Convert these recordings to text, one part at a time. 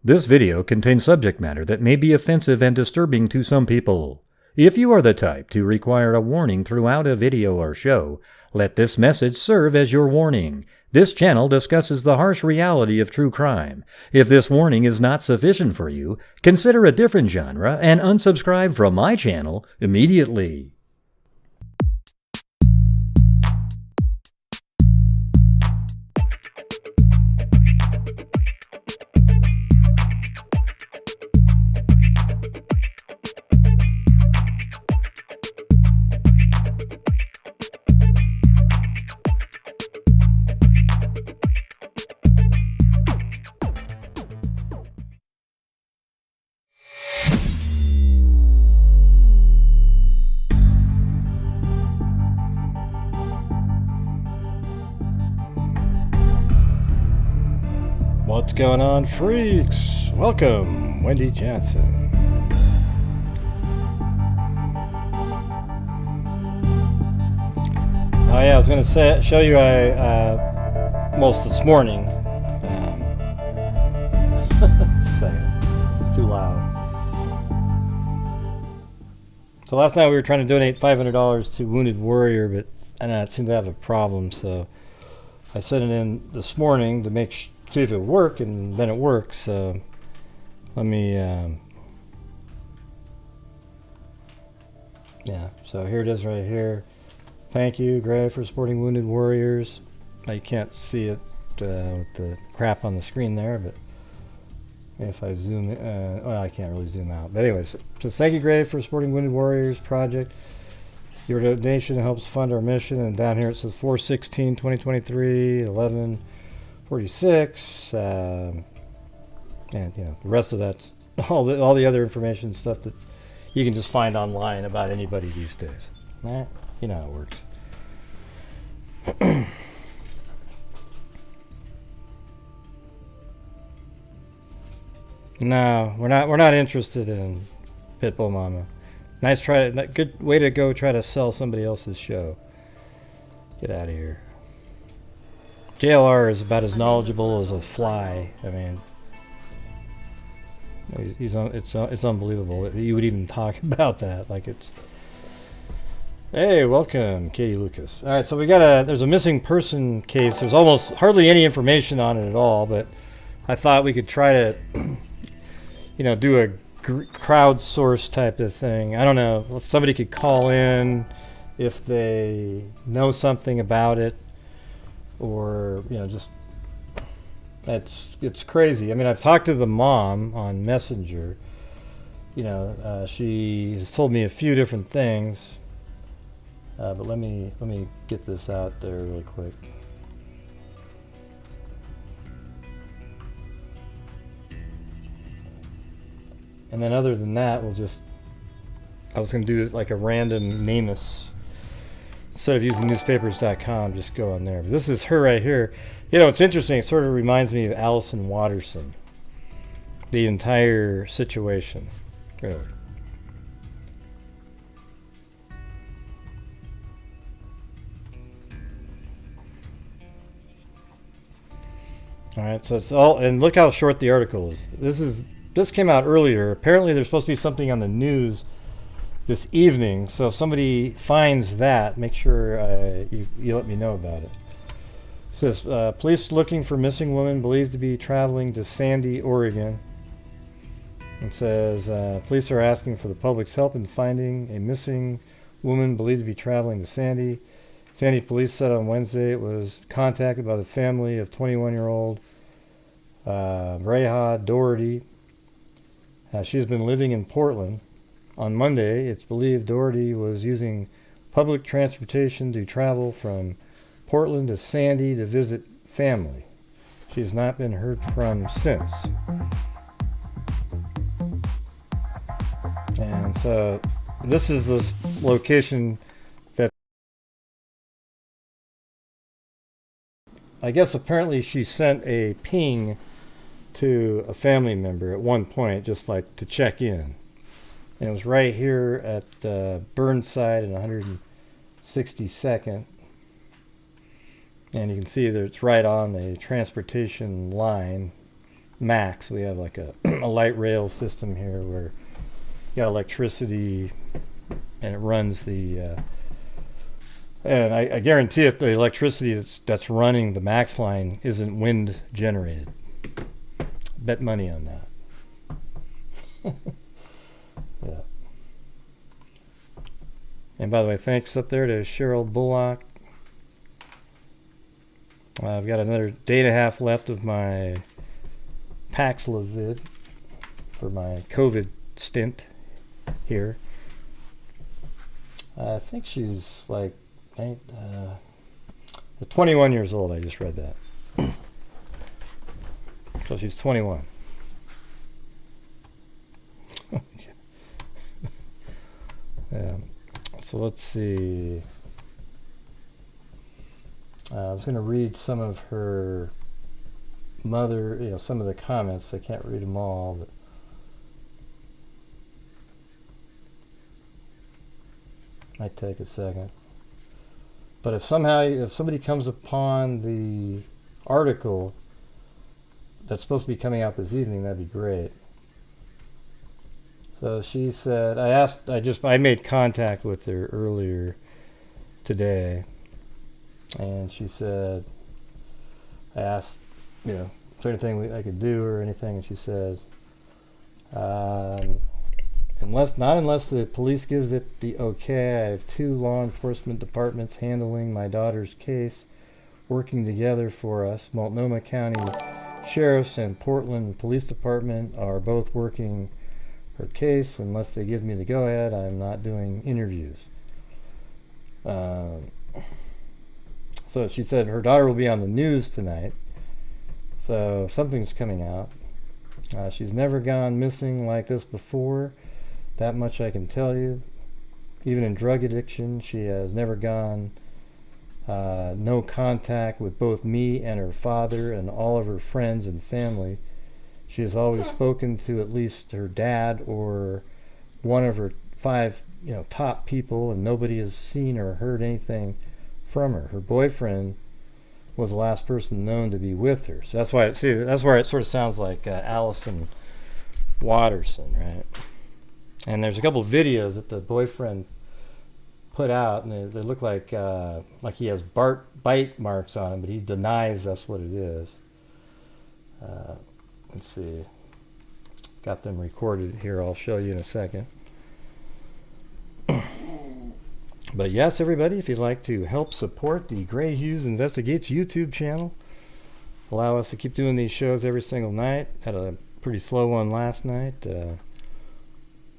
This video contains subject matter that may be offensive and disturbing to some people. If you are the type to require a warning throughout a video or show, let this message serve as your warning. This channel discusses the harsh reality of true crime. If this warning is not sufficient for you, consider a different genre and unsubscribe from my channel immediately. What's going on, freaks? Welcome, Wendy Johnson. Oh yeah, I was going to show you most this morning. Just a second. It's too loud. So last night we were trying to donate $500 to Wounded Warrior, but I don't know, it seemed to have a problem, so I sent it in this morning to see if it would work, and then it works. So let me yeah, so here it is right here. Thank you, Gray, for supporting Wounded Warriors. Now you can't see it with the crap on the screen there, but if I zoom in, well, I can't really zoom out, but anyways, so thank you, Gray, for supporting Wounded Warriors project. Your donation helps fund our mission, and down here it says 4/16/2023 11:46, and you know, the rest of that's all the other information stuff that you can just find online about anybody these days. You know how it works. No, we're not interested in Pitbull Mama. Nice try, good way to go try to sell somebody else's show. Get out of here. JLR is about as knowledgeable as a fly. I mean, it's unbelievable that you would even talk about that. Like it's. Hey, welcome, Katie Lucas. All right, so there's a missing person case. There's almost hardly any information on it at all, but I thought we could try to, you know, do a crowdsource type of thing. I don't know if somebody could call in if they know something about it, or you know, just it's crazy. I mean, I've talked to the mom on Messenger. You know, she has told me a few different things, but let me get this out there really quick. And then other than that, I was going to do like a random NamUs. Instead of using newspapers.com, just go on there. But this is her right here. You know, it's interesting. It sort of reminds me of Allison Watterson. The entire situation. Really. All right, so it's all, and look how short the article is. This came out earlier. Apparently there's supposed to be something on the news this evening, so if somebody finds that, make sure you let me know about it. It says, police looking for missing woman believed to be traveling to Sandy, Oregon. It says, police are asking for the public's help in finding a missing woman believed to be traveling to Sandy. Sandy police said on Wednesday it was contacted by the family of 21-year-old Breaja Daugherty. She has been living in Portland. On Monday, it's believed Daugherty was using public transportation to travel from Portland to Sandy to visit family. She has not been heard from since. And so this is the location that I guess apparently she sent a ping to a family member at one point, just like to check in. And it was right here at Burnside and 162nd. And you can see that it's right on the transportation line. Max, we have like a, a light rail system here where you got electricity and it runs the and I guarantee it, the electricity that's running the Max line isn't wind generated. Bet money on that. Yeah. And by the way, thanks up there to Cheryl Bullock. I've got another day and a half left of my Paxlovid for my COVID stint here. I think she's like 21 years old. I just read that. So she's 21. Yeah. So let's see. I was going to read some of her mother, some of the comments. I can't read them all, but might take a second. But if somebody comes upon the article that's supposed to be coming out this evening, that'd be great. So she said, I made contact with her earlier today, and she said, I asked, is there anything I could do or anything, and she said, unless the police give it the okay, I have 2 law enforcement departments handling my daughter's case, working together for us. Multnomah County Sheriff's and Portland Police Department are both working her case. Unless they give me the go-ahead, I'm not doing interviews. So she said her daughter will be on the news tonight. So something's coming out. She's never gone missing like this before. That much I can tell you. Even in drug addiction, she has never gone no contact with both me and her father and all of her friends and family. She has always spoken to at least her dad or one of her 5 top people, and nobody has seen or heard anything from her. Her boyfriend was the last person known to be with her. So that's where it sort of sounds like Allison Watterson, right? And there's a couple of videos that the boyfriend put out, and they look like he has bite marks on him, but he denies that's what it is. Let's see. Got them recorded here. I'll show you in a second. But yes, everybody, if you'd like to help support the Grant Hughes Investigates YouTube channel, allow us to keep doing these shows every single night. Had a pretty slow one last night.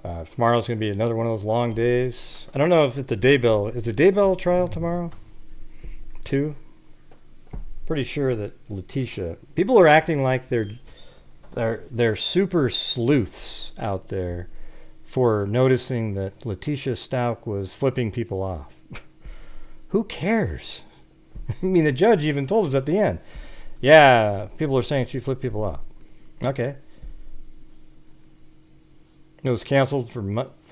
Tomorrow's going to be another one of those long days. I don't know if it's a Daybell. Is a Daybell trial tomorrow? 2? Pretty sure that Letitia. People are acting like they're super sleuths out there for noticing that Letitia Stout was flipping people off. Who cares? I mean, the judge even told us at the end. Yeah, people are saying she flipped people off. Okay. It was canceled for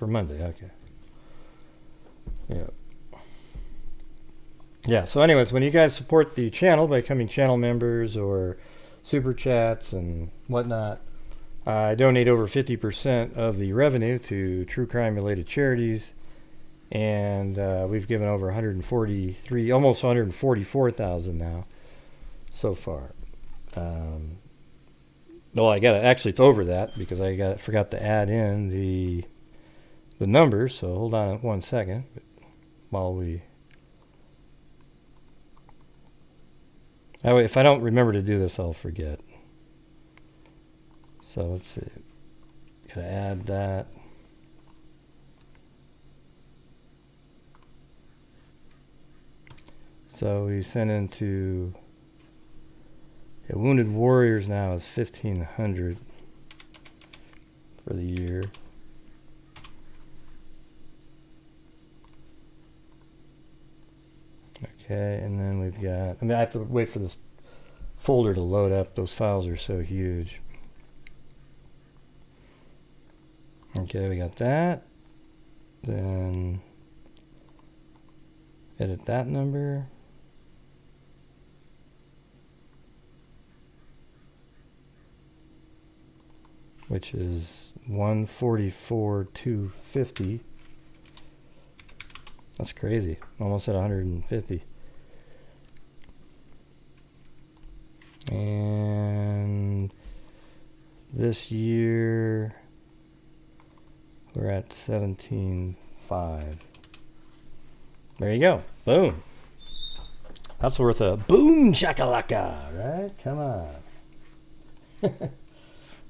Monday. Okay. Yeah. Yeah. So, anyways, when you guys support the channel by becoming channel members or super chats and whatnot, I donate over 50% of the revenue to true crime related charities, and we've given over 143, almost 144,000 now so far. Well, actually it's over that because I forgot to add in the numbers. So hold on 1 second while if I don't remember to do this, I'll forget. So let's see. Gotta add that. So we sent into Wounded Warriors now is 1,500 for the year. Okay, and then we've got, I have to wait for this folder to load up. Those files are so huge. Okay, we got that. Then edit that number. which is 144,250. That's crazy. Almost at 150. And this year we're at 17.5. There you go. Boom. That's worth a boom shakalaka, right? Come on.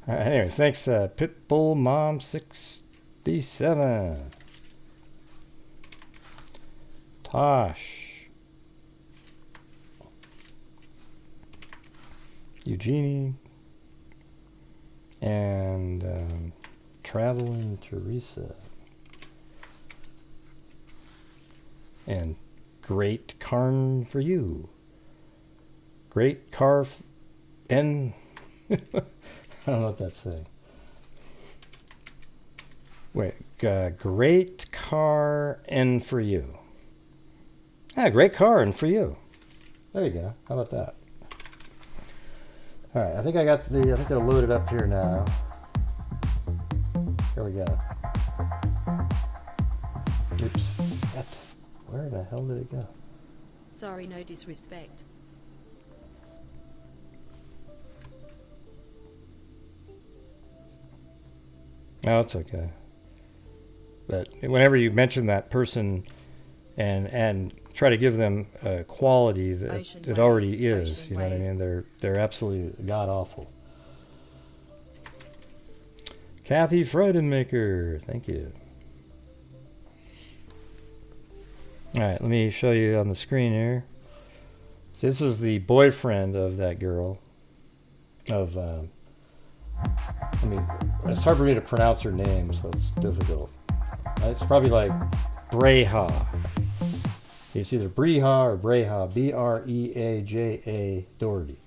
All right, anyways, thanks, Pitbull Mom 67. Tosh. Eugenie. And Traveling Teresa. And Great Carn for you. Great car and I don't know what that's saying. Wait, great car and for you. Ah, great car and for you. There you go. How about that? All right, I think I think they're loaded up here now. Here we go. Oops. Where the hell did it go? Sorry, no disrespect. No, it's okay. But whenever you mention that person and try to give them a quality that it already is, you know what I mean? They're absolutely god awful. Kathy Freudenmaker, thank you. All right, let me show you on the screen here. So this is the boyfriend of that girl. It's hard for me to pronounce her name, so it's difficult. It's probably like Breja. It's either Breja or Breja, B-R-E-A-J-A Daugherty.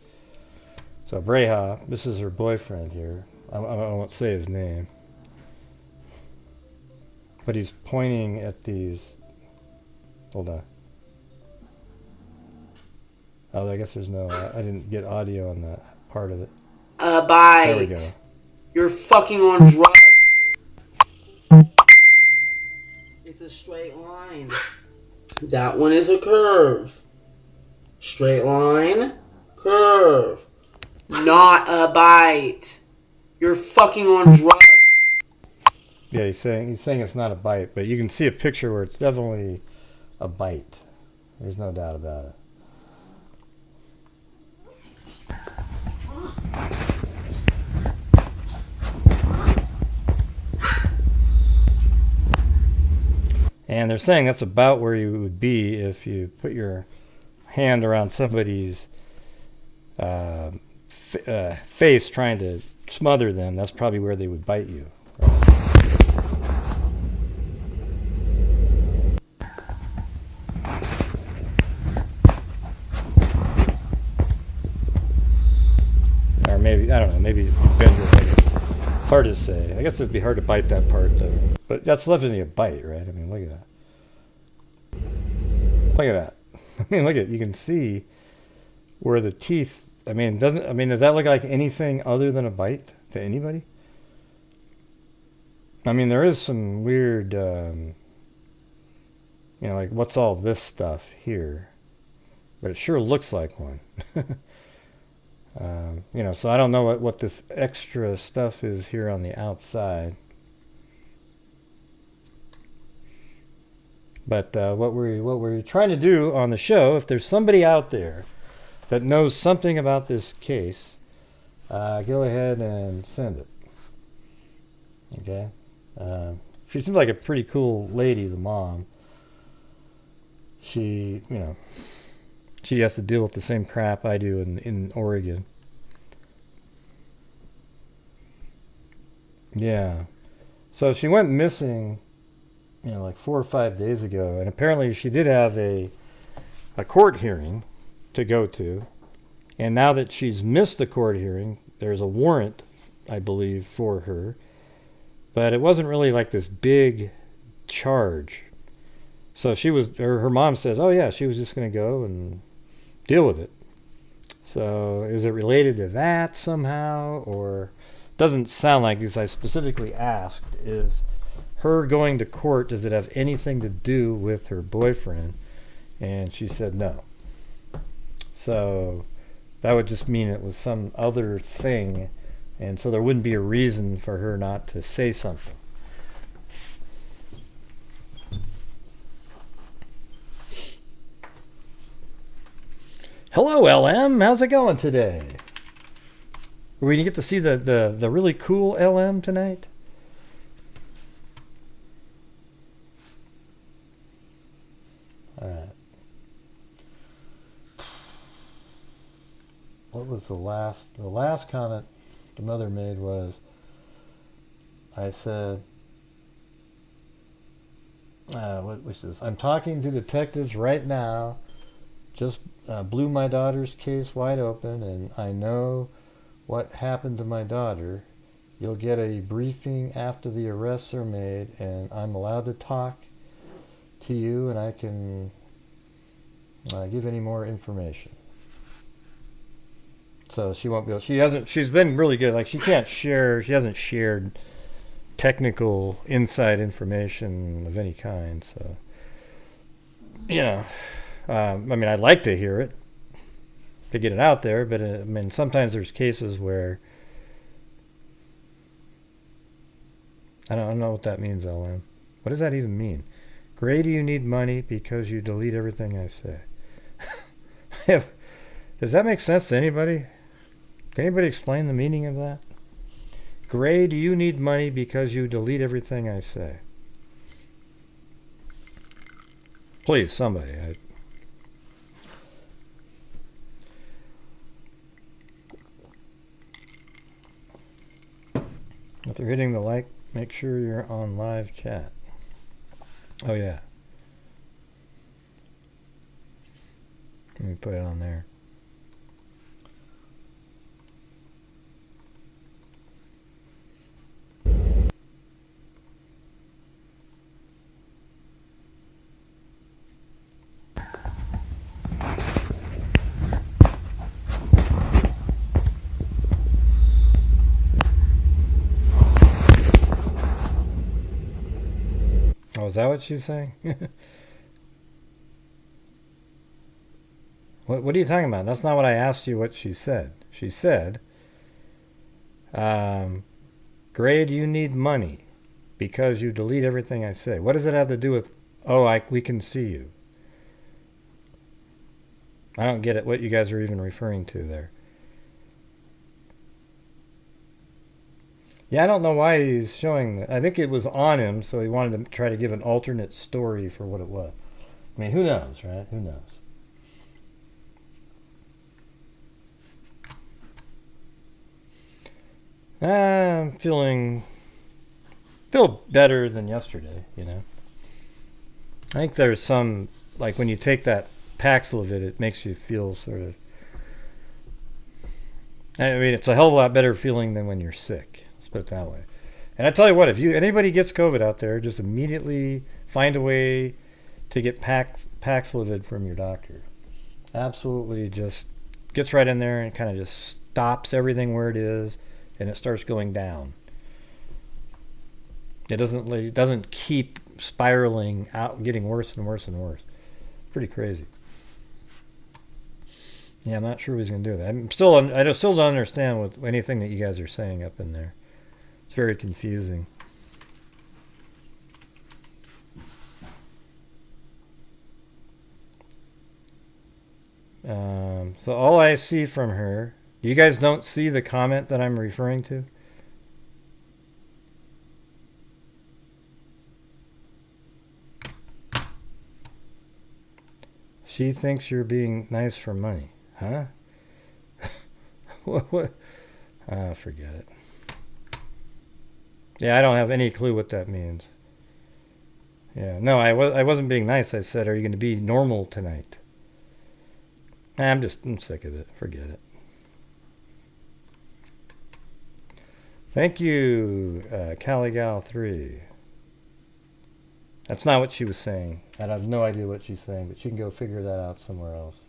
So Breja, this is her boyfriend here. I won't say his name. But he's pointing at these... Hold on. Oh, I guess there's no... I didn't get audio on that part of it. Bite. There we go. You're fucking on drugs. It's a straight line. That one is a curve. Straight line, curve. Not a bite. You're fucking on drugs. Yeah, he's saying it's not a bite, but you can see a picture where it's definitely a bite. There's no doubt about it. And they're saying that's about where you would be if you put your hand around somebody's face trying to smother them. That's probably where they would bite you. Or maybe, I don't know, maybe bend your head. Hard to say. I guess it'd be hard to bite that part though. But that's definitely a bite, right? I mean, look at that. Look at that. I mean, look at, you can see where the teeth, I mean, does that look like anything other than a bite to anybody? I mean, there is some weird, you know, like what's all this stuff here? But it sure looks like one. You know, so I don't know what this extra stuff is here on the outside. But what we're trying to do on the show, if there's somebody out there that knows something about this case, go ahead and send it. Okay? She seems like a pretty cool lady, the mom. She, you know, she has to deal with the same crap I do in Oregon. Yeah. So she went missing, you know, like 4 or 5 days ago, and apparently she did have a court hearing to go to, and now that she's missed the court hearing, there's a warrant, I believe, for her, but it wasn't really like this big charge. So she was, or her mom says, oh yeah, she was just going to go and deal with it. So is it related to that somehow, or doesn't sound like, because I specifically asked, is her going to court, does it have anything to do with her boyfriend? And she said no. So that would just mean it was some other thing, and so there wouldn't be a reason for her not to say something. Hello, LM. How's it going today? Are we going to get to see the really cool LM tonight? All right. What was the last comment the mother made was, I said, what was this? I'm talking to detectives right now. Just blew my daughter's case wide open, and I know what happened to my daughter. You'll get a briefing after the arrests are made, and I'm allowed to talk to you, and I can give any more information. So she won't be able, she's been really good. Like, she hasn't shared technical inside information of any kind. So, you know, I mean, I'd like to hear it, to get it out there, but I mean, sometimes there's cases where I don't know what that means, LM. What does that even mean? Grady, you need money because you delete everything I say. Does that make sense to anybody? Can anybody explain the meaning of that? Gray, do you need money because you delete everything I say? Please, somebody. If they're hitting the like, make sure you're on live chat. Oh yeah. Let me put it on there. Oh, is that what she's saying? What are you talking about? That's not what I asked you what she said. She said, Grade, you need money because you delete everything I say. What does it have to do with, we can see you? I don't get it, what you guys are even referring to there. Yeah, I don't know why he's showing that. I think it was on him, so he wanted to try to give an alternate story for what it was. I mean, who knows, right? Who knows? I'm feel better than yesterday, you know. I think there's some, like when you take that Paxlovid, it makes you feel sort of, I mean, it's a hell of a lot better feeling than when you're sick. Let's put it that way. And I tell you what, if anybody gets COVID out there, just immediately find a way to get Paxlovid from your doctor. Absolutely, just gets right in there and kind of just stops everything where it is, and it starts going down. It doesn't keep spiraling out, getting worse and worse and worse. Pretty crazy. Yeah, I'm not sure he's going to do that. I still don't understand with anything that you guys are saying up in there. It's very confusing. So all I see from her, you guys don't see the comment that I'm referring to? She thinks you're being nice for money. Huh? What? Forget it. Yeah, I don't have any clue what that means. Yeah, no, I wasn't being nice. I said, are you going to be normal tonight? I'm sick of it. Forget it. Thank you, CaliGal3. That's not what she was saying. I have no idea what she's saying, but she can go figure that out somewhere else.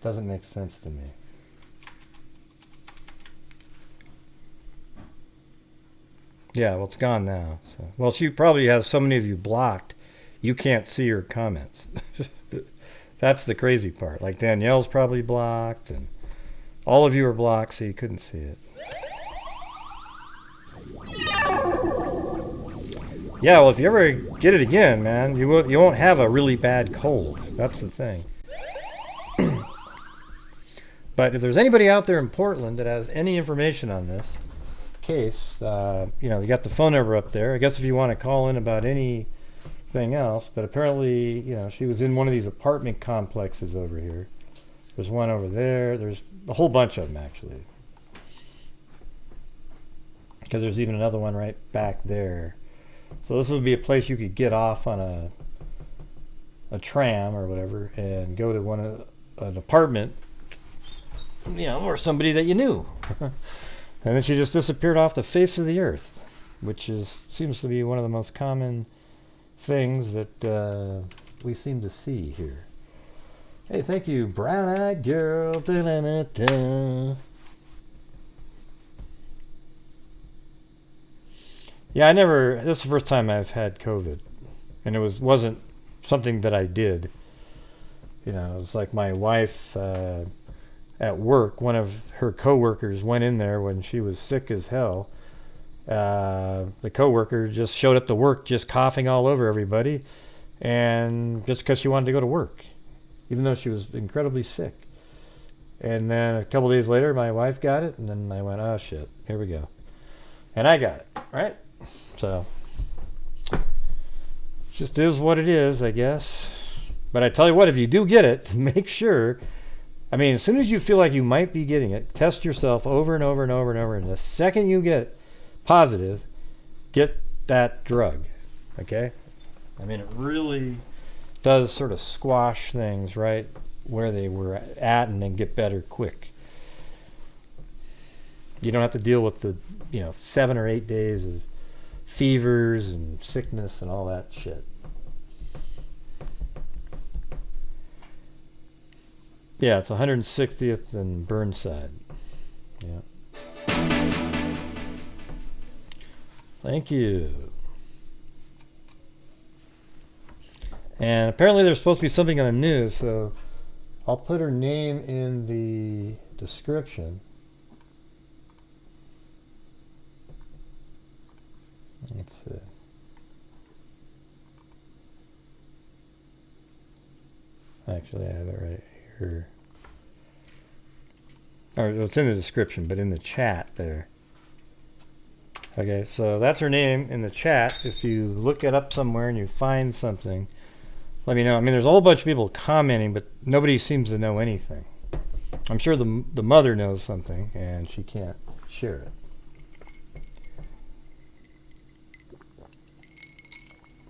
Doesn't make sense to me. Yeah, well, it's gone now. So. Well, she probably has so many of you blocked, you can't see her comments. That's the crazy part. Like Danielle's probably blocked, and all of you are blocked, so you couldn't see it. Yeah, well, if you ever get it again, man, you won't have a really bad cold. That's the thing. But if there's anybody out there in Portland that has any information on this case, you know, you got the phone number up there. I guess if you want to call in about anything else, but apparently, you know, she was in one of these apartment complexes over here. There's one over there. There's a whole bunch of them, actually. Because there's even another one right back there. So this would be a place you could get off on a tram or whatever and go to an apartment, you know, or somebody that you knew. And then she just disappeared off the face of the earth, which seems to be one of the most common things that we seem to see here. Hey, thank you, brown-eyed girl. Da-da-da-da. Yeah, this is the first time I've had COVID, and it wasn't something that I did. You know, it was like my wife at work, one of her coworkers went in there when she was sick as hell. The coworker just showed up to work just coughing all over everybody, and just because she wanted to go to work, even though she was incredibly sick. And then a couple days later, my wife got it, and then I went, oh shit, here we go. And I got it, right? So, just is what it is, I guess. But I tell you what, if you do get it, make sure, I mean, as soon as you feel like you might be getting it, test yourself over and over and over and over. And the second you get positive, get that drug, okay? I mean, it really does sort of squash things right where they were at and then get better quick. You don't have to deal with the, 7 or 8 days of fevers and sickness and all that shit. Yeah, it's 160th and Burnside. Yeah. Thank you. And apparently there's supposed to be something on the news, so I'll put her name in the description. Let's see. Actually, I have it right here. Or it's in the description, but in the chat there. Okay, so that's her name in the chat. If you look it up somewhere and you find something, let me know. I mean, there's a whole bunch of people commenting, but nobody seems to know anything. I'm sure the mother knows something, and she can't share it.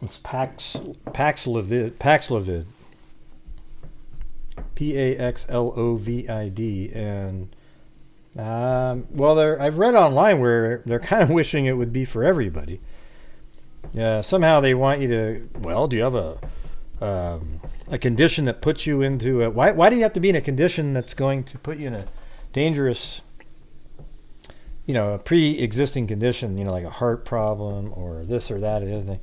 It's Paxlovid. Paxlovid. And well, I've read online where they're kind of wishing it would be for everybody. Yeah, somehow they want you to. Well, do you have a condition that puts you into a? Why do you have to be in a condition that's going to put you in a dangerous, a pre-existing condition, like a heart problem or this or that or the other thing?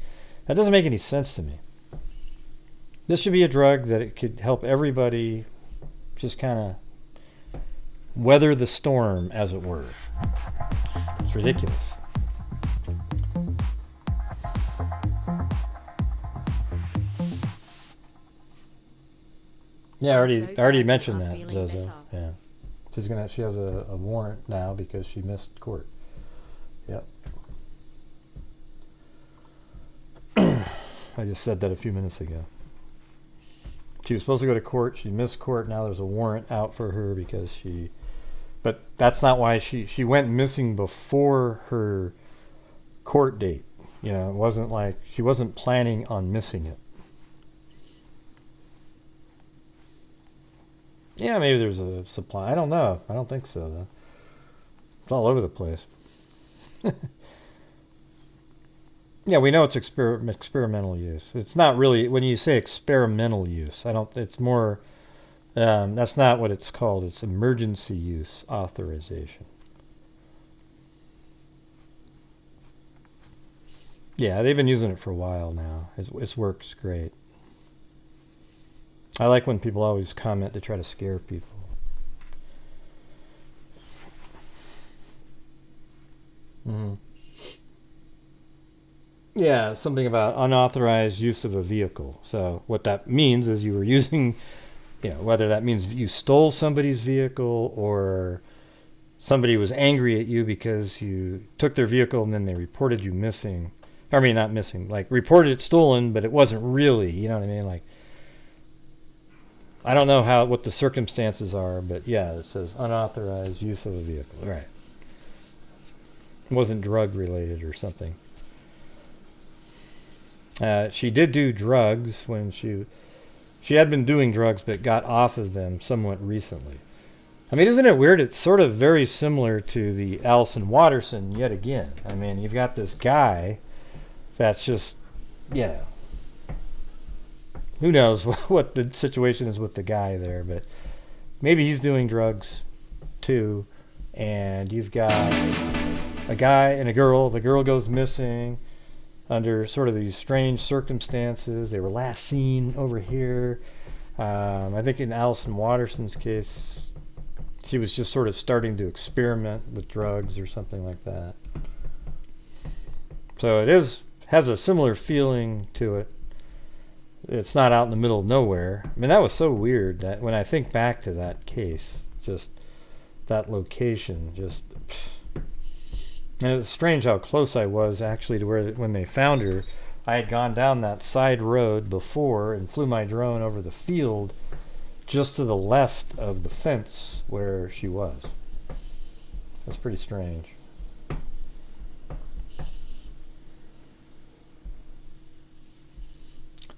That doesn't make any sense to me. This should be a drug that it could help everybody just kind of weather the storm, as it were. It's ridiculous. Yeah, I already mentioned that, Zozo. Yeah, she has a warrant now because she missed court. Yep. I just said that a few minutes ago. She was supposed to go to court. She missed court. Now there's a warrant out for her because she... But that's not why she went missing before her court date. It wasn't like... She wasn't planning on missing it. Yeah, maybe there's a supply. I don't know. I don't think so, though. It's all over the place. Yeah, we know it's experimental use. It's not really, when you say experimental use, it's more, that's not what it's called. It's emergency use authorization. Yeah, they've been using it for a while now. It works great. I like when people always comment to try to scare people. Mm-hmm. Yeah, something about unauthorized use of a vehicle. So what that means is you were using, whether that means you stole somebody's vehicle or somebody was angry at you because you took their vehicle and then they reported you missing. I mean, not missing, like reported it stolen, but it wasn't really, you know what I mean? Like, I don't know what the circumstances are, but yeah, it says unauthorized use of a vehicle. Right. It wasn't drug related or something. She did do drugs when she had been doing drugs, but got off of them somewhat recently. I mean, isn't it weird? It's sort of very similar to the Allison Watterson yet again. I mean, you've got this guy that's just, who knows what the situation is with the guy there, but maybe he's doing drugs too. And you've got a guy and a girl. The girl goes missing under sort of these strange circumstances. They were last seen over here. I think in Allison Watterson's case, she was just sort of starting to experiment with drugs or something like that. So it has a similar feeling to it. It's not out in the middle of nowhere. I mean, that was so weird that when I think back to that case, just that location, and it was strange how close I was actually to when they found her. I had gone down that side road before and flew my drone over the field just to the left of the fence where she was. That's pretty strange.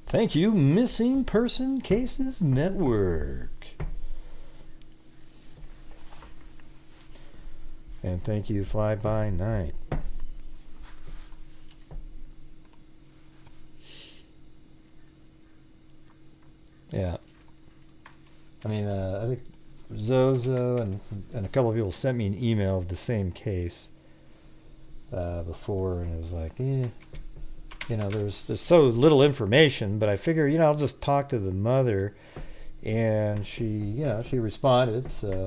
Thank you, Missing Person Cases Network. And thank you, Fly By Night. Yeah. I mean, I think Zozo and a couple of people sent me an email of the same case before, and it was like, there's so little information, but I figure, I'll just talk to the mother, and she responded, so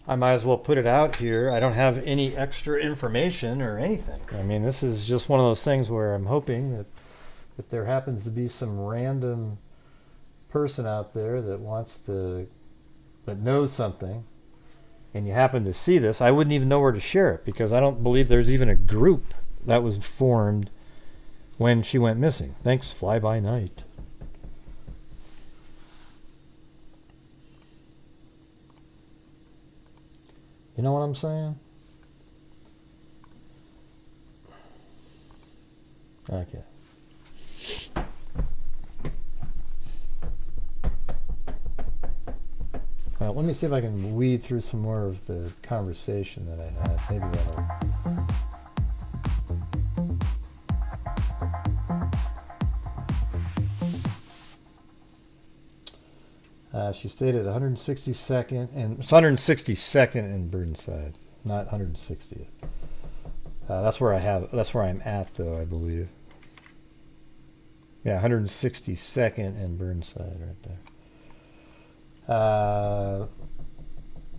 I might as well put it out here. I don't have any extra information or anything. I mean, this is just one of those things where I'm hoping that if there happens to be some random person out there that knows something, and you happen to see this, I wouldn't even know where to share it, because I don't believe there's even a group that was formed when she went missing. Thanks, Fly By Night. You know what I'm saying? Okay. Well, let me see if I can weed through some more of the conversation that I had. Maybe that'll... she stated 162nd, and it's 162nd in Burnside, not 160th. That's where I'm at, though, I believe. Yeah, 162nd and Burnside right there.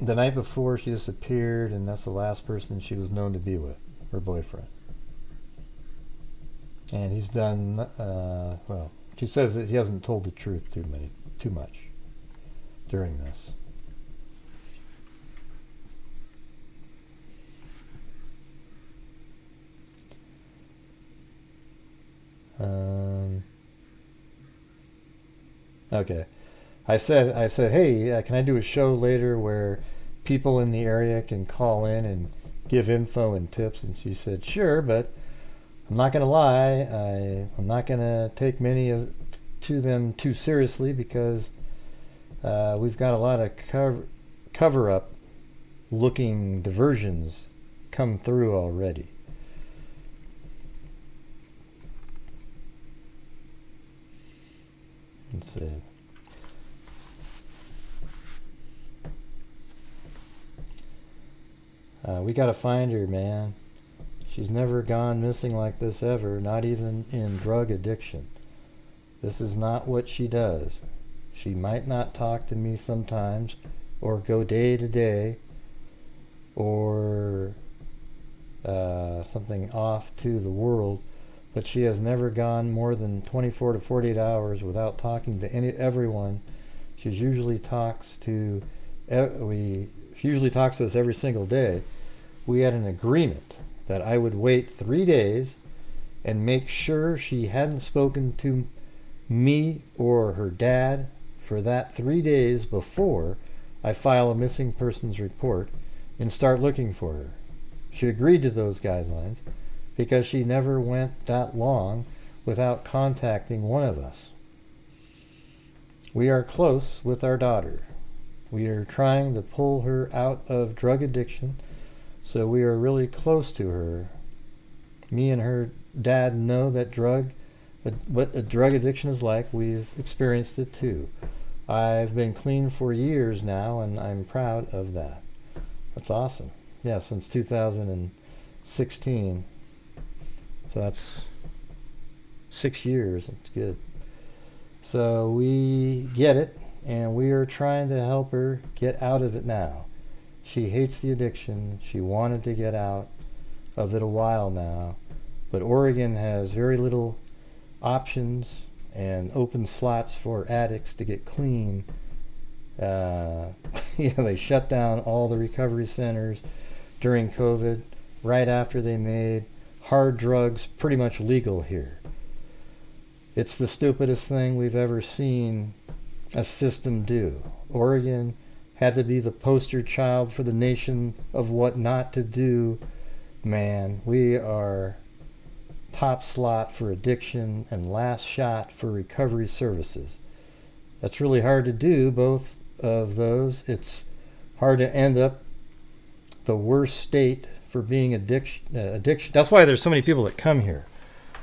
The night before she disappeared, and that's the last person she was known to be with, her boyfriend. And he's done, she says that he hasn't told the truth too much during this. Okay. I said, hey, can I do a show later where people in the area can call in and give info and tips? And she said, sure, but I'm not going to lie. I'm not going to take many to them too seriously, because we've got a lot of cover-up looking diversions come through already. Let's see. We gotta find her, man. She's never gone missing like this ever, not even in drug addiction. This is not what she does. She might not talk to me sometimes, or go day to day, or something off to the world, but she has never gone more than 24 to 48 hours without talking to everyone. She usually talks to us every single day. We had an agreement that I would wait 3 days and make sure she hadn't spoken to me or her dad for that 3 days before I file a missing persons report and start looking for her. She agreed to those guidelines because she never went that long without contacting one of us. We are close with our daughter. We are trying to pull her out of drug addiction, so we are really close to her. Me and her dad know that what a drug addiction is like. We've experienced it too. I've been clean for years now, and I'm proud of that. That's awesome. Yeah, since 2016. So that's 6 years. That's good. So we get it, and we are trying to help her get out of it now. She hates the addiction. She wanted to get out of it a while now, but Oregon has very little options and open slots for addicts to get clean. They shut down all the recovery centers during COVID, right after they made hard drugs pretty much legal here. It's the stupidest thing we've ever seen a system do. Oregon had to be the poster child for the nation of what not to do. Man, we are top slot for addiction and last shot for recovery services. That's really hard to do, both of those. It's hard to end up the worst state for being addiction. That's why there's so many people that come here.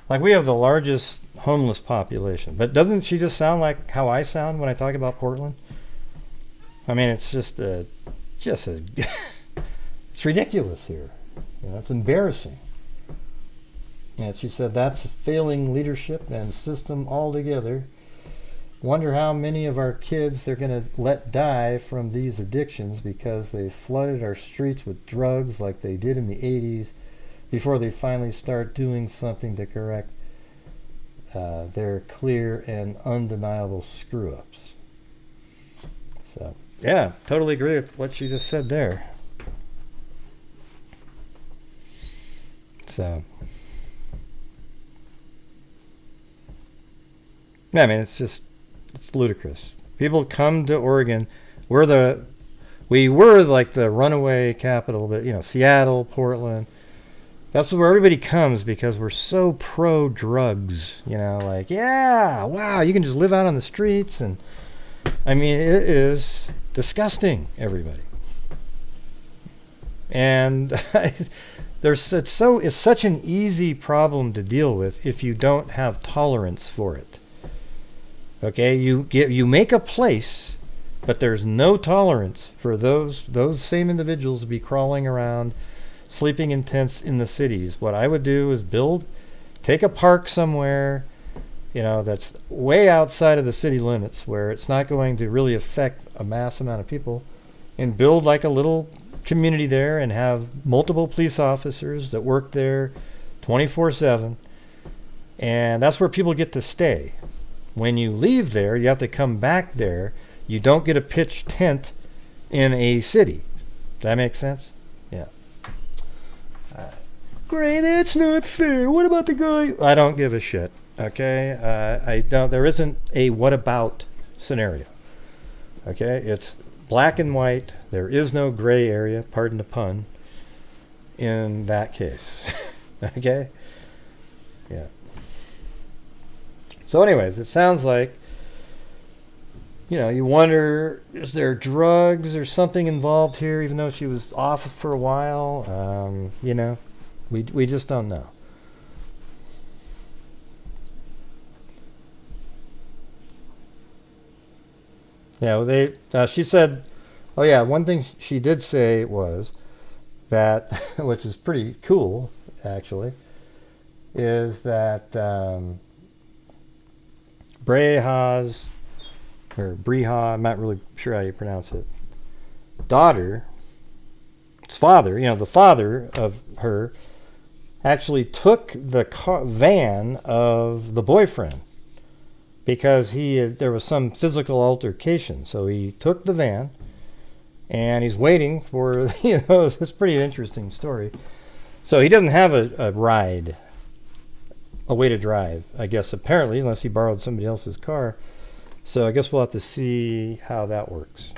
Like, we have the largest homeless population. But doesn't she just sound like how I sound when I talk about Portland? I mean, it's just it's ridiculous here. It's embarrassing. And she said that's failing leadership and system altogether. Wonder how many of our kids they're going to let die from these addictions because they flooded our streets with drugs like they did in the 80s before they finally start doing something to correct their clear and undeniable screw-ups. So, yeah, totally agree with what you just said there. So, yeah, I mean, it's ludicrous. People come to Oregon. We were like the runaway capital, but Seattle, Portland. That's where everybody comes because we're so pro drugs. Yeah, wow, you can just live out on the streets, and I mean, it is disgusting, everybody. And it's such an easy problem to deal with if you don't have tolerance for it. Okay, you make a place, but there's no tolerance for those same individuals to be crawling around, sleeping in tents in the cities. What I would do is take a park somewhere, that's way outside of the city limits where it's not going to really affect a mass amount of people, and build like a little community there and have multiple police officers that work there 24/7, and that's where people get to stay. When you leave there, you have to come back there. You don't get a pitched tent in a city. Does that make sense? Yeah. Great, that's not fair. What about the guy? I don't give a shit. Okay? I don't. There isn't a what about scenario. Okay? It's black and white. There is no gray area, pardon the pun, in that case. Okay? Yeah. So anyways, it sounds like, you wonder, is there drugs or something involved here, even though she was off for a while? We just don't know. Yeah, she said, one thing she did say was that, which is pretty cool, actually, is that Breja's, or Breja, I'm not really sure how you pronounce it, daughter, its father, the father of her, actually took the van of the boyfriend because there was some physical altercation. So he took the van, and he's waiting for, it's a pretty interesting story. So he doesn't have a ride, a way to drive, I guess, apparently, unless he borrowed somebody else's car. So I guess we'll have to see how that works.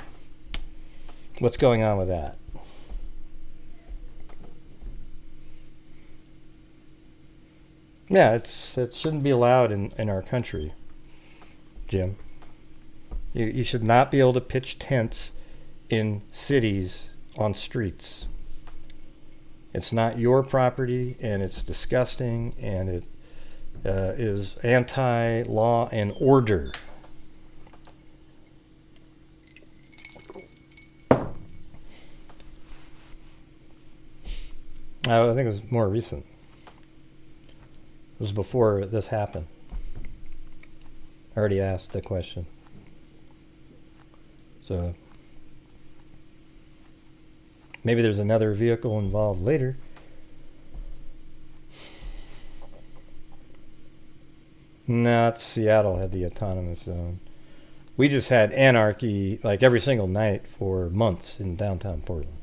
What's going on with that? Yeah, it shouldn't be allowed in our country, Jim. You should not be able to pitch tents in cities on streets. It's not your property, and it's disgusting, and it is anti-law and order. I think it was more recent. It was before this happened. I already asked the question. So maybe there's another vehicle involved later. No, it's Seattle had the autonomous zone. We just had anarchy like every single night for months in downtown Portland.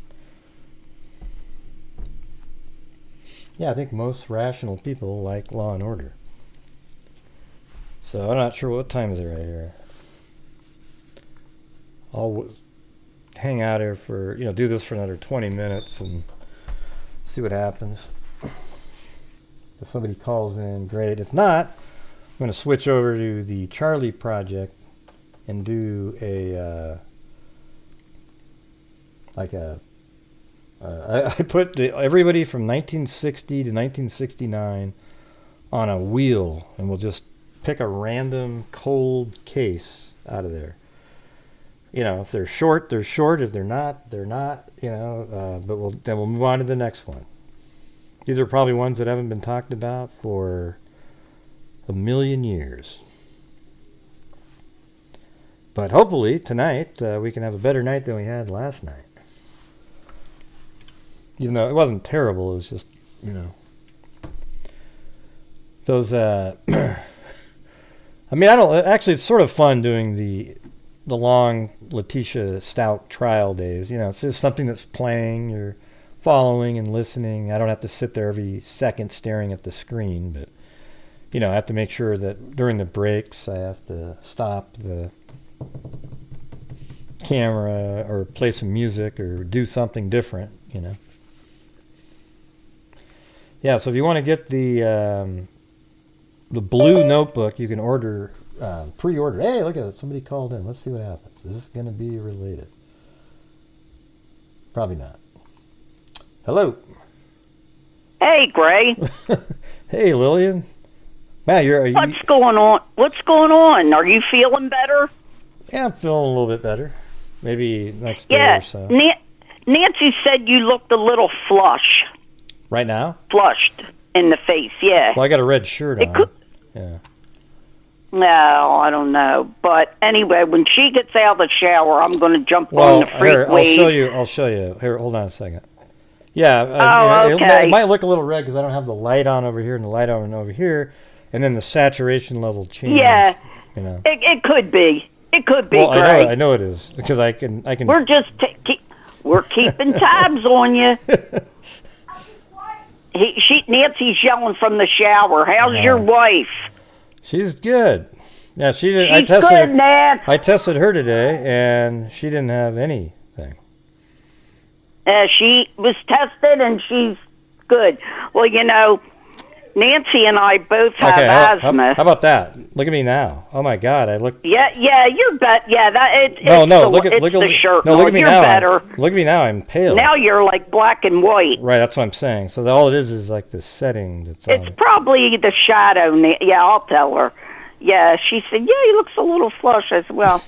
Yeah, I think most rational people like law and order. So I'm not sure what time is it right here. I'll hang out here for, do this for another 20 minutes and see what happens. If somebody calls in, great. If not, I'm going to switch over to the CharleyProject and do I put everybody from 1960 to 1969 on a wheel, and we'll just pick a random cold case out of there. If they're short, they're short. If they're not, they're not. But we'll move on to the next one. These are probably ones that haven't been talked about for a million years. But hopefully tonight we can have a better night than we had last night. Even though it wasn't terrible, it was just, those, I don't, actually it's sort of fun doing the long Letitia Stout trial days. It's just something that's playing, you're following and listening. I don't have to sit there every second staring at the screen, but, I have to make sure that during the breaks I have to stop the camera or play some music or do something different, Yeah, so if you want to get the blue notebook, you can order, pre-order. Hey, look at it. Somebody called in. Let's see what happens. Is this going to be related? Probably not. Hello. Hey, Gray. Hey, Lillian. Man, What's going on? What's going on? Are you feeling better? Yeah, I'm feeling a little bit better. Maybe next day or so. Nancy said you looked a little flush. Right now? Flushed in the face, yeah. Well, I got a red shirt on. Yeah. No, I don't know. But anyway, when she gets out of the shower, I'm going to jump on the freak wave. I'll show you. Here, hold on a second. Yeah. Okay. It might look a little red because I don't have the light on over here and the light on over here, and then the saturation level changes. Yeah. It could be. It could be, well, Gray. I know it is because I can. We're just we're keeping tabs on you. Nancy's yelling from the shower. How's your wife? She's good. Yeah, she did. She's good, Nat. I tested her today, and she didn't have anything. She was tested, and she's good. Well, Nancy and I both have asthma. How about that? Look at me now. Oh my God, I look. Yeah, you're better. Yeah, look at the shirt. No, look at me you're now. Better. Look at me now. I'm pale. Now you're like black and white. Right, that's what I'm saying. So all it is like the setting that's on. It's probably the shadow. Yeah, I'll tell her. Yeah, she said, yeah, he looks a little flush. I said, well,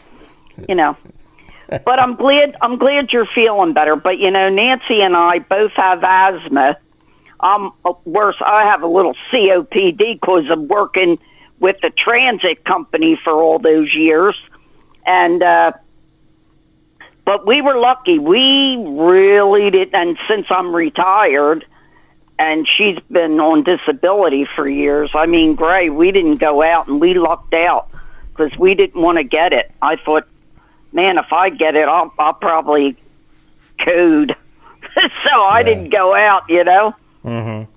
But I'm glad you're feeling better. But Nancy and I both have asthma. Worse, I have a little COPD because I'm working with the transit company for all those years. And, but we were lucky. We really did. And since I'm retired and she's been on disability for years, I mean, Gray, we didn't go out, and we lucked out because we didn't want to get it. I thought, man, if I get it, I'll probably code. So I didn't go out, you know. Mm-hmm.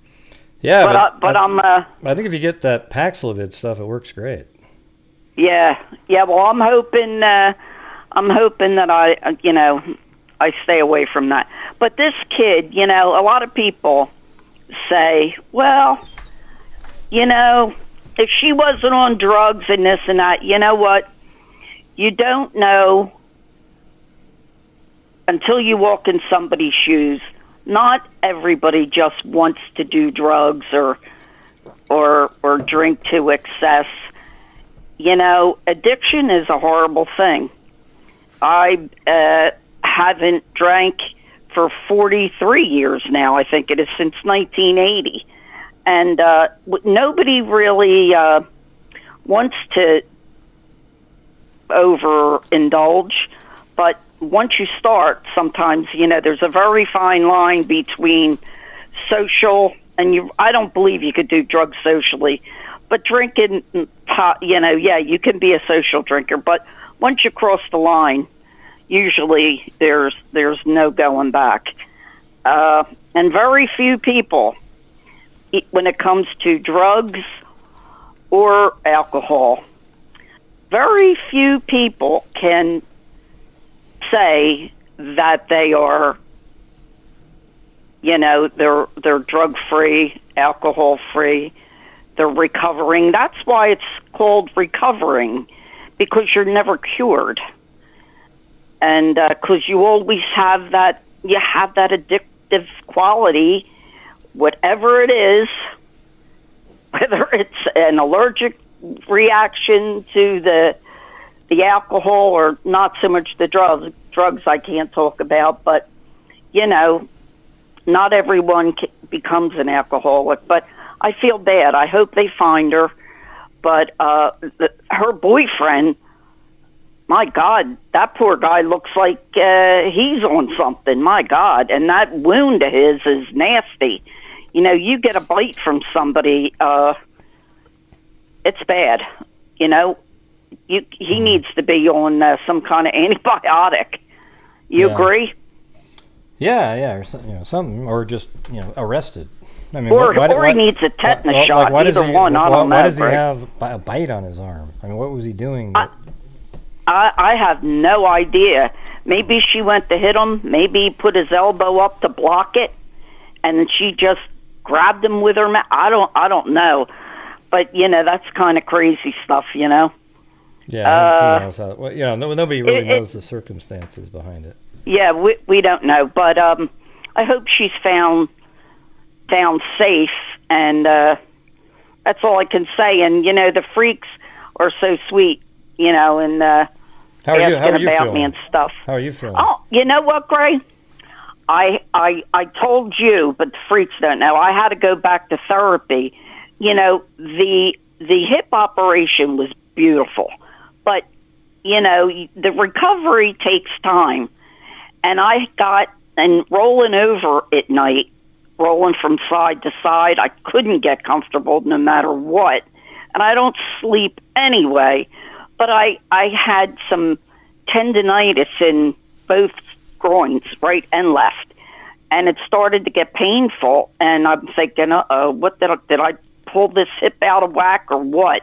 Yeah, but I think if you get that Paxlovid stuff, it works great. Yeah. Well, I'm hoping that I stay away from that. But this kid, you know, a lot of people say, well, you know, if she wasn't on drugs and this and that, you know what? You don't know until you walk in somebody's shoes. Not everybody just wants to do drugs or drink to excess. You know, addiction is a horrible thing. I haven't drank for 43 years now. I think it is, since 1980. And nobody really wants to overindulge, but once you start, sometimes, you know, there's a very fine line between social and I don't believe you could do drugs socially, but drinking, you know, yeah, you can be a social drinker, but once you cross the line, usually there's no going back. And very few people, when it comes to drugs or alcohol, very few people can say that they are, you know, they're drug-free, alcohol-free, they're recovering. That's why it's called recovering, because you're never cured. And because you always have that, addictive quality, whatever it is, whether it's an allergic reaction to the alcohol or not so much the drugs I can't talk about, but, you know, not everyone becomes an alcoholic. But I feel bad. I hope they find her. But her boyfriend, my God, that poor guy looks like he's on something. My God. And that wound of his is nasty. You know, you get a bite from somebody, it's bad. You know, he needs to be on some kind of antibiotic. You agree? Yeah, or something, or just, you know, arrested. I mean, or he needs a tetanus shot. Like, Either one, I don't know. Why does he have a bite on his arm? I mean, what was he doing? I have no idea. Maybe she went to hit him. Maybe he put his elbow up to block it, and then she just grabbed him with her mouth. I don't know. But, you know, that's kind of crazy stuff, you know. Yeah, who knows how, well, you know, nobody really knows the circumstances behind it. Yeah, we don't know. But I hope she's found safe, and that's all I can say. And, you know, the freaks are so sweet, you know, and how are you about feeling? me and stuff. How are you feeling? Oh, you know what, Gray? I told you, but the freaks don't know. I had to go back to therapy. You know, the hip operation was beautiful, but, you know, the recovery takes time. And I got, and rolling over at night, rolling from side to side, I couldn't get comfortable no matter what. And I don't sleep anyway, but I had some tendinitis in both groins, right and left. And it started to get painful, and I'm thinking, what did I pull this hip out of whack or what?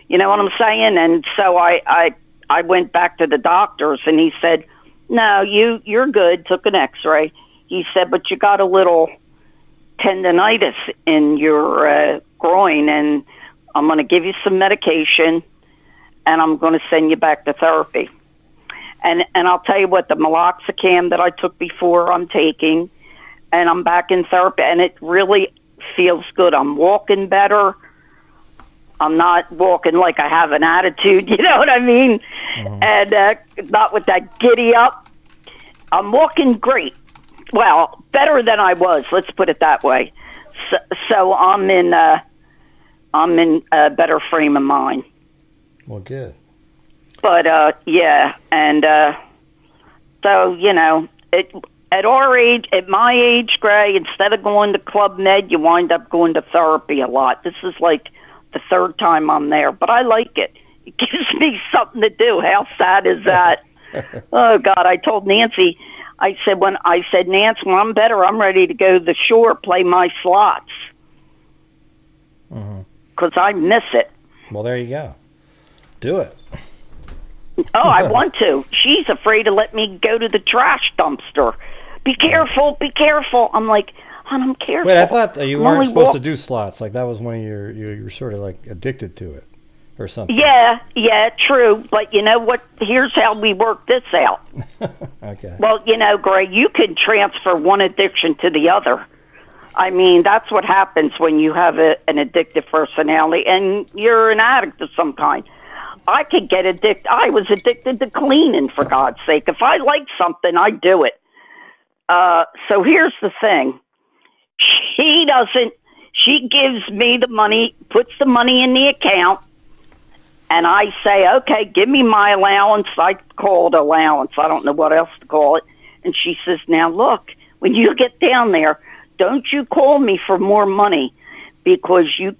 You know what I'm saying? And so I went back to the doctors, and he said, no, you're good. Took an x-ray. He said, but you got a little tendinitis in your groin, and I'm going to give you some medication, and I'm going to send you back to therapy. And I'll tell you what, the meloxicam that I took before I'm taking, and I'm back in therapy, and it really feels good. I'm walking better. I'm not walking like I have an attitude, you know what I mean? Mm-hmm. And not with that giddy up. I'm walking great. Well, better than I was, let's put it that way. So I'm in a better frame of mind. Well, good. But yeah, and so at our age, at my age, Gray, instead of going to Club Med, you wind up going to therapy a lot. This is like the third time I'm there, but I like it. It gives me something to do. How sad is that? Oh God! I told Nancy. I said, Nancy, when I'm better, I'm ready to go to the shore, play my slots. Because I miss it. Well, there you go. Do it. Oh, I want to. She's afraid to let me go to the trash dumpster. Be careful, be careful. I'm like, hon, I'm careful. Wait, I thought you weren't supposed to do slots. Like, that was one of you're sort of like addicted to it or something. Yeah, true. But you know what? Here's how we work this out. Okay. Well, Gray, you can transfer one addiction to the other. I mean, that's what happens when you have an addictive personality and you're an addict of some kind. I could get addicted. I was addicted to cleaning, for God's sake. If I like something, I do it. So here's the thing. She gives me the money, puts the money in the account, and I say, okay, give me my allowance. I call it allowance. I don't know what else to call it. And she says, now look, when you get down there, don't you call me for more money, because you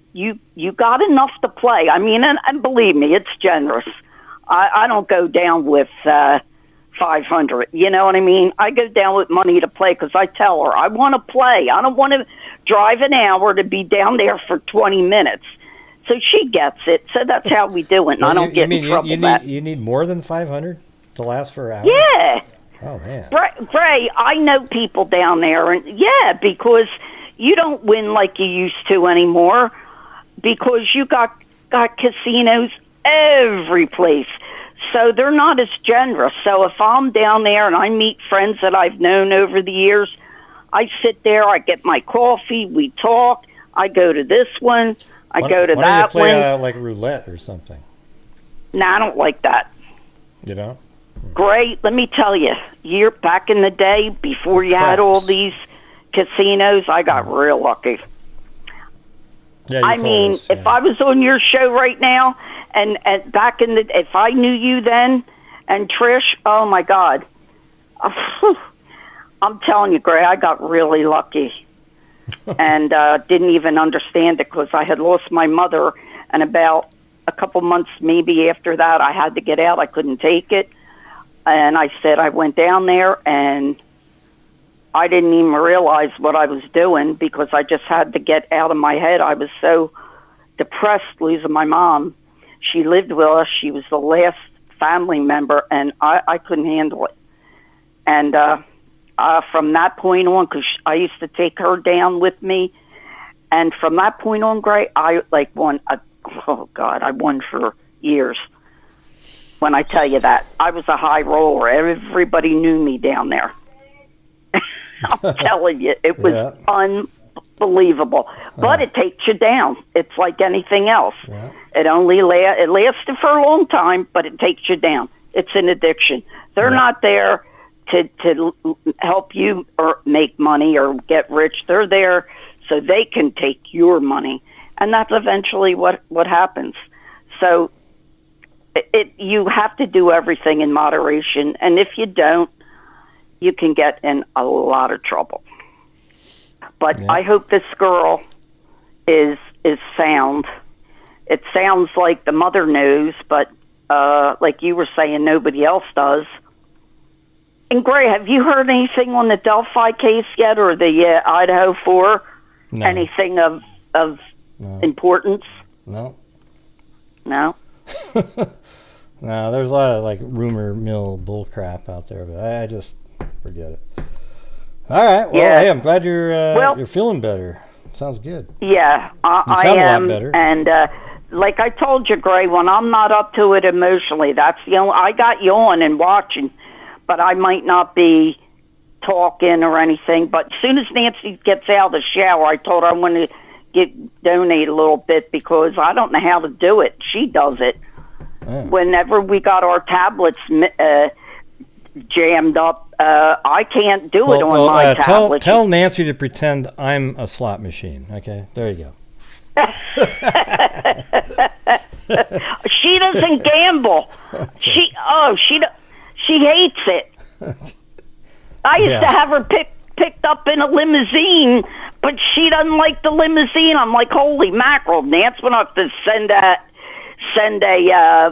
got enough to play. I mean, and believe me, it's generous. I don't go down with 500. You know what I mean? I go down with money to play because I tell her I want to play. I don't want to drive an hour to be down there for 20 minutes. So she gets it. So that's how we do it. And I don't get in trouble. You need more than 500 to last for an hour? Yeah. Oh, man. Gray, I know people down there. And yeah, because you don't win like you used to anymore, because you got casinos every place. So they're not as generous. So if I'm down there and I meet friends that I've known over the years, I sit there, I get my coffee, we talk, I go to this one, I go to that one. Why don't you play like roulette or something? Nah, I don't like that. You know? Gray, let me tell you, back in the day, before you had all these casinos, I got real lucky. Yeah, I mean, if I was on your show right now, and back in if I knew you then, and Trish, oh my God, I'm telling you, Gray, I got really lucky, and didn't even understand it because I had lost my mother, and about a couple months maybe after that, I had to get out. I couldn't take it, and I said I went down there and I didn't even realize what I was doing because I just had to get out of my head. I was so depressed losing my mom. She lived with us. She was the last family member, and I couldn't handle it. And from that point on, because I used to take her down with me, and from that point on, Gray, I won. I won for years. When I tell you that, I was a high roller. Everybody knew me down there. I'm telling you, it was unbelievable. But it takes you down. It's like anything else. Yeah. It lasted for a long time, but it takes you down. It's an addiction. They're not there to help you or make money or get rich. They're there so they can take your money, and that's eventually what happens. So you have to do everything in moderation, and if you don't, you can get in a lot of trouble. But I hope this girl is sound. It sounds like the mother knows, but like you were saying, nobody else does. And Gray, have you heard anything on the Delphi case yet, or the Idaho 4? No. Anything of importance? No. No? No, there's a lot of like rumor mill bull crap out there, but I just forget it. All right. Well, hey, I'm glad you're feeling better. Sounds good. Yeah, I am. A lot better. And like I told you, Gray, when I'm not up to it emotionally, that's the only. I got you on and watching, but I might not be talking or anything. But as soon as Nancy gets out of the shower, I told her I want to donate a little bit because I don't know how to do it. She does it. Yeah. Whenever we got our tablets jammed up. I can't do it on my tablet. Tell Nancy to pretend I'm a slot machine. Okay, there you go. She doesn't gamble. She hates it. I used to have her picked up in a limousine, but she doesn't like the limousine. I'm like, holy mackerel, Nance, we're not to send a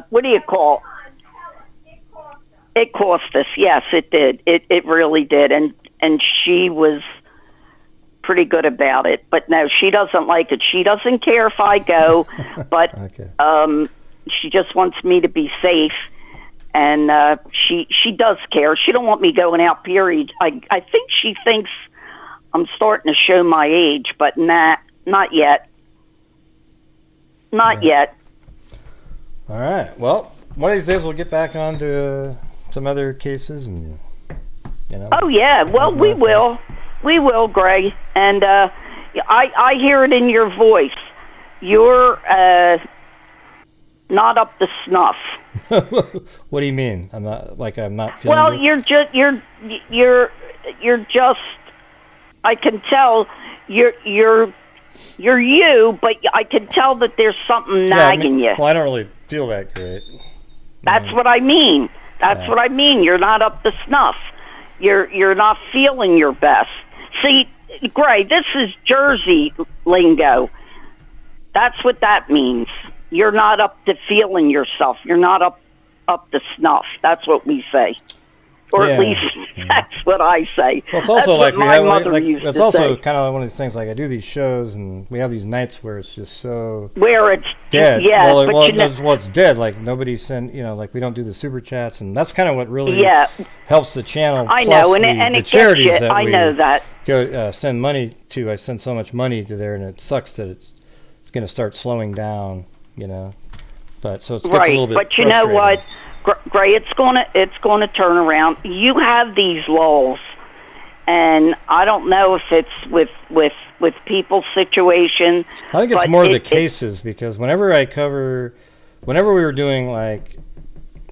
what do you call it? Cost us. Yes, it did. It really did, and she was pretty good about it. But no, she doesn't like it. She doesn't care if I go, but okay. She just wants me to be safe, and she does care. She don't want me going out, period. I think she thinks I'm starting to show my age, but not yet. Not yet. All right. Well, one of these days we'll get back on to some other cases, and Oh yeah. Well, we will. We will, Gray. And I hear it in your voice. You're not up to snuff. What do you mean? I'm not feeling well, good? you're just I can tell you're you, but I can tell that there's something nagging you. Well, I don't really feel that great. That's what I mean. That's what I mean. You're not up to snuff. You're not feeling your best. See, Gray, this is Jersey lingo. That's what that means. You're not up to feeling yourself. You're not up to snuff. That's what we say. Or at least that's what I say. Well, it's also that's like it's also kind of one of these things. Like I do these shows, and we have these nights where it's just so where it's dead. Yeah, it's dead. Like nobody send. Like we don't do the super chats, and that's kind of what really helps the channel. I plus know, and the it charities gets you. that I we know that. Go send money to. I send so much money to there, and it sucks that it's going to start slowing down. But so it gets a little bit. But you know what? Gray, it's gonna turn around. You have these lulls, and I don't know if it's with people's situation. I think it's more the cases, because whenever we were doing, like,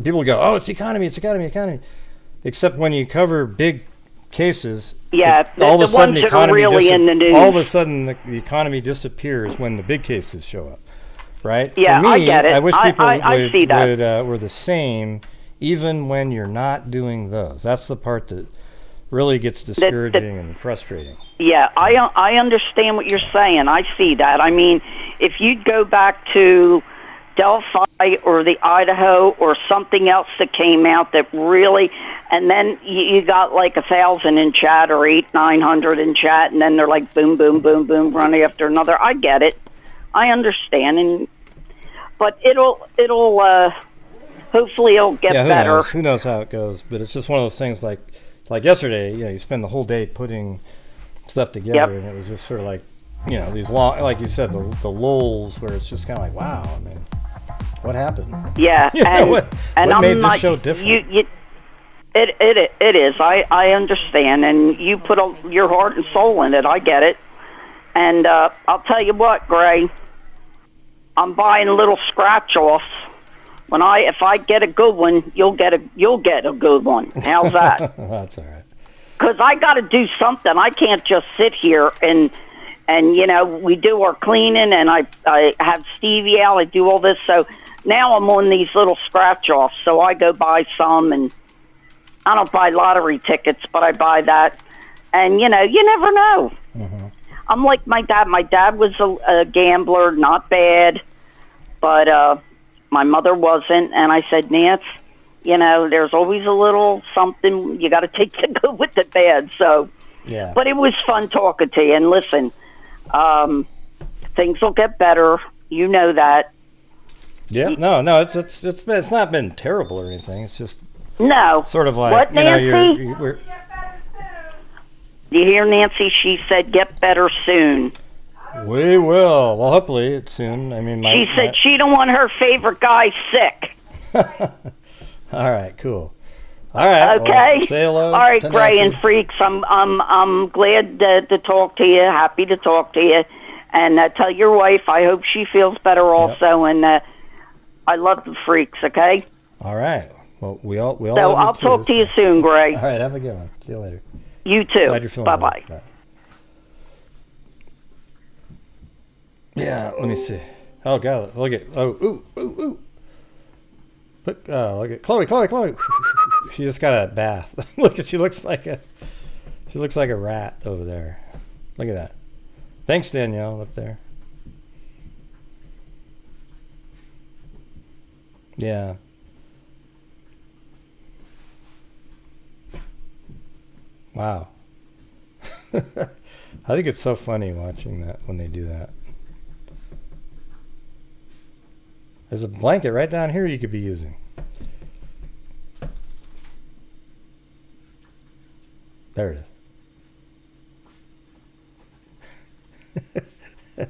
people go, oh, it's economy. Except when you cover big cases, all of a sudden the economy all of a sudden the economy disappears when the big cases show up. Right? Yeah, For me, I get it. I wish people see that. were the same, even when you're not doing those. That's the part that really gets discouraging and frustrating. Yeah, I understand what you're saying. I see that. I mean, if you'd go back to Delphi or the Idaho or something else that came out that really, and then you got like 1,000 in chat or 800-900 in chat, and then they're like boom, boom, boom, boom, one after another. I get it. I understand, but it'll hopefully it'll get better. Who knows how it goes? But it's just one of those things. Like yesterday, you spend the whole day putting stuff together, and it was just sort of like, these long, like you said, the lulls where it's just kind of like, wow, I mean, what happened? Yeah, what made this show different? It is. I understand, and you put your heart and soul in it. I get it, and I'll tell you what, Gray. I'm buying little scratch-offs. If I get a good one, you'll get a good one. How's that? That's all right. Because I got to do something. I can't just sit here and we do our cleaning, and I have Stevie out. I do all this, so now I'm on these little scratch-offs. So I go buy some, and I don't buy lottery tickets, but I buy that, and you never know. Mm-hmm. I'm like my dad. My dad was a gambler, not bad, but my mother wasn't. And I said, Nance, there's always a little something. You got to take the good with the bad. So, yeah. But it was fun talking to you. And listen, things will get better. You know that. Yeah. No. It's not been terrible or anything. It's just sort of like what, Nancy? You hear Nancy? She said, "Get better soon." We will. Well, hopefully it's soon. I mean, she said she don't want her favorite guy sick. All right, cool. All right. Okay. Well, say hello. All right, Gray and freaks. I'm glad to talk to you. Happy to talk to you, and tell your wife I hope she feels better also. Yep. And I love the freaks. Okay. All right. Well, we all So love I'll too, talk to you soon, Gray. All right, have a good one. See you later. You too. Glad you're feeling Bye-bye. better. Bye. Yeah, let me see. Oh God, look at ooh. Look at Chloe. She just got a bath. Look at she looks like a rat over there. Look at that. Thanks, Danielle, up there. Yeah. Wow. I think it's so funny watching that when they do that. There's a blanket right down here you could be using. There it is.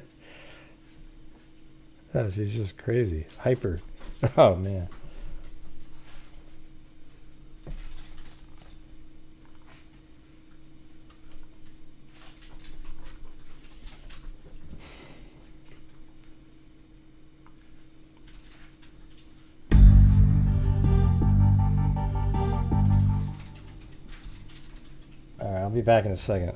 Oh, she's just crazy. Hyper. Oh, man. All right, I'll be back in a second.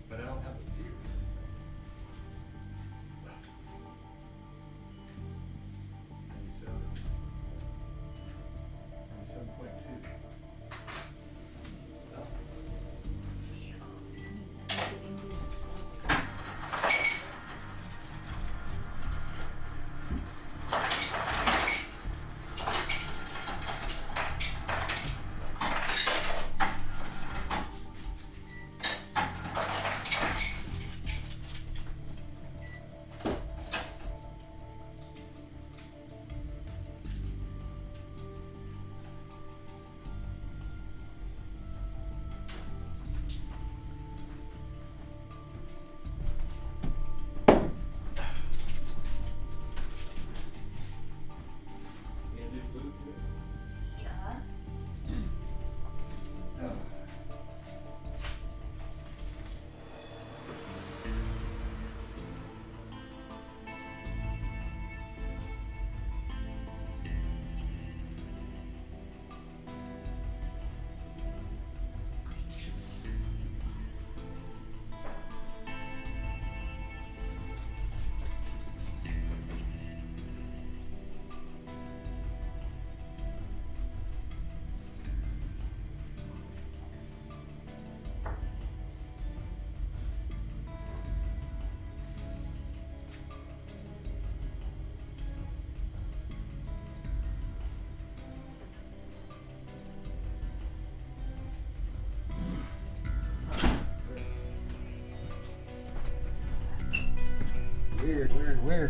But I don't have the fear. 97.2.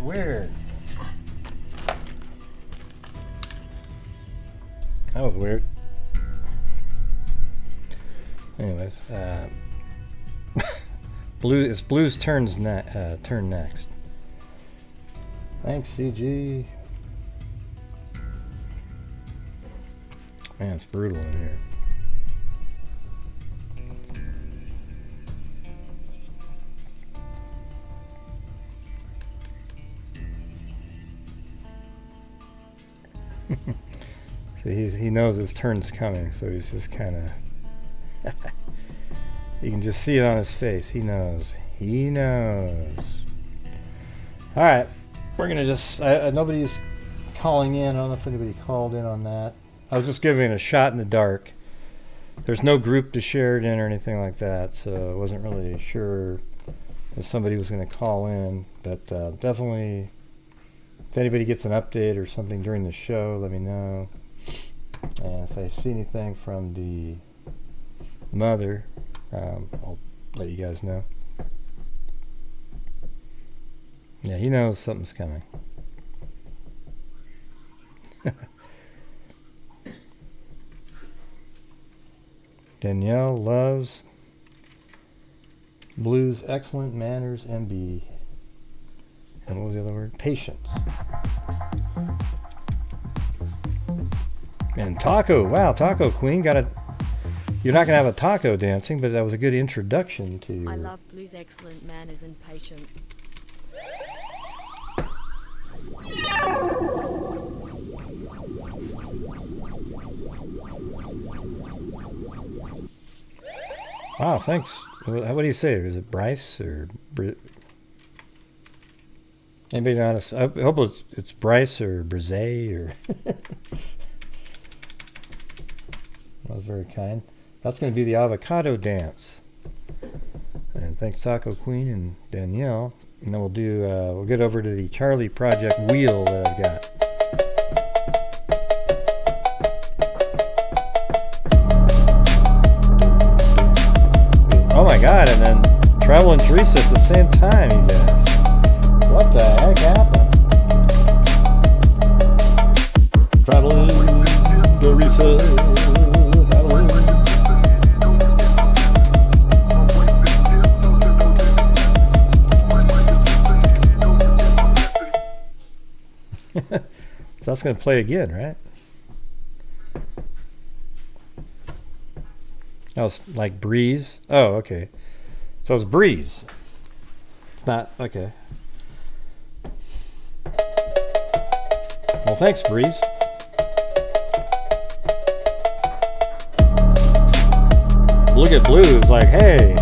Weird. That was weird. Anyways, it's Blue's turn next. Thanks, CG. Man, it's brutal in here. So he knows his turn's coming, so he's just kind of you can just see it on his face. He knows. All right, we're gonna just nobody's calling in. I don't know if anybody called in on that. I was just giving it a shot in the dark. There's no group to share it in or anything like that, so I wasn't really sure if somebody was going to call in, but definitely if anybody gets an update or something during the show, let me know. And if I see anything from the mother, I'll let you guys know. Yeah, he knows something's coming. Danielle loves Blue's excellent manners and and what was the other word? Patience. And Taco, wow, Taco Queen got a. You're not gonna have a taco dancing, but that was a good introduction to. I love Blue's excellent manners and patience. Wow, thanks. What do you say? Is it Bryce or anybody honest? I hope it's Bryce or Brise or. That was very kind. That's going to be the avocado dance. And thanks Taco Queen and Danielle. And then we'll get over to the CharleyProject wheel that I've got. Oh my god, and then Travel and Teresa at the same time, you guys. What the heck happened? Traveling Teresa. So that's going to play again, right? That was like Breeze. Oh, okay. So it's Breeze. It's not, okay. Well, thanks, Breeze. Look at Blue. It's like, hey.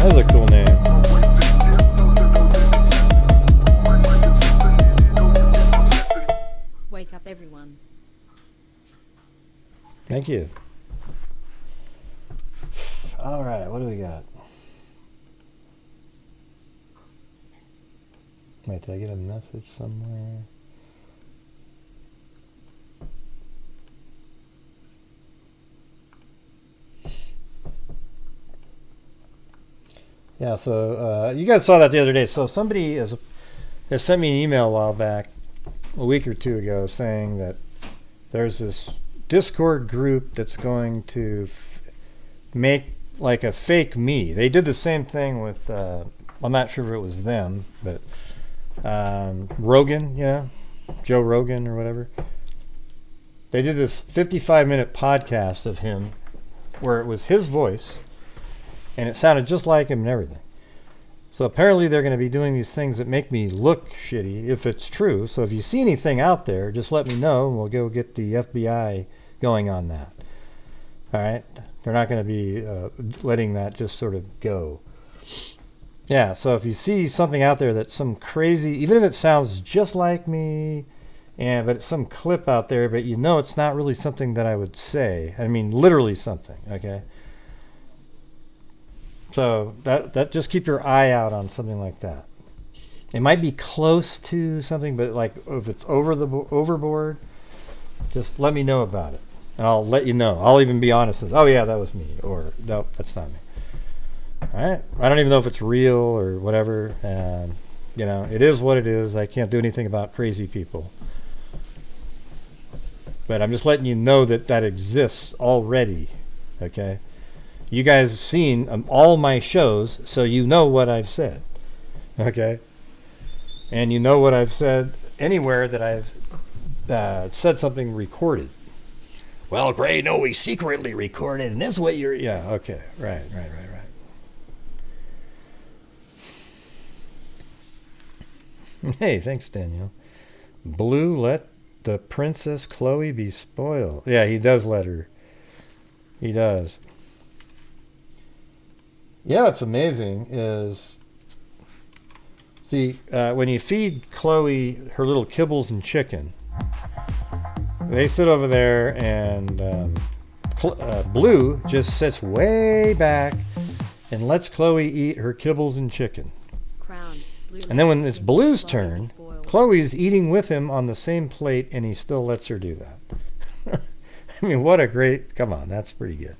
That's a cool name. Wake up, everyone. Thank you. All right, what do we got? Wait, did I get a message somewhere? Yeah, so you guys saw that the other day. So somebody has sent me an email a while back, a week or two ago, saying that there's this Discord group that's going to make like a fake me. They did the same thing with, I'm not sure if it was them, but Rogan, Joe Rogan or whatever. They did this 55-minute podcast of him where it was his voice and it sounded just like him and everything. So apparently they're going to be doing these things that make me look shitty, if it's true. So if you see anything out there, just let me know and we'll go get the FBI going on that. All right? They're not going to be letting that just sort of go. Yeah, so if you see something out there that's some crazy, even if it sounds just like me, but it's some clip out there, but you know it's not really something that I would say. I mean, literally something, okay? So that just keep your eye out on something like that. It might be close to something, but like if it's overboard, just let me know about it, and I'll let you know. I'll even be honest and say, oh yeah, that was me, or no, that's not me. All right, I don't even know if it's real or whatever. It is what it is. I can't do anything about crazy people, but I'm just letting you know that exists already. Okay. You guys have seen all my shows, so you know what I've said. Okay? And you know what I've said anywhere that I've said something recorded. Well, Gray, no, we secretly recorded, and this is what you're... Yeah, okay. Right. Hey, thanks, Danielle. Blue, let the Princess Chloe be spoiled. Yeah, he does let her. He does. Yeah, it's amazing is, see, when you feed Chloe her little kibbles and chicken, they sit over there and Blue just sits way back and lets Chloe eat her kibbles and chicken. And then when it's Blue's turn, Chloe's eating with him on the same plate and he still lets her do that. I mean, what a great, come on, that's pretty good.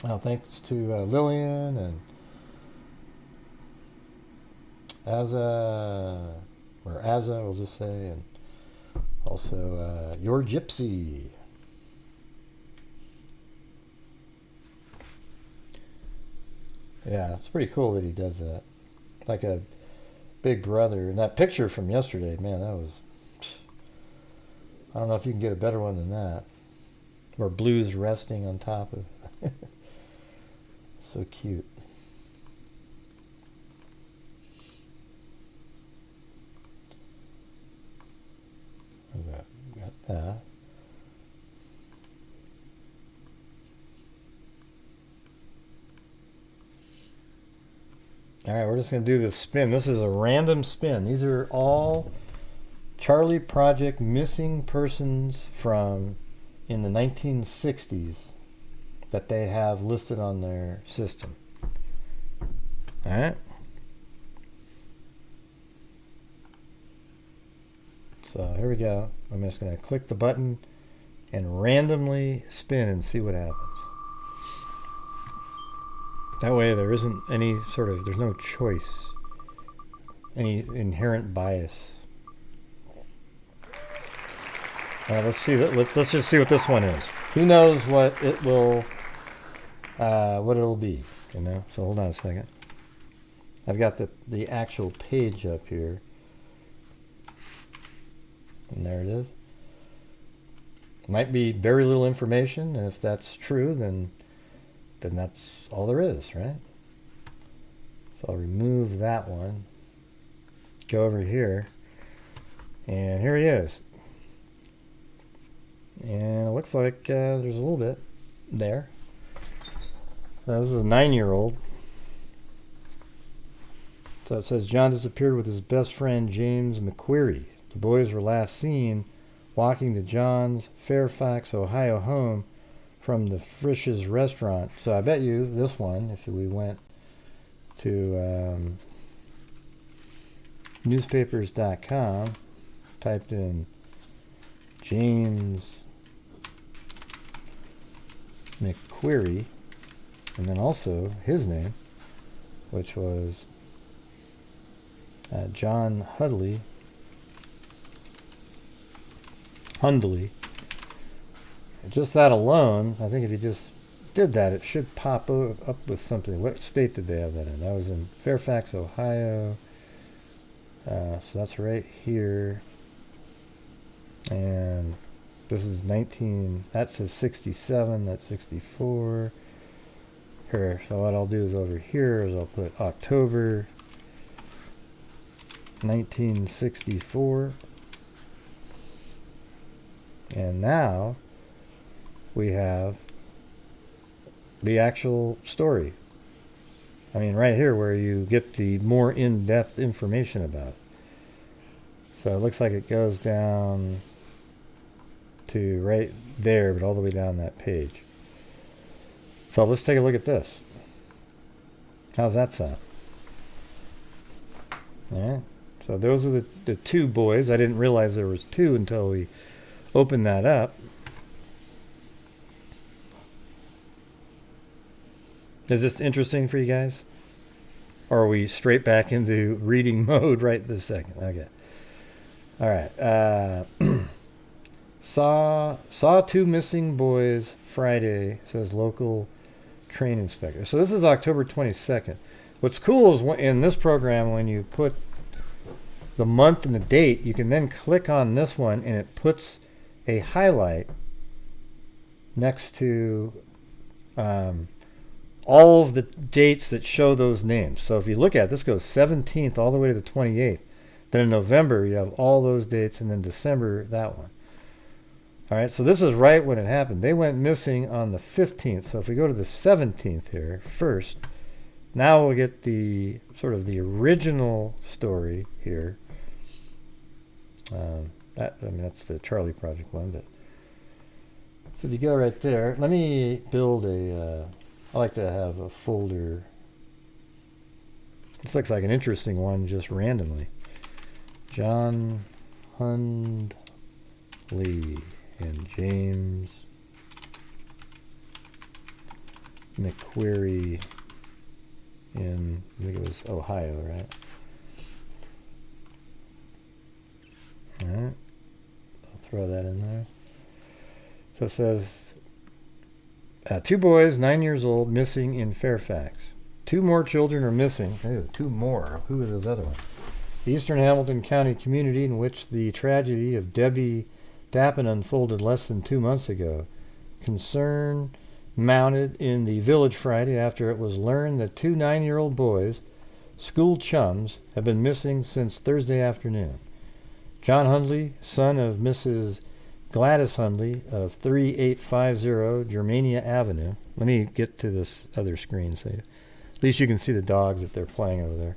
Well, thanks to Lillian and Azza, or Azza, we'll just say, and also Your Gypsy. Yeah, it's pretty cool that he does that. Like a big brother. And that picture from yesterday, man, that was... I don't know if you can get a better one than that. Or Blue's resting on top of... So cute. Got that. All right, we're just going to do this spin. This is a random spin. These are all CharleyProject missing persons from in the 1960s that they have listed on their system. All right. So here we go. I'm just going to click the button and randomly spin and see what happens. That way there isn't any sort of, there's no choice, any inherent bias. All right, let's see. Let's just see what this one is. Who knows what it will, what it'll be, you know? So hold on a second. I've got the actual page up here. And there it is. Might be very little information, and if that's true, then that's all there is, right? So I'll remove that one. Go over here, and here he is. And it looks like there's a little bit there. Now, this is a 9-year-old. So it says John disappeared with his best friend James McQuarrie. The boys were last seen walking to John's Fairfax, Ohio home from the Frisch's restaurant. So I bet you this one, if we went to newspapers.com, typed in James McQuarrie, and then also his name, which was John Hundley. Just that alone, I think if you just did that, it should pop up with something. What state did they have that in? That was in Fairfax, Ohio. So that's right here. And this is 19, that says 67, that's 64. Here, so what I'll do is over here is I'll put October 1964. And now we have the actual story. I mean, right here where you get the more in-depth information about it. So it looks like it goes down to right there, but all the way down that page. So let's take a look at this. How's that sound? All right. So those are the two boys. I didn't realize there was two until we opened that up. Is this interesting for you guys? Or are we straight back into reading mode right this second? Okay. All right. Saw two missing boys Friday, says local train inspector. So this is October 22nd. What's cool is in this program, when you put the month and the date, you can then click on this one and it puts a highlight next to all of the dates that show those names. So if you look at it, this goes 17th all the way to the 28th. Then in November, you have all those dates, and then December, that one. All right, so this is right when it happened. They went missing on the 15th. So if we go to the 17th here first, now we'll get the sort of the original story here. That's the CharleyProject one. But so if you go right there, let me build a. I like to have a folder. This looks like an interesting one, just randomly. John Hundley and James McQuarrie in, I think it was Ohio, right? Alright. I'll throw that in there. So it says, 2 boys, 9 years old, missing in Fairfax. 2 more children are missing. Ew, 2 more. Who are those other ones? The Eastern Hamilton County community in which the tragedy of Debbie Dappin unfolded less than 2 months ago. Concern mounted in the village Friday after it was learned that 2 9-year-old boys, school chums, have been missing since Thursday afternoon. John Hundley, son of Mrs. Gladys Hundley of 3850 Germania Avenue. Let me get to this other screen so at least you can see the dogs that they're playing over there.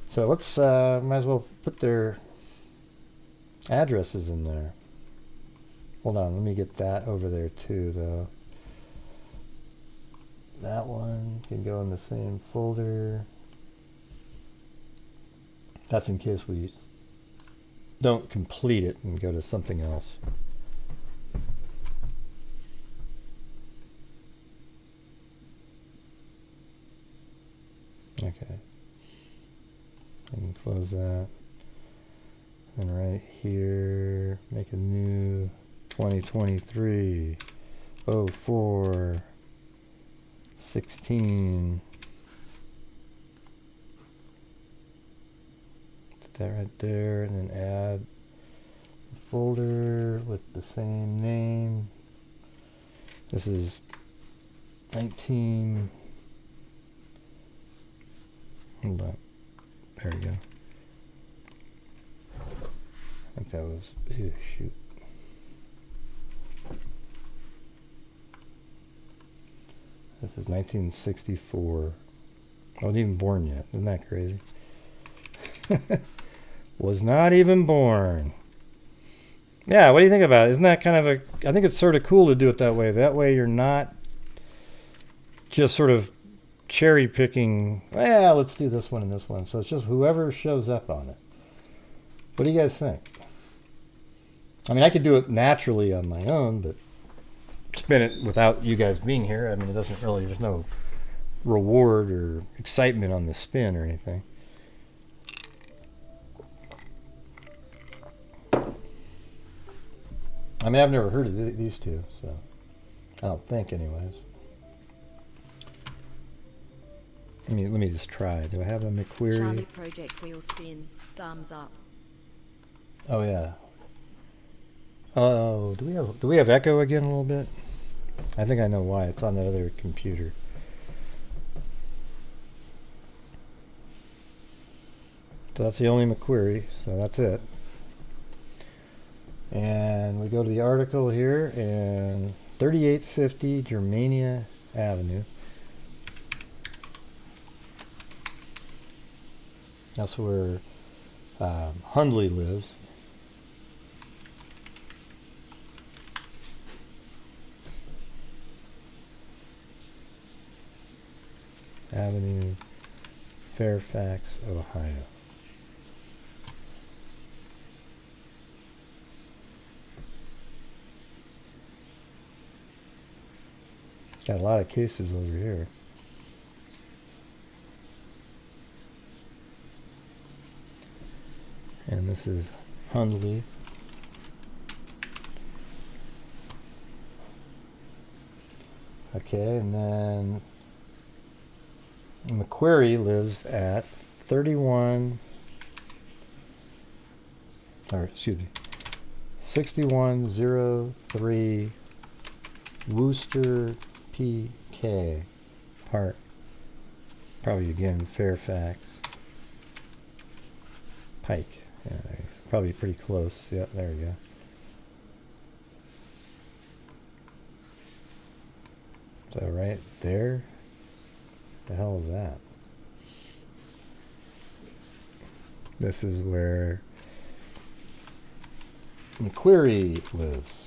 So let's, might as well put their addresses in there. Hold on, let me get that over there too, though. That one can go in the same folder. That's in case we don't complete it and go to something else. Okay. I can close that. And right here, make a new 2023 04 16. Put that right there, and then add a folder with the same name. This is 19. Hold on. There we go. I think that was, ew, shoot. This is 1964. I wasn't even born yet. Isn't that crazy? Was not even born. Yeah, what do you think about it? Isn't that kind of a... I think it's sort of cool to do it that way. That way you're not just sort of cherry picking, well, let's do this one and this one. So it's just whoever shows up on it. What do you guys think? I mean, I could do it naturally on my own, but spin it without you guys being here. I mean, it doesn't really, there's no reward or excitement on the spin or anything. I mean, I've never heard of these two, so I don't think anyways. Let me just try. Do I have a McQuarrie? CharleyProject wheel spin, thumbs up. Oh yeah. Oh, do we have echo again a little bit? I think I know why. It's on that other computer. So that's the only McQuarrie, so that's it. And we go to the article here, and 3850 Germania Avenue. That's where Hundley lives. Avenue, Fairfax, Ohio. Got a lot of cases over here. And this is Hundley. Okay, and then McQuarrie lives at 6103 Worcester PK Park. Probably again Fairfax Pike. Yeah, probably pretty close. Yep, there we go. So right there. The hell is that? This is where McQuarrie lives.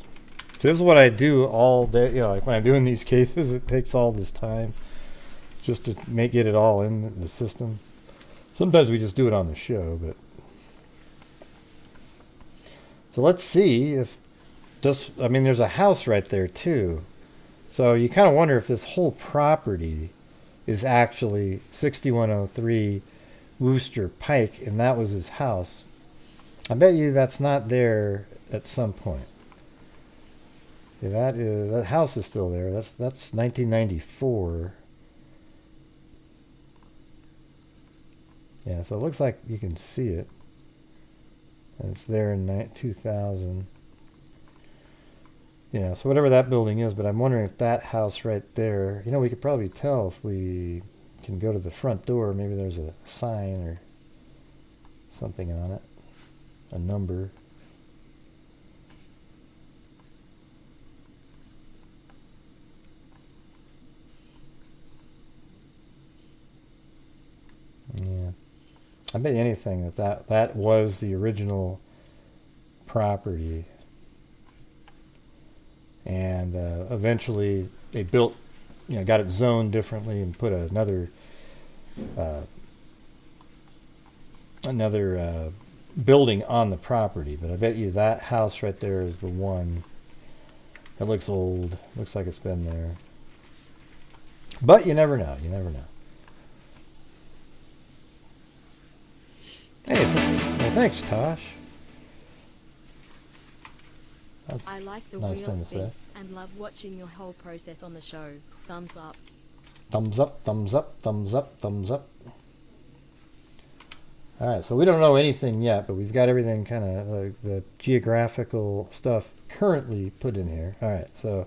So this is what I do all day. You know, like when I'm doing these cases, it takes all this time just to get it all in the system. Sometimes we just do it on the show, but so let's see if just, I mean, there's a house right there too. So you kind of wonder if this whole property is actually 6103 Wooster Pike, and that was his house. I bet you that's not there at some point. Yeah, that house is still there. That's 1994. Yeah, so it looks like you can see it. And it's there in 2000. Yeah, so whatever that building is, but I'm wondering if that house right there, we could probably tell if we can go to the front door. Maybe there's a sign or something on it, a number. Yeah, I bet you anything that was the original property. And eventually they built, got it zoned differently and put another building on the property. But I bet you that house right there is the one that looks old. Looks like it's been there. But you never know. You never know. Hey, well, thanks, Tosh. That's I like the nice wheel thing to spin say. and love watching your whole process on the show. Thumbs up. Thumbs up, thumbs up, thumbs up, thumbs up. All right, so we don't know anything yet, but we've got everything kind of like the geographical stuff currently put in here. All right, so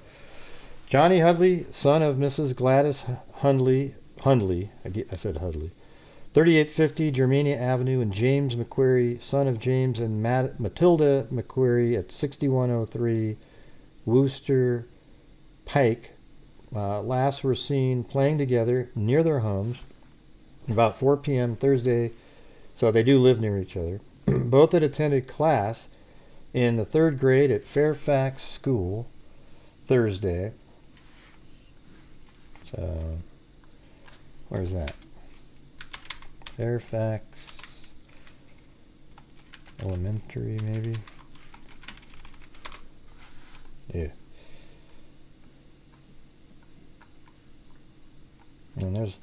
Johnny Hudley, son of Mrs. Gladys Hundley, I said Hudley, 3850 Germania Avenue, and James McQuarrie, son of James and Matilda McQuarrie at 6103 Wooster Pike, last were seen playing together near their homes about 4 p.m. Thursday, so they do live near each other. Both had attended class in the 3rd grade at Fairfax School Thursday. So, where's that? Fairfax Elementary, maybe? Yeah. And there's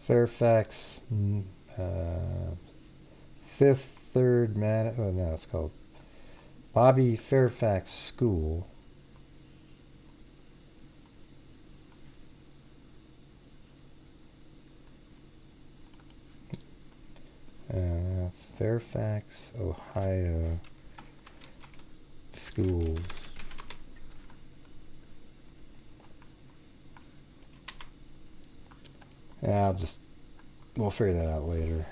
Fairfax 5th, 3rd, oh no, it's called Bobby Fairfax School. That's Fairfax, Ohio schools. Yeah, we'll figure that out later.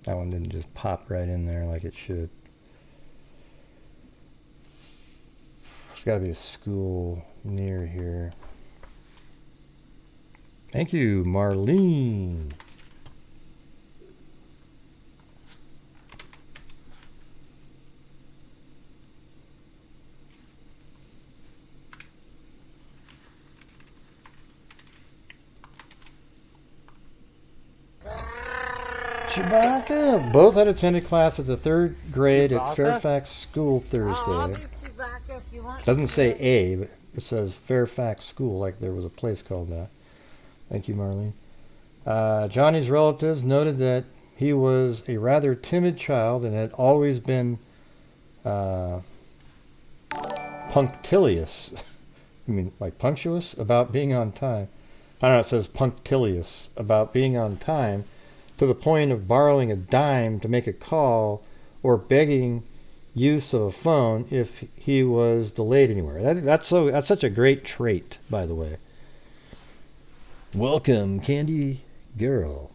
That one didn't just pop right in there like it should. There's got to be a school near here. Thank you, Marlene. Chewbacca. Both had attended class at the 3rd grade at Fairfax School Thursday. Doesn't say A, but it says Fairfax School, like there was a place called that. Thank you, Marlene. Johnny's relatives noted that he was a rather timid child and had always been punctilious. I mean, like punctuous about being on time. I don't know, it says punctilious about being on time to the point of borrowing a dime to make a call or begging use of a phone if he was delayed anywhere. That's such a great trait, by the way. Welcome, Candy Girl.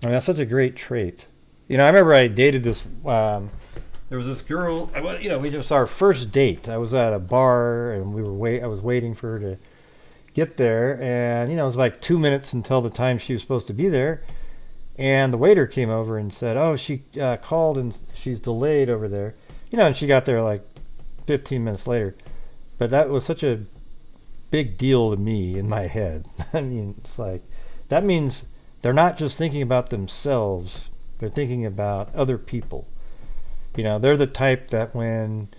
I mean, that's such a great trait. I remember I dated this. There was this girl. We just our first date. I was at a bar and I was waiting for her to get there, and it was like 2 minutes until the time she was supposed to be there. And the waiter came over and said, "Oh, she called and she's delayed over there." And she got there like 15 minutes later. But that was such a big deal to me in my head. I mean, it's like that means they're not just thinking about themselves, they're thinking about other people. They're the type that when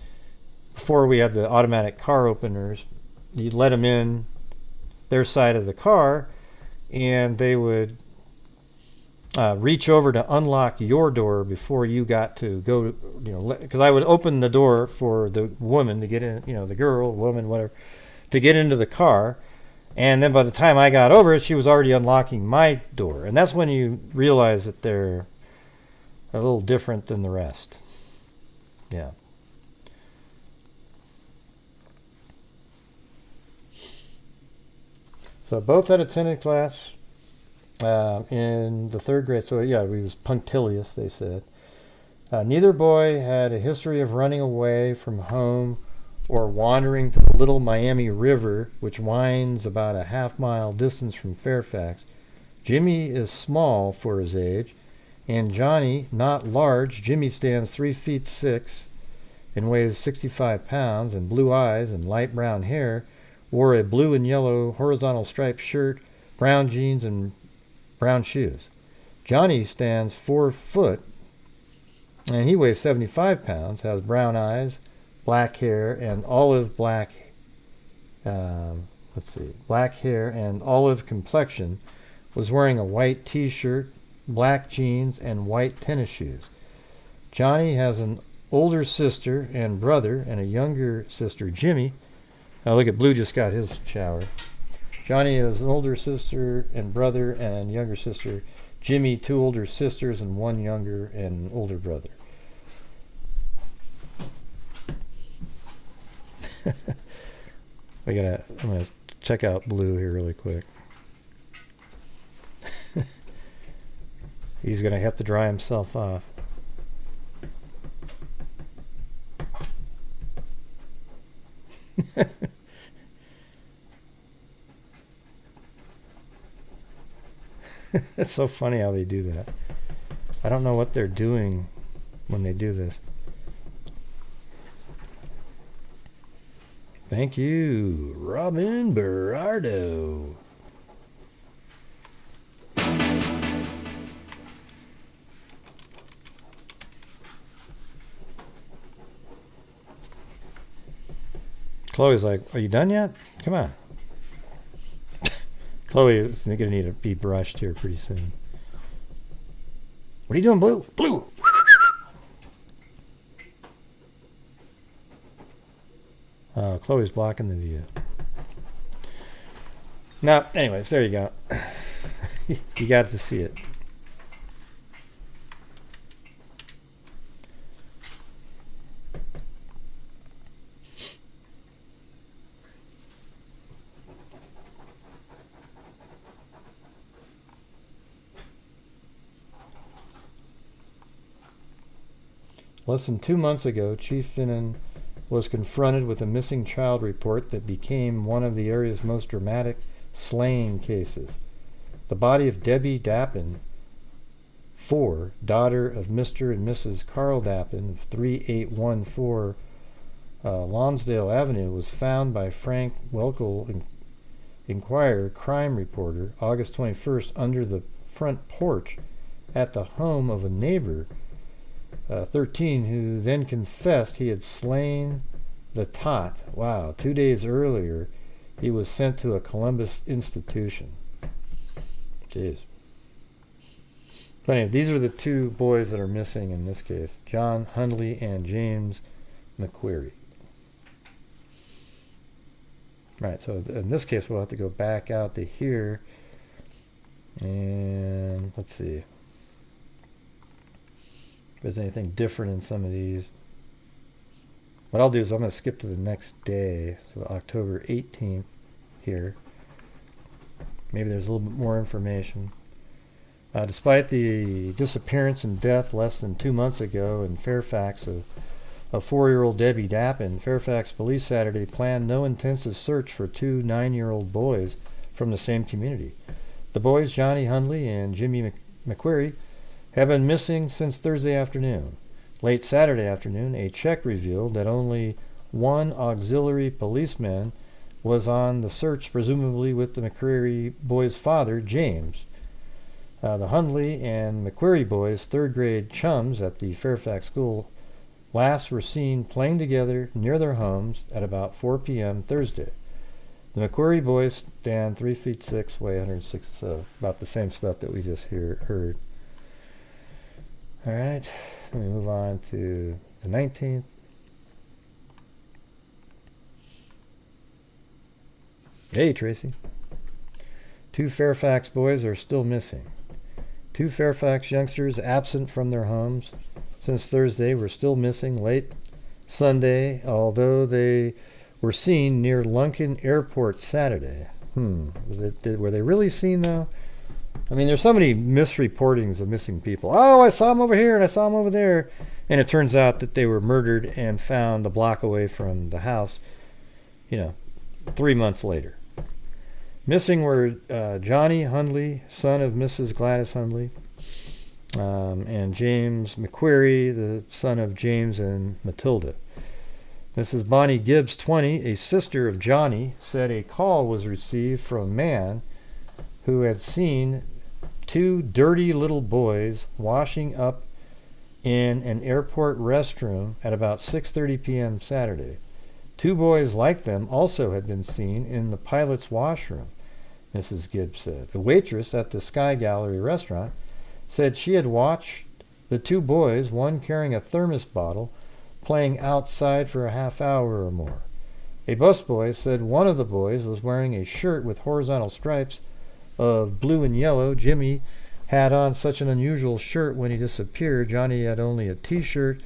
before we had the automatic car openers, you'd let them in their side of the car, and they would reach over to unlock your door before you got to go, because I would open the door for the woman to get in, the girl, woman, whatever, to get into the car. And then by the time I got over it, she was already unlocking my door. And that's when you realize that they're a little different than the rest. Yeah. So both had attended class in the 3rd grade. So yeah, we was punctilious, they said. Neither boy had a history of running away from home or wandering to the Little Miami River, which winds about a half-mile distance from Fairfax. Jimmy is small for his age, and Johnny, not large. Jimmy stands 3 feet 6 and weighs 65 pounds, and blue eyes and light brown hair, wore a blue and yellow horizontal striped shirt, brown jeans, and brown shoes. Johnny stands 4 foot, and he weighs 75 pounds, has brown eyes, black hair, and black hair and olive complexion, was wearing a white t-shirt, black jeans, and white tennis shoes. Johnny has an older sister and brother and a younger sister, Jimmy. Now look at Blue just got his shower. Johnny has an older sister and brother and younger sister. Jimmy, 2 older sisters and 1 younger and older brother. I'm gonna check out Blue here really quick. He's gonna have to dry himself off. It's so funny how they do that. I don't know what they're doing when they do this. Thank you, Robin Berardo. Chloe's like, are you done yet? Come on. Chloe is going to need to be brushed here pretty soon. What are you doing, Blue? Blue! Chloe's blocking the view. Now, anyways, there you go. You got to see it. Less than 2 months ago, Chief Finnan was confronted with a missing child report that became one of the area's most dramatic slaying cases. The body of Debbie Dappin, 4, daughter of Mr. and Mrs. Carl Dappin of 3814 Lonsdale Avenue, was found by Frank Welkel, Inquirer crime reporter, August 21st under the front porch at the home of a neighbor, 13, who then confessed he had slain the tot. Wow, 2 days earlier, he was sent to a Columbus institution. Jeez. But anyway, these are the 2 boys that are missing in this case, John Hundley and James McQuarrie. Right, so in this case, we'll have to go back out to here. And let's see if there's anything different in some of these. What I'll do is I'm going to skip to the next day, so October 18th here. Maybe there's a little bit more information. Despite the disappearance and death less than 2 months ago in Fairfax of 4-year-old Debbie Dappin, Fairfax police Saturday planned no intensive search for 2 9-year-old boys from the same community. The boys, Johnny Hundley and Jimmy McQuarrie, have been missing since Thursday afternoon. Late Saturday afternoon, a check revealed that only 1 auxiliary policeman was on the search, presumably with the McQuarrie boys' father, James. The Hundley and McQuarrie boys, 3rd grade chums at the Fairfax school, last were seen playing together near their homes at about 4 p.m. Thursday. The McQuarrie boys stand 3 feet 6, weigh 106, so about the same stuff that we just heard. All right, let me move on to the 19th. Hey, Tracy. 2 Fairfax boys are still missing. 2 Fairfax youngsters absent from their homes since Thursday were still missing late Sunday, although they were seen near Lunken Airport Saturday. Were they really seen, though? I mean, there's so many misreportings of missing people. Oh, I saw them over here and I saw them over there. And it turns out that they were murdered and found a block away from the house, 3 months later. Missing were Johnny Hundley, son of Mrs. Gladys Hundley, and James McQuarrie, the son of James and Matilda. Mrs. Bonnie Gibbs, 20, a sister of Johnny, said a call was received from a man who had seen 2 dirty little boys washing up in an airport restroom at about 6:30 p.m. Saturday. 2 boys like them also had been seen in the pilot's washroom, Mrs. Gibbs said. A waitress at the Sky Gallery restaurant said she had watched the 2 boys, one carrying a thermos bottle, playing outside for a half hour or more. A busboy said one of the boys was wearing a shirt with horizontal stripes of blue and yellow. Jimmy had on such an unusual shirt when he disappeared. Johnny had only a t-shirt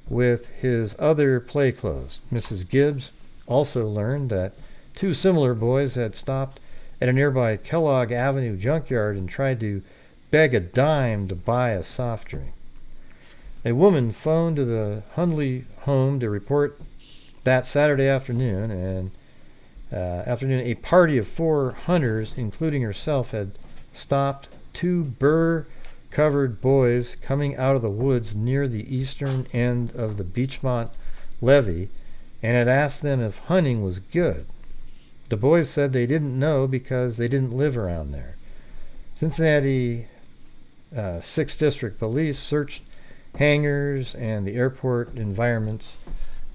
with his other play clothes. Mrs. Gibbs also learned that 2 similar boys had stopped at a nearby Kellogg Avenue junkyard and tried to beg a dime to buy a soft drink. A woman phoned to the Hundley home to report that Saturday afternoon, a party of 4 hunters, including herself, had stopped 2 burr-covered boys coming out of the woods near the eastern end of the Beachmont levee and had asked them if hunting was good. The boys said they didn't know because they didn't live around there. Cincinnati 6th District Police searched hangars and the airport environments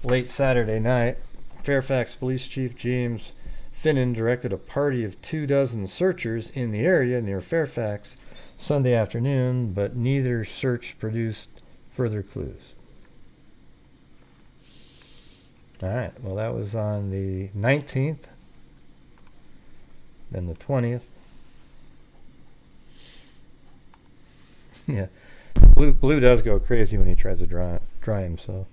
late Saturday night. Fairfax Police Chief James Finnan directed a party of 24 searchers in the area near Fairfax Sunday afternoon, but neither search produced further clues. All right, well, that was on the 19th, then the 20th. Yeah. Blue does go crazy when he tries to dry himself.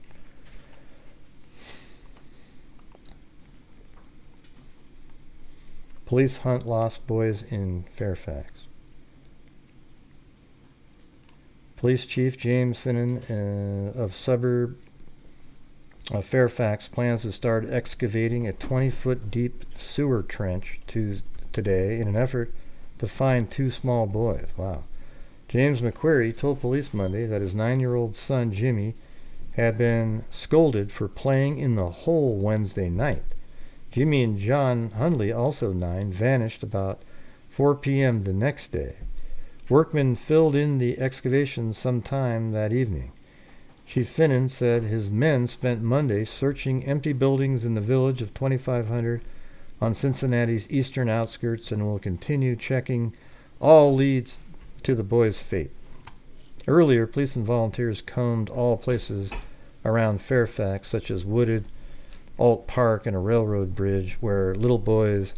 Police hunt lost boys in Fairfax. Police Chief James Finnan of suburb of Fairfax plans to start excavating a 20-foot deep sewer trench today in an effort to find 2 small boys. Wow. James McQuarrie told police Monday that his 9-year-old son Jimmy had been scolded for playing in the hole Wednesday night. Jimmy and John Hundley, also 9, vanished about 4 p.m. the next day. Workmen filled in the excavation sometime that evening. Chief Finnan said his men spent Monday searching empty buildings in the village of 2500 on Cincinnati's eastern outskirts and will continue checking all leads to the boys' fate. Earlier, police and volunteers combed all places around Fairfax, such as wooded Alt Park and a railroad bridge where little boys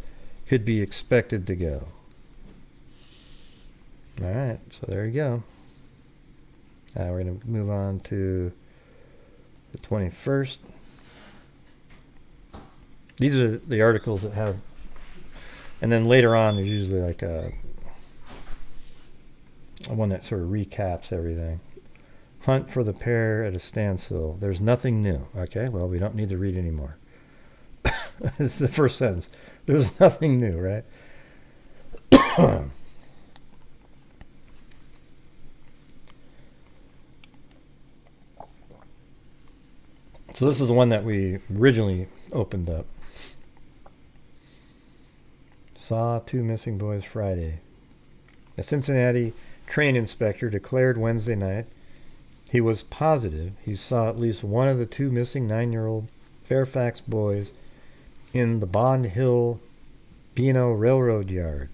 could be expected to go. All right, so there you go. Now we're going to move on to the 21st. These are the articles that have, and then later on there's usually like one that sort of recaps everything. Hunt for the pair at a standstill. There's nothing new. Okay, well, we don't need to read anymore. This is the first sentence. There's nothing new, right? So this is the one that we originally opened up. Saw 2 missing boys Friday. A Cincinnati train inspector declared Wednesday night He was positive he saw at least one of the two missing 9-year-old Fairfax boys in the Bond Hill Beano Railroad Yard.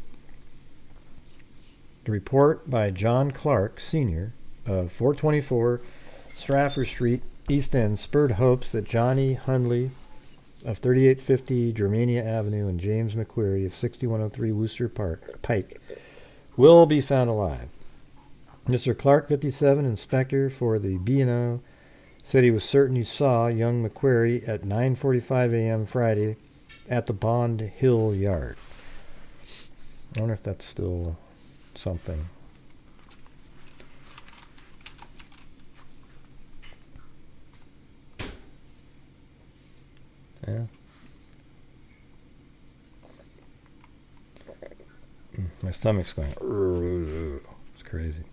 The report by John Clark, Sr., of 424 Stratford Street, East End, spurred hopes that Johnny Hundley of 3850 Germania Avenue and James McQuarrie of 6103 Worcester Pike will be found alive. Mr. Clark, 57, inspector for the B&O, said he was certain he saw young McQuarrie at 9:45 a.m. Friday at the Bond Hill Yard. I wonder if that's still something. Yeah. My stomach's going. It's crazy.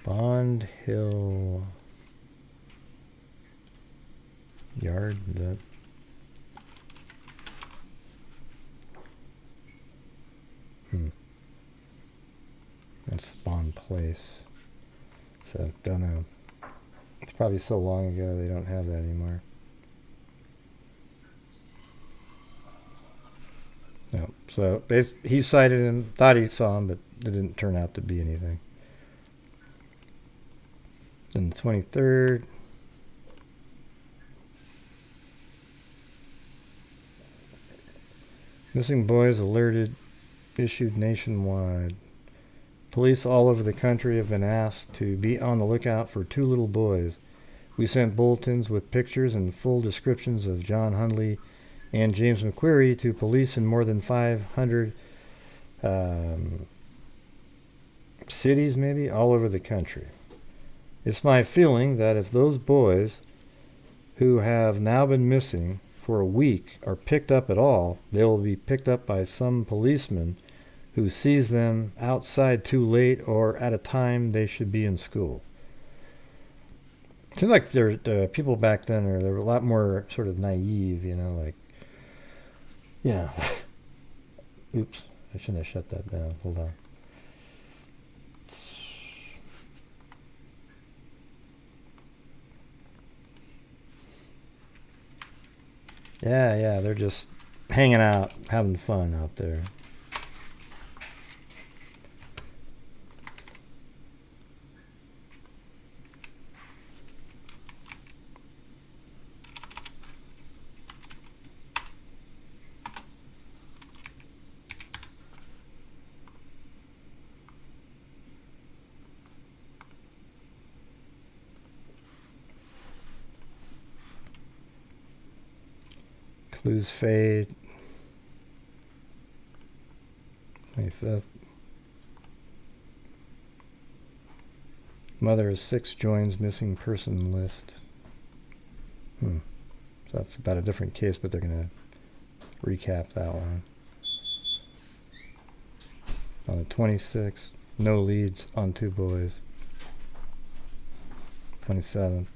Bond Hill Yard. That. That's Bond Place. So don't know. It's probably so long ago they don't have that anymore. No. So he sighted him, thought he saw him, but it didn't turn out to be anything. Then the 23rd. Missing boys alerted, issued nationwide. Police all over the country have been asked to be on the lookout for two little boys. We sent bulletins with pictures and full descriptions of John Hundley and James McQuarrie to police in more than 500 cities, maybe, all over the country. It's my feeling that if those boys, who have now been missing for a week, are picked up at all, they will be picked up by some policeman who sees them outside too late or at a time they should be in school. It seems like the people back then they were a lot more sort of naive, like, yeah. Oops, I shouldn't have shut that down. Hold on. Yeah, they're just hanging out, having fun out there. Clues fade. 25th. Mother of 6 joins missing person list. So that's about a different case, but they're going to recap that one. On the 26th, no leads on 2 boys. 27th.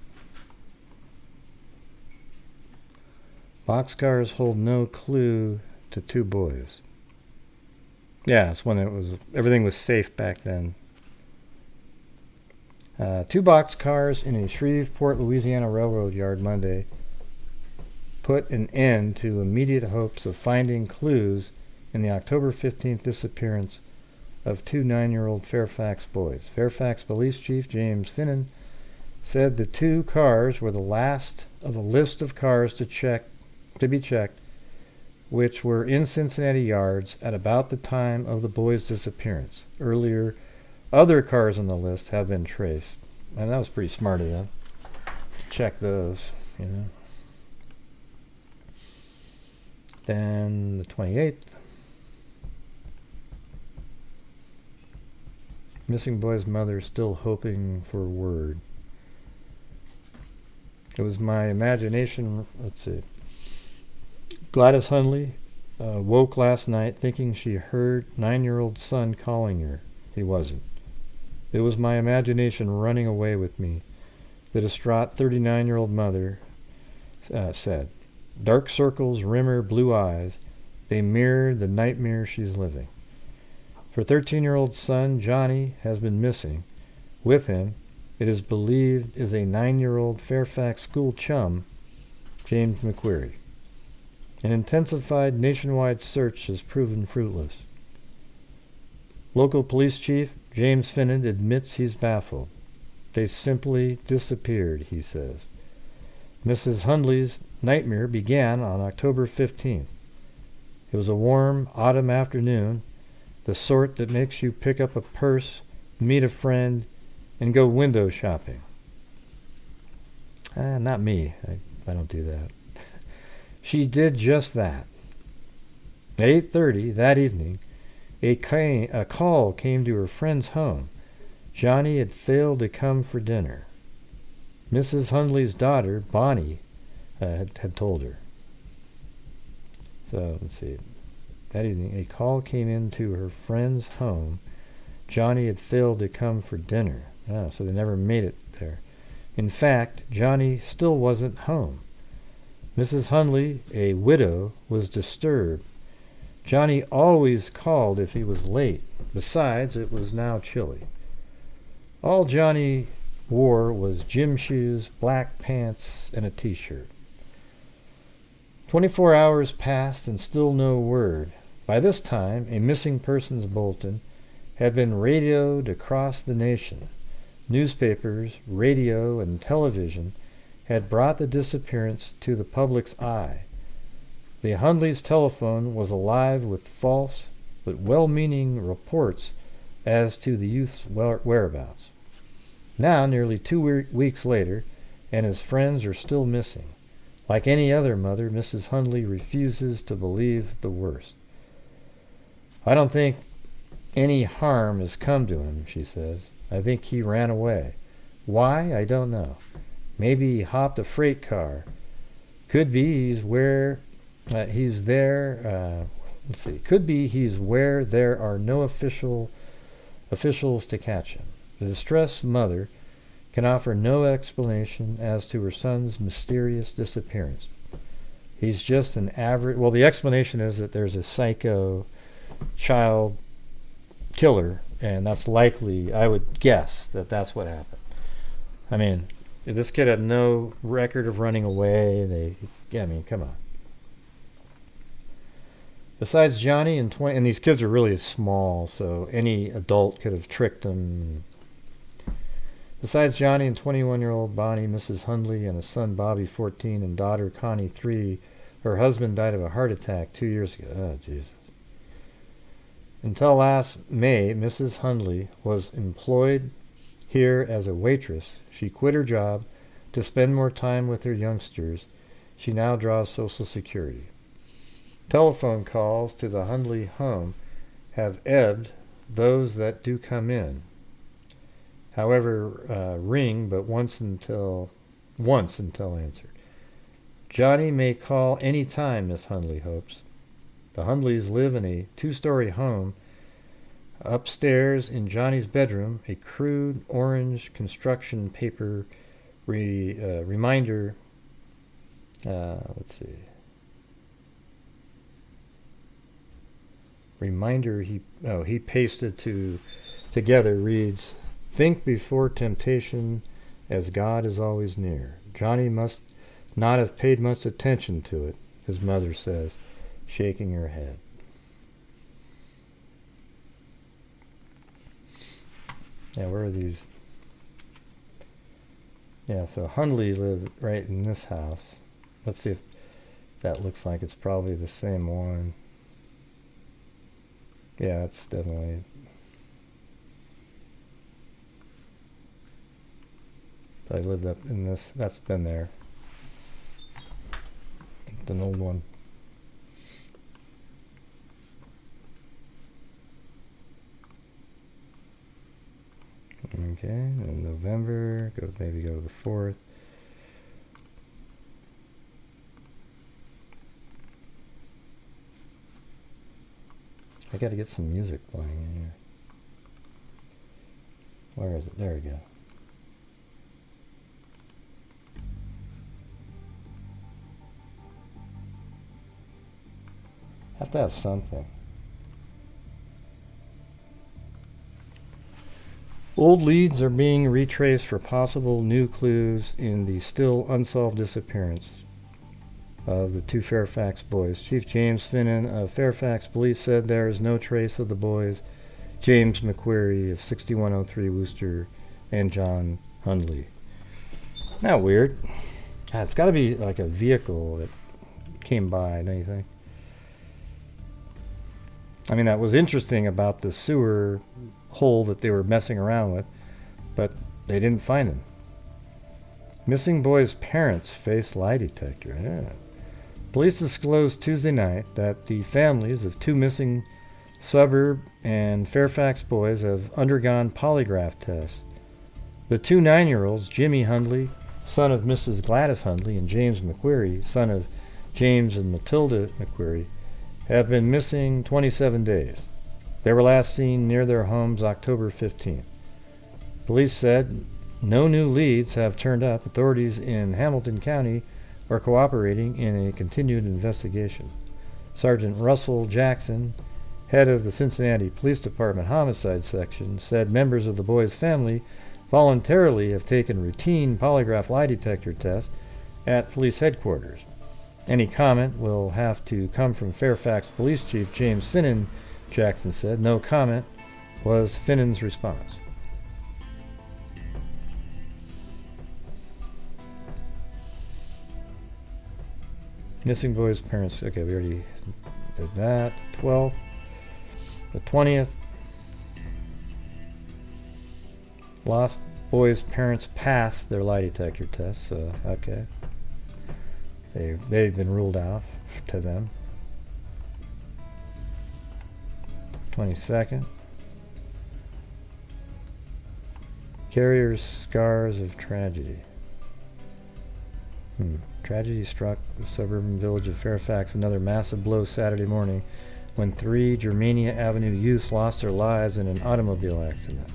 Boxcars hold no clue to 2 boys. Yeah, it's when everything was safe back then. 2 boxcars in a Shreveport, Louisiana railroad yard Monday put an end to immediate hopes of finding clues in the October 15th disappearance of 2 9-year-old Fairfax boys. Fairfax Police Chief James Finnan said the 2 cars were the last of a list of cars to be checked, which were in Cincinnati yards at about the time of the boys' disappearance. Earlier, other cars on the list have been traced. And that was pretty smart of them. Check those, Then the 28th. Missing boy's mother still hoping for word. It was my imagination. Let's see. Gladys Hundley woke last night thinking she heard 9-year-old son calling her. He wasn't. It was my imagination running away with me, the distraught 39-year-old mother said. Dark circles rim her blue eyes. They mirror the nightmare she's living. Her 13-year-old son, Johnny, has been missing. With him, it is believed is a 9-year-old Fairfax school chum, James McQuarrie. An intensified nationwide search has proven fruitless. Local police chief James Finnan admits he's baffled. They simply disappeared, he says. Mrs. Hundley's nightmare began on October 15th. It was a warm autumn afternoon, the sort that makes you pick up a purse, meet a friend, and go window shopping. Not me. I don't do that. She did just that. At 8:30 that evening, a call came to her friend's home. Johnny had failed to come for dinner. Mrs. Hundley's daughter, Bonnie, had told her. So, let's see. That evening, a call came into her friend's home. Johnny had failed to come for dinner. Oh, so they never made it there. In fact, Johnny still wasn't home. Mrs. Hundley, a widow, was disturbed. Johnny always called if he was late. Besides, it was now chilly. All Johnny wore was gym shoes, black pants, and a t-shirt. 24 hours passed and still no word. By this time, a missing persons bulletin had been radioed across the nation. Newspapers, radio, and television had brought the disappearance to the public's eye. The Hundley's telephone was alive with false but well-meaning reports as to the youth's whereabouts. Now, nearly 2 weeks later, and his friends are still missing. Like any other mother, Mrs. Hundley refuses to believe the worst. I don't think any harm has come to him, she says. I think he ran away. Why? I don't know. Maybe he hopped a freight car. Could be he's where he's there. Could be he's where there are no officials to catch him. The distressed mother can offer no explanation as to her son's mysterious disappearance. He's just an average... Well, the explanation is that there's a psycho child killer, and that's likely, I would guess, that that's what happened. I mean, if this kid had no record of running away, come on. Besides Johnny and these kids are really small, so any adult could have tricked them. Besides Johnny and 21-year-old Bonnie, Mrs. Hundley, and a son Bobby, 14, and daughter Connie, 3, her husband died of a heart attack 2 years ago. Oh, Jesus. Until last May, Mrs. Hundley was employed here as a waitress. She quit her job to spend more time with her youngsters. She now draws Social Security. Telephone calls to the Hundley home have ebbed. Those that do come in, however, ring but once until answered. Johnny may call any time, Miss Hundley hopes. The Hundleys live in a 2-story home. Upstairs in Johnny's bedroom, a crude orange construction paper reminder. Reminder he pasted together reads, "Think before temptation, as God is always near." Johnny must not have paid much attention to it, his mother says, shaking her head. Yeah, where are these? Yeah, so Hundley lived right in this house. Let's see if that looks like it's probably the same one. Yeah, it's definitely... I lived up in this. That's been there. It's an old one. Okay, in November, maybe go to the 4th. I gotta get some music playing in here. Where is it? There we go. Have to have something. Old leads are being retraced for possible new clues in the still unsolved disappearance of the two Fairfax boys. Chief James Finnan of Fairfax Police said there is no trace of the boys, James McQuarrie of 6103 Worcester, and John Hundley. Not weird. It's got to be like a vehicle that came by, don't you think? I mean, that was interesting about the sewer hole that they were messing around with, but they didn't find him. Missing boys' parents face lie detector. Yeah. Police disclosed Tuesday night that the families of two missing suburb and Fairfax boys have undergone polygraph tests. The two 9-year-olds, Jimmy Hundley, son of Mrs. Gladys Hundley, and James McQuarrie, son of James and Matilda McQuarrie, have been missing 27 days. They were last seen near their homes October 15th. Police said no new leads have turned up. Authorities in Hamilton County are cooperating in a continued investigation. Sergeant Russell Jackson, head of the Cincinnati Police Department Homicide Section, said members of the boys' family voluntarily have taken routine polygraph lie detector tests at police headquarters. Any comment will have to come from Fairfax Police Chief James Finnan, Jackson said. No comment was Finnan's response. Missing boys' parents. Okay, we already did that. 12th. The 20th. Lost boys' parents passed their lie detector test, so okay. They've been ruled out to them. 22nd. Carrier's scars of tragedy. Tragedy struck the suburban village of Fairfax. Another massive blow Saturday morning when 3 Germania Avenue youths lost their lives in an automobile accident.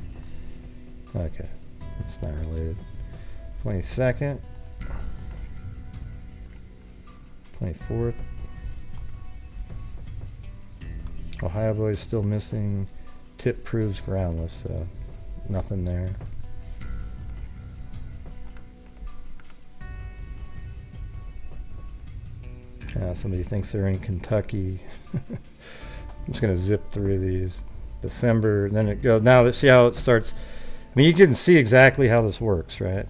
Okay, that's not related. 22nd. 24th. Ohio boys still missing. Tip proves groundless, so nothing there. Somebody thinks they're in Kentucky. I'm just going to zip through these. December, then it goes. Now, see how it starts. I mean, you can see exactly how this works, right?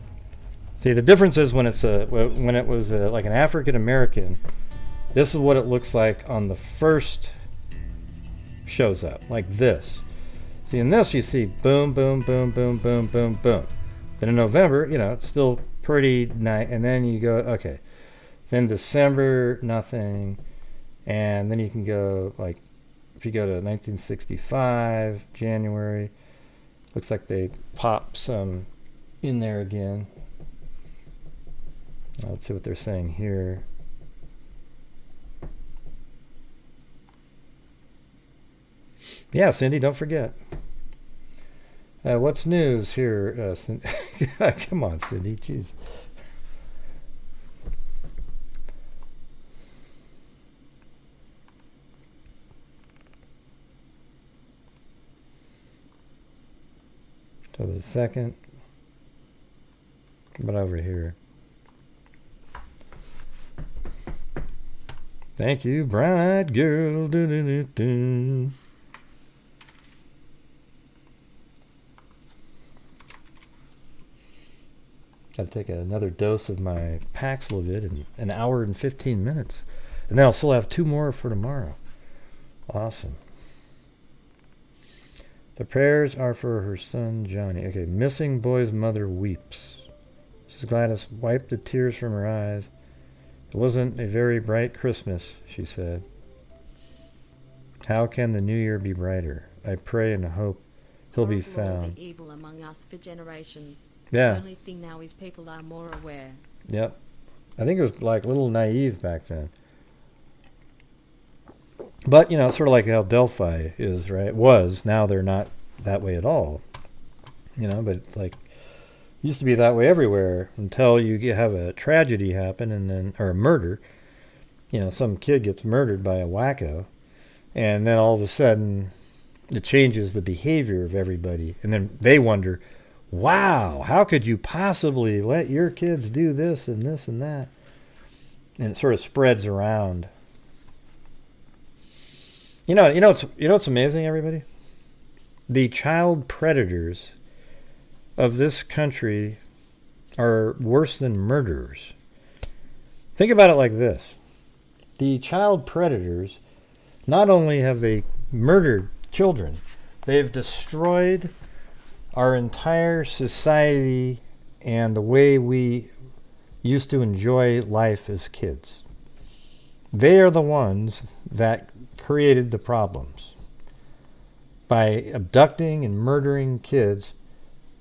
See, the difference is when it was like an African American, this is what it looks like on the first shows up, like this. See, in this you see boom, boom, boom, boom, boom, boom, boom. Then in November, it's still pretty nice, and then you go, okay. Then December, nothing, and then you can go, like, if you go to 1965, January, looks like they pop some in there again. Let's see what they're saying here. Yeah, Cindy, don't forget. What's news here? Come on, Cindy. Jeez. So the second. But over here. Thank you, brown-eyed girl. Do-do-do-do. Gotta take another dose of my Paxlovid in an hour and 15 minutes. And then I'll still have 2 more for tomorrow. Awesome. The prayers are for her son, Johnny. Okay, missing boy's mother weeps. Mrs. Gladys wiped the tears from her eyes. It wasn't a very bright Christmas, she said. How can the new year be brighter? I pray and hope he'll be found. The evil among us for generations. Yeah. The only thing now is people are more aware. Yep. I think it was like a little naive back then. But, it's sort of like how Delphi is, right? Was. Now they're not that way at all. But it's like, used to be that way everywhere until you have a tragedy happen or a murder. Some kid gets murdered by a wacko. And then all of a sudden, it changes the behavior of everybody. And then they wonder, wow, how could you possibly let your kids do this and this and that? And it sort of spreads around. What's amazing, everybody? The child predators of this country are worse than murderers. Think about it like this. The child predators, not only have they murdered children, they've destroyed our entire society and the way we used to enjoy life as kids. They are the ones that created the problems. By abducting and murdering kids,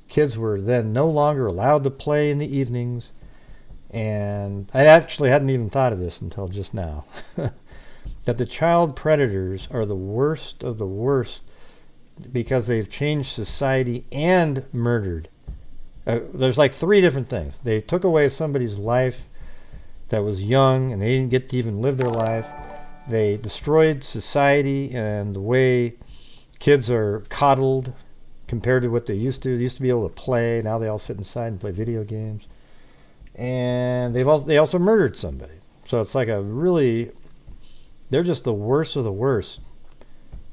kids were then no longer allowed to play in the evenings. And I actually hadn't even thought of this until just now. That the child predators are the worst of the worst because they've changed society and murdered. There's like 3 different things. They took away somebody's life that was young and they didn't get to even live their life. They destroyed society and the way kids are coddled compared to what they used to. They used to be able to play. Now they all sit inside and play video games. And they also murdered somebody. So it's like they're just the worst of the worst.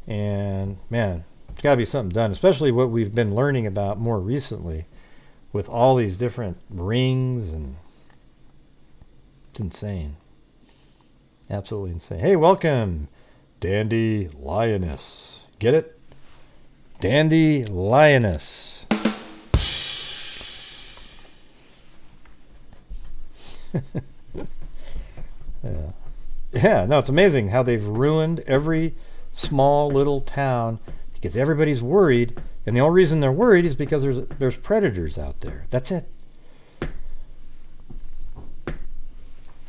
And man, there's got to be something done, especially what we've been learning about more recently with all these different rings, and it's insane. Absolutely insane. Hey, welcome, Dandy Lioness. Get it? Dandy Lioness. Yeah, no, it's amazing how they've ruined every small little town because everybody's worried, and the only reason they're worried is because there's predators out there. That's it.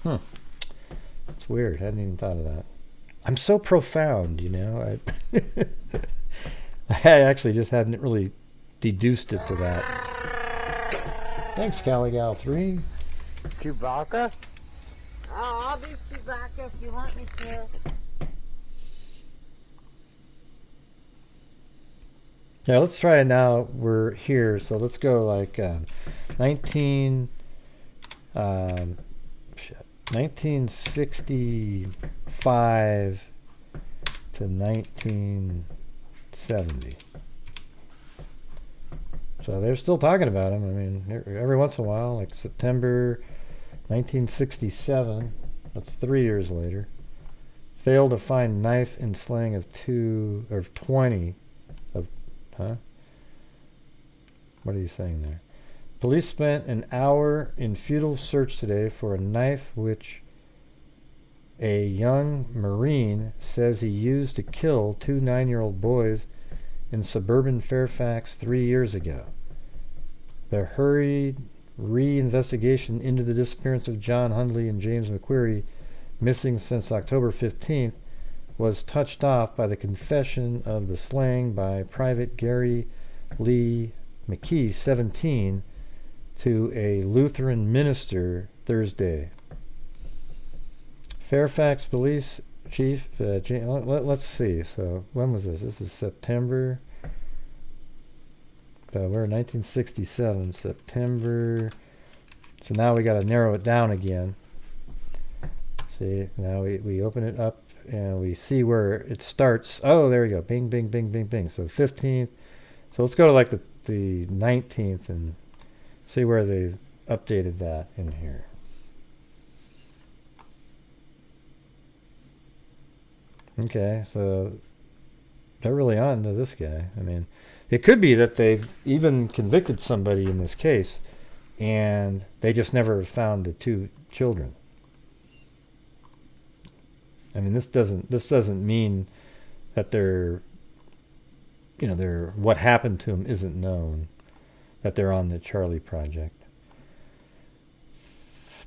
It's weird. I hadn't even thought of that. I'm so profound, I actually just hadn't really deduced it to that. Thanks, Caligal 3. Chewbacca? Oh, I'll do Chewbacca if you want me to. Yeah, let's try it now. We're here, so let's go like 1965 to 1970. So they're still talking about him. I mean, every once in a while, like September 1967, that's 3 years later. Failed to find knife in slaying of 20 of, What are you saying there? Police spent an hour in futile search today for a knife which a young Marine says he used to kill 2 9-year-old boys in suburban Fairfax 3 years ago. The hurried re-investigation into the disappearance of John Hundley and James McQuarrie, missing since October 15th, was touched off by the confession of the slaying by Private Gary Lee McKee, 17, to a Lutheran minister Thursday. Fairfax Police Chief, let's see. So when was this? This is September. We're in 1967, September. So now we got to narrow it down again. See, now we open it up and we see where it starts. Oh, there we go. Bing, bing, bing, bing, bing. So 15th. So let's go to like the 19th and see where they've updated that in here. Okay, so they're really on to this guy. I mean, it could be that they've even convicted somebody in this case and they just never found the 2 children. I mean, this doesn't mean that they're what happened to them isn't known, that they're on the Charlie Project.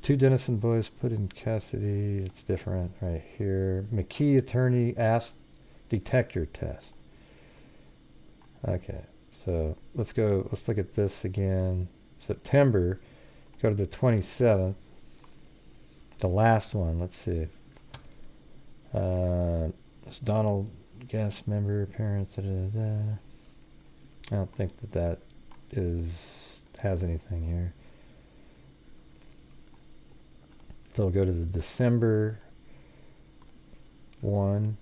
2 Denison boys put in custody. It's different right here. McKee attorney asked detector test. Okay, so let's look at this again. September, go to the 27th. The last one, let's see. It's Donald guest member, parents, da, da, da. I don't think that has anything here. So we'll go to the December one.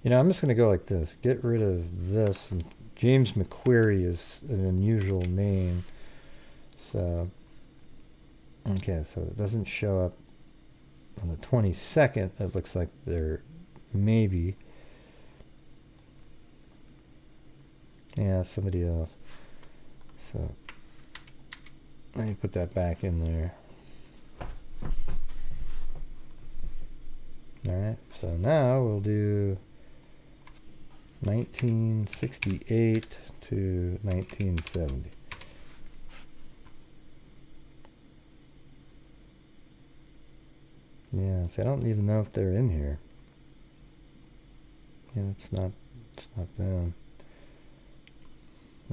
You know, I'm just going to go like this. Get rid of this. And James McQuarrie is an unusual name. So, okay, so it doesn't show up on the 22nd. It looks like there maybe. Yeah, somebody else. So, let me put that back in there. Alright, so now we'll do 1968 to 1970. Yeah, so I don't even know if they're in here. Yeah, it's not them.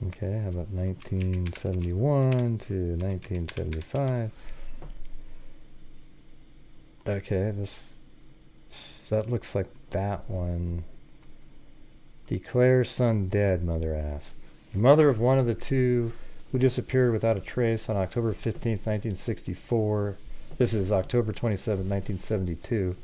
Okay, how about 1971 to 1975? Okay, that looks like that one. Declare son dead, mother asked. The mother of one of the two who disappeared without a trace on October 15th, 1964. This is October 27th, 1972.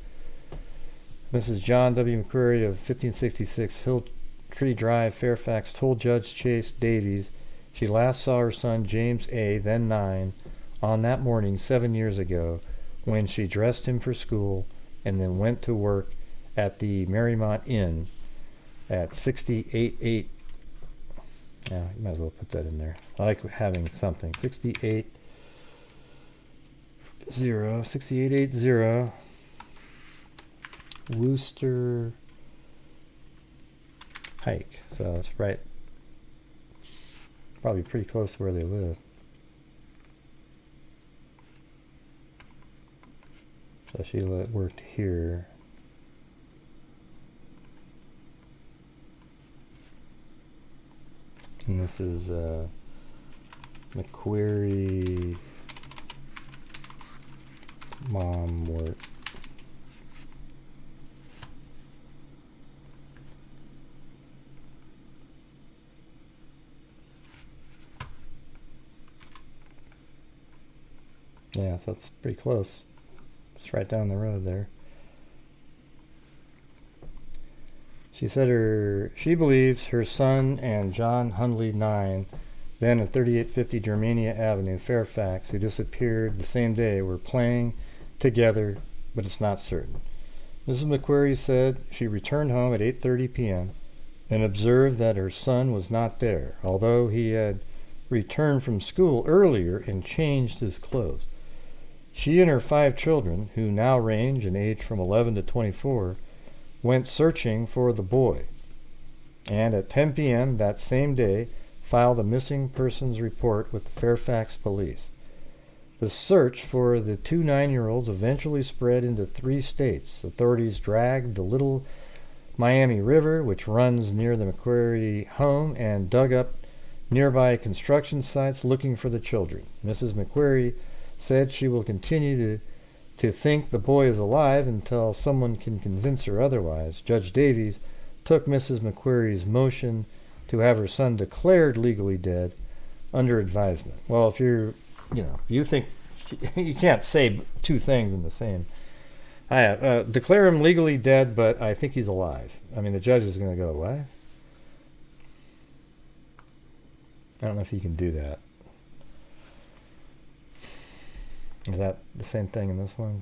Mrs. John W. McQuarrie of 1566 Hill Tree Drive, Fairfax, told Judge Chase Davies she last saw her son James A., then 9, on that morning 7 years ago when she dressed him for school and then went to work at the Marymount Inn at 688. Yeah, you might as well put that in there. I like having something. 6880 Wooster Hike. So it's right, probably pretty close to where they live. So she worked here. And this is McQuarrie mom work. Yeah, so it's pretty close. It's right down the road there. She said she believes her son and John Hundley 9, then of 3850 Germania Avenue, Fairfax, who disappeared the same day, were playing together, but it's not certain. Mrs. McQuarrie said she returned home at 8:30 p.m. and observed that her son was not there, although he had returned from school earlier and changed his clothes. She and her 5 children, who now range in age from 11 to 24, went searching for the boy, and at 10 p.m. that same day filed a missing persons report with the Fairfax police. The search for the 2 9-year-olds eventually spread into 3 states. Authorities dragged the Little Miami River, which runs near the McQuarrie home, and dug up nearby construction sites looking for the children. Mrs. McQuarrie said she will continue to think the boy is alive until someone can convince her otherwise. Judge Davies took Mrs. McQuarrie's motion to have her son declared legally dead under advisement. Well, if you think you can't say 2 things in the same. Declare him legally dead, but I think he's alive. I mean, the judge is going to go, what? I don't know if he can do that. Is that the same thing in this one?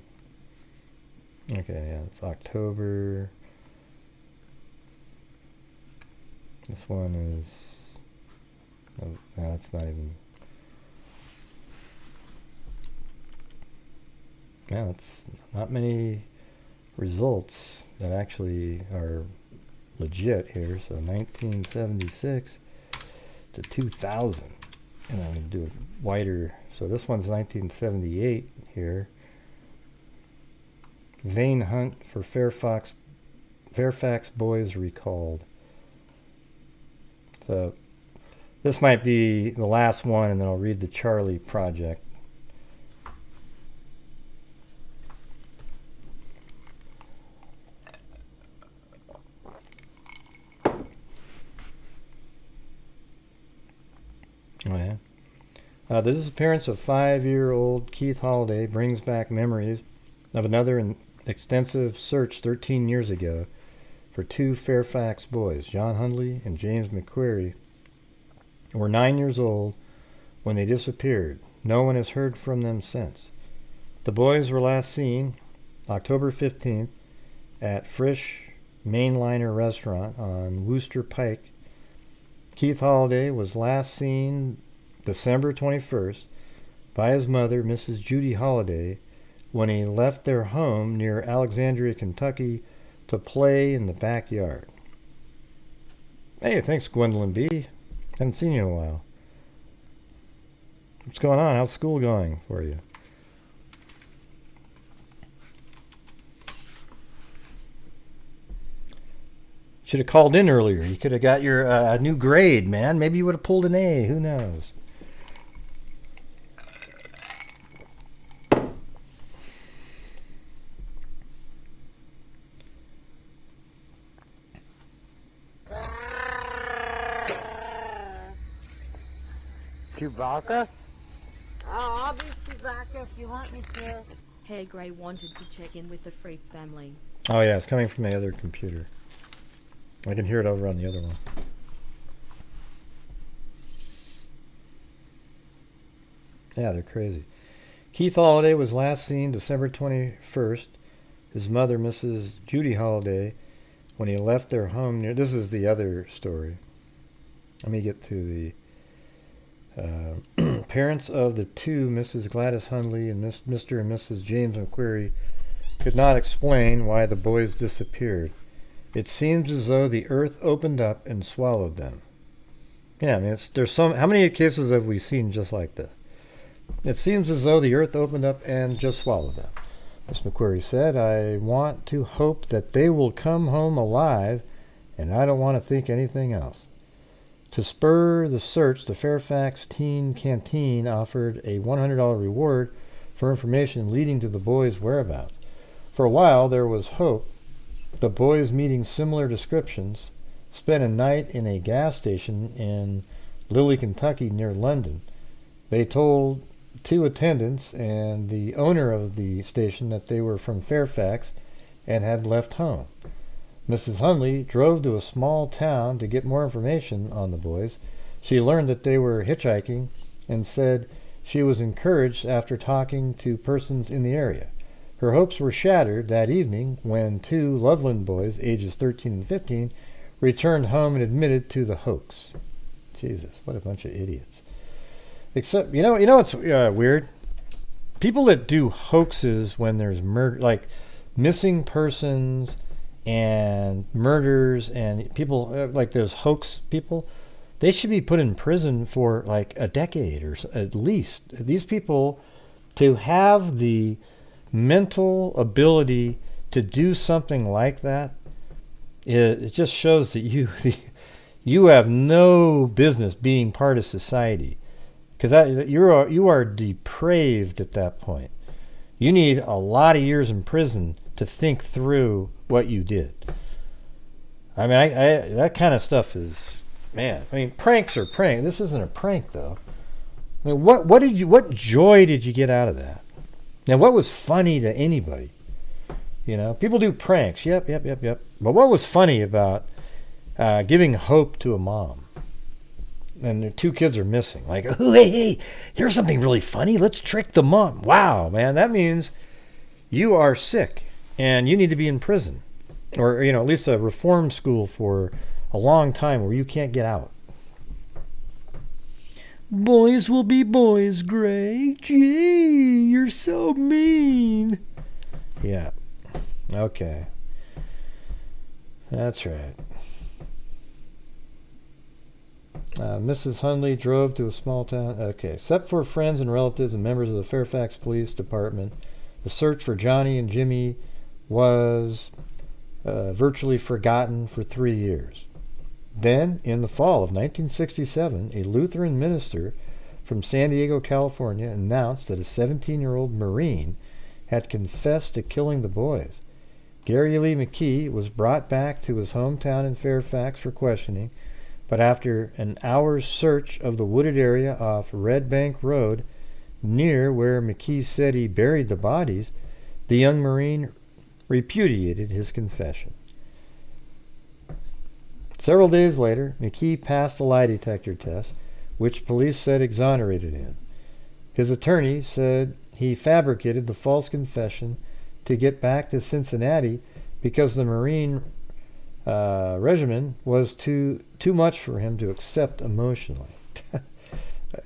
Okay, yeah, it's October. This one is... Oh, no, it's not even... Yeah, it's not many results that actually are legit here. So 1976 to 2000. And I'm going to do it wider. So this one's 1978 here. Vain hunt for Fairfax boys recalled. So this might be the last one, and then I'll read the CharleyProject. Oh, yeah. The disappearance of 5-year-old Keith Holliday brings back memories of another extensive search 13 years ago for 2 Fairfax boys, John Hundley and James McQuarrie, were 9 years old when they disappeared. No one has heard from them since. The boys were last seen October 15th at Frisch Mainliner Restaurant on Wooster Pike. Keith Holliday was last seen December 21st by his mother, Mrs. Judy Holliday, when he left their home near Alexandria, Kentucky, to play in the backyard. Hey, thanks, Gwendolyn B. Haven't seen you in a while. What's going on? How's school going for you? Should have called in earlier. You could have got your new grade, man. Maybe you would have pulled an A. Who knows? Chewbacca? Oh, I'll do Chewbacca if you want me to. Hey Gray wanted to check in with the Freak family. Oh, yeah. It's coming from my other computer. I can hear it over on the other one. Yeah, they're crazy. Keith Holliday was last seen December 21st. His mother, Mrs. Judy Holliday, when he left their home near... This is the other story. Let me get to the... parents of the 2, Mrs. Gladys Hundley and Mr. and Mrs. James McQuarrie, could not explain why the boys disappeared. It seems as though the earth opened up and swallowed them. Yeah, I mean, there's some. How many cases have we seen just like this? It seems as though the earth opened up and just swallowed them. Miss McQuarrie said, "I want to hope that they will come home alive, and I don't want to think anything else." To spur the search, the Fairfax Teen Canteen offered a $100 reward for information leading to the boys' whereabouts. For a while, there was hope. The boys, meeting similar descriptions, spent a night in a gas station in Lilly, Kentucky, near London. They told 2 attendants and the owner of the station that they were from Fairfax and had left home. Mrs. Hundley drove to a small town to get more information on the boys. She learned that they were hitchhiking and said she was encouraged after talking to persons in the area. Her hopes were shattered that evening when 2 Loveland boys, ages 13 and 15, returned home and admitted to the hoax. Jesus, what a bunch of idiots. Except, you know what's weird? People that do hoaxes when there's murder, like missing persons and murders and people like those hoax people, they should be put in prison for like a decade or so, at least. These people, to have the mental ability to do something like that, it just shows that you have no business being part of society, because you are depraved at that point. You need a lot of years in prison to think through what you did. I mean, I that kind of stuff is, man. I mean, pranks are pranks. This isn't a prank, though. I mean, what joy did you get out of that? Now, what was funny to anybody? You know, people do pranks. Yep. But what was funny about giving hope to a mom? And their 2 kids are missing. Like, oh, hey, here's something really funny. Let's trick the mom. Wow, man, that means you are sick and you need to be in prison, or at least a reform school for a long time where you can't get out. Boys will be boys, Gray. Gee, you're so mean. Yeah. Okay. That's right. Mrs. Hundley drove to a small town. Okay. Except for friends and relatives and members of the Fairfax Police Department, the search for Johnny and Jimmy was virtually forgotten for 3 years. Then, in the fall of 1967, a Lutheran minister from San Diego, California, announced that a 17-year-old Marine had confessed to killing the boys. Gary Lee McKee was brought back to his hometown in Fairfax for questioning, but after an hour's search of the wooded area off Red Bank Road, near where McKee said he buried the bodies, the young Marine repudiated his confession. Several days later, McKee passed the lie detector test, which police said exonerated him. His attorney said he fabricated the false confession to get back to Cincinnati because the Marine regimen was too much for him to accept emotionally.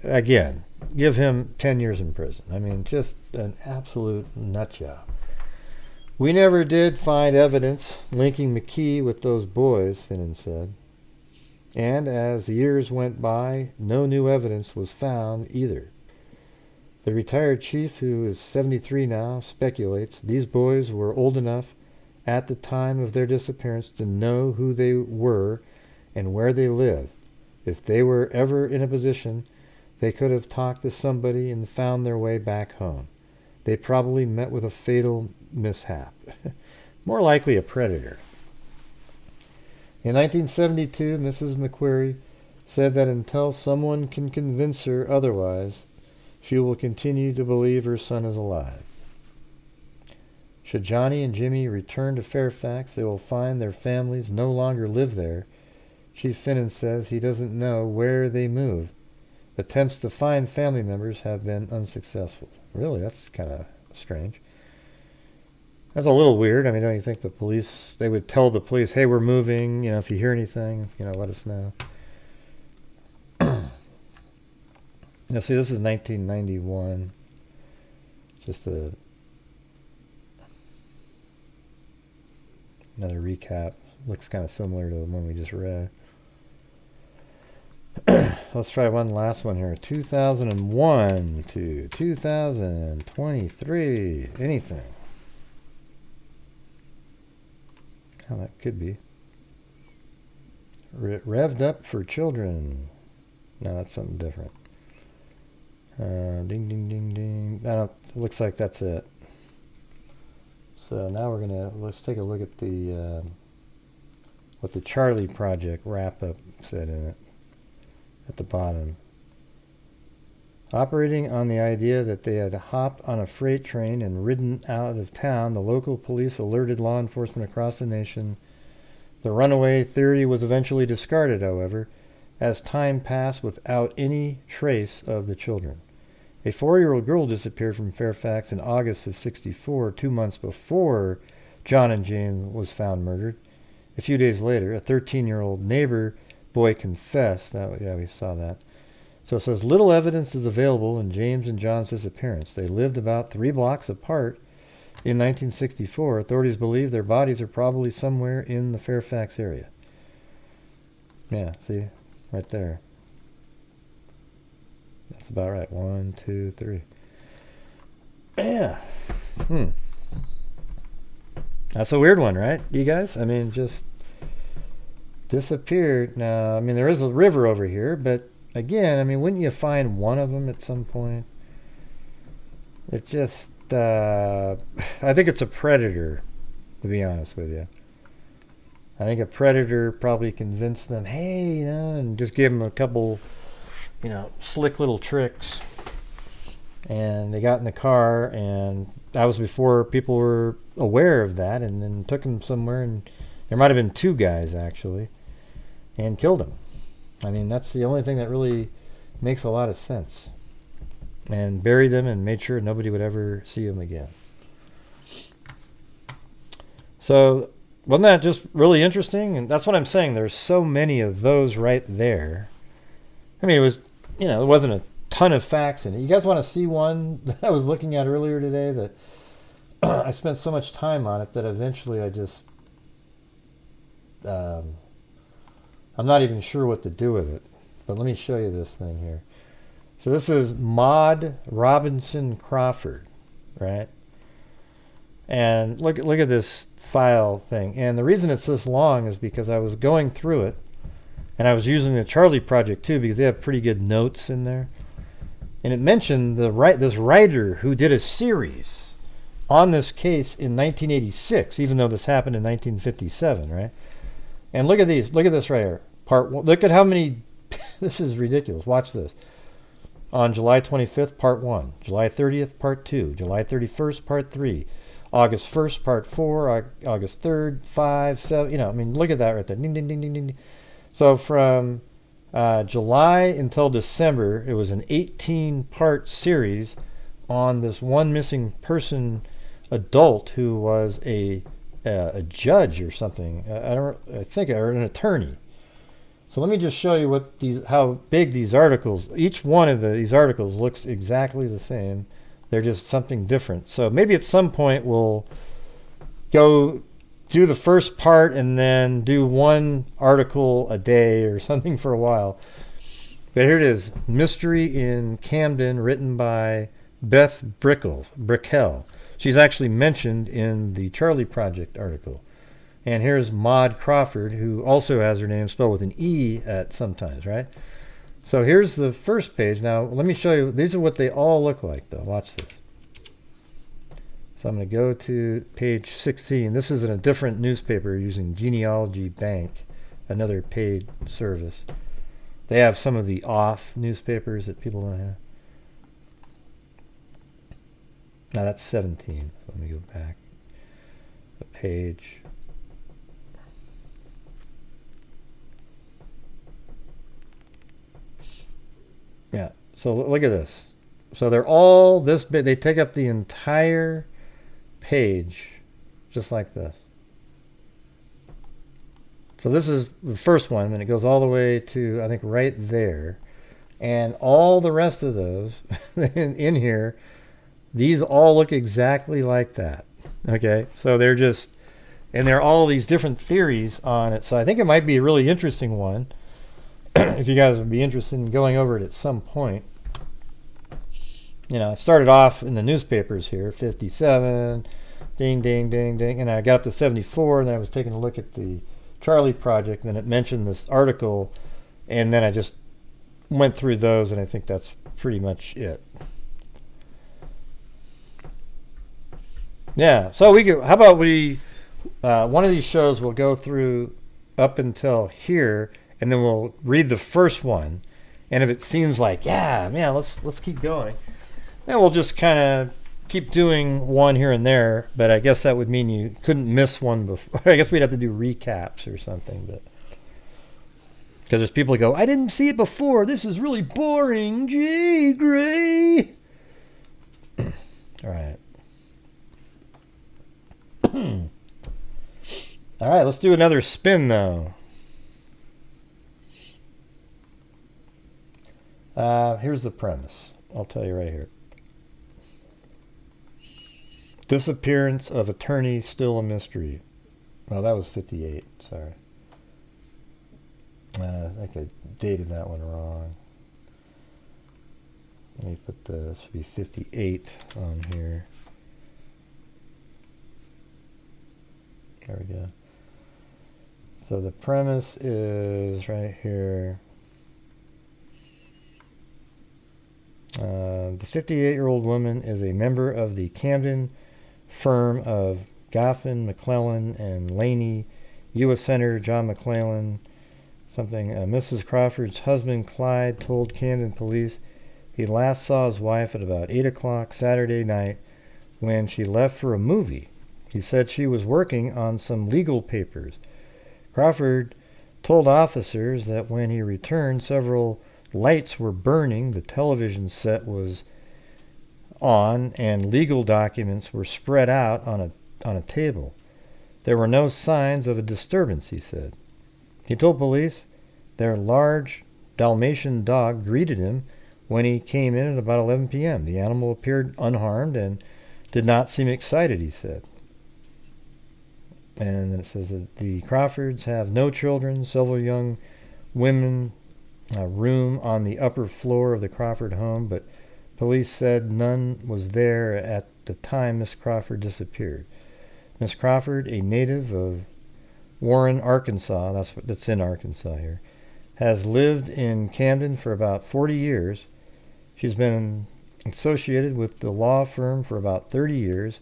Again, give him 10 years in prison. I mean, just an absolute nut job. We never did find evidence linking McKee with those boys, Finnan said. And as the years went by, no new evidence was found either. The retired chief, who is 73 now, speculates these boys were old enough at the time of their disappearance to know who they were and where they lived. If they were ever in a position, they could have talked to somebody and found their way back home. They probably met with a fatal mishap. More likely a predator. In 1972, Mrs. McQuarrie said that until someone can convince her otherwise, she will continue to believe her son is alive. Should Johnny and Jimmy return to Fairfax, they will find their families no longer live there. Chief Finnan says he doesn't know where they moved. Attempts to find family members have been unsuccessful. Really, that's kind of strange. That's a little weird. I mean, don't you think the police, they would tell the police, hey, we're moving, if you hear anything, let us know. Now, see, this is 1991. Just another recap. Looks kind of similar to the one we just read. Let's try one last one here. 2001 to 2023. Anything. Oh, that could be. Revved up for children. No, that's something different. Ding, ding, ding, ding. It looks like that's it. So now let's take a look at the what the CharleyProject wrap-up said in it at the bottom. Operating on the idea that they had hopped on a freight train and ridden out of town, the local police alerted law enforcement across the nation. The runaway theory was eventually discarded, however, as time passed without any trace of the children. A 4-year-old girl disappeared from Fairfax in August of '64, 2 months before John and Jane was found murdered. A few days later, a 13-year-old neighbor boy confessed. Yeah, we saw that. So it says, little evidence is available in James and John's disappearance. They lived about 3 blocks apart in 1964. Authorities believe their bodies are probably somewhere in the Fairfax area. Yeah, see? Right there. That's about right. 1, 2, 3. Yeah. That's a weird one, right, you guys? I mean, just disappeared. Now, I mean, there is a river over here, but again, I mean, wouldn't you find one of them at some point? It just, I think it's a predator, to be honest with you. I think a predator probably convinced them, hey, and just gave them a couple, slick little tricks. And they got in the car, and that was before people were aware of that, and then took them somewhere, and there might have been 2 guys, actually, and killed them. I mean, that's the only thing that really makes a lot of sense. And buried them and made sure nobody would ever see them again. So, wasn't that just really interesting? And that's what I'm saying. There's so many of those right there. I mean, it was, there wasn't a ton of facts in it. You guys want to see one that I was looking at earlier today that I spent so much time on it that eventually I just, I'm not even sure what to do with it. But let me show you this thing here. So this is Maud Robinson Crawford, right? And look at this file thing. And the reason it's this long is because I was going through it, and I was using the CharleyProject too because they have pretty good notes in there. And it mentioned this writer who did a series on this case in 1986, even though this happened in 1957, right? And look at these. Look at this right here. part 1. Look at how many. This is ridiculous. Watch this. On July 25th, part 1. July 30th, part 2. July 31st, part 3. August 1st, part 4. August 3rd, 5, 7. You know, I mean, look at that right there. Ding, ding, ding, ding, ding. So from July until December, it was an 18-part series on this one missing person adult who was a judge or something. I think, or an attorney. So let me just show you how big these articles. Each one of these articles looks exactly the same. They're just something different. So maybe at some point we'll go do the first part and then do one article a day or something for a while. But here it is. Mystery in Camden, written by Beth Brickell. She's actually mentioned in the CharleyProject article. And here's Maud Crawford, who also has her name spelled with an E at sometimes, right? So here's the first page. Now, let me show you. These are what they all look like, though. Watch this. So I'm going to go to page 16. This is in a different newspaper using Genealogy Bank, another paid service. They have some of the off newspapers that people don't have. Now that's 17. So let me go back a page. Yeah, so look at this. So they're all this big. They take up the entire page, just like this. So this is the first one, and it goes all the way to, I think, right there. And all the rest of those in here, these all look exactly like that. Okay, so they're just, and there are all these different theories on it. So I think it might be a really interesting one. If you guys would be interested in going over it at some point. You know, I started off in the newspapers here, 57, ding, ding, ding, ding, and I got up to 74, and then I was taking a look at the CharleyProject, and it mentioned this article, and then I just went through those, and I think that's pretty much it. Yeah, so how about we, one of these shows we'll go through up until here, and then we'll read the first one, and if it seems like, yeah, let's keep going, then we'll just kind of keep doing one here and there. But I guess that would mean you couldn't miss one before. I guess we'd have to do recaps or something, but because there's people who go, I didn't see it before. This is really boring. Gee, Gray. All right. All right, let's do another spin though. Here's the premise. I'll tell you right here. Disappearance of attorney still a mystery. Well, that was 58. Sorry. I think I dated that one wrong. Let me put this, should be 58 on here. There we go. So the premise is right here. The 58-year-old woman is a member of the Camden firm of Goffin, McClellan, and Laney. U.S. Senator John McClellan, Mrs. Crawford's husband, Clyde, told Camden police he last saw his wife at about 8 o'clock Saturday night when she left for a movie. He said she was working on some legal papers. Crawford told officers that when he returned, several lights were burning, the television set was on, and legal documents were spread out on a table. There were no signs of a disturbance, he said. He told police their large Dalmatian dog greeted him when he came in at about 11 p.m. The animal appeared unharmed and did not seem excited, he said. And then it says that the Crawfords have no children, several young women, a room on the upper floor of the Crawford home, but police said none was there at the time Miss Crawford disappeared. Miss Crawford, a native of Warren, Arkansas, that's in Arkansas here, has lived in Camden for about 40 years. She's been associated with the law firm for about 30 years,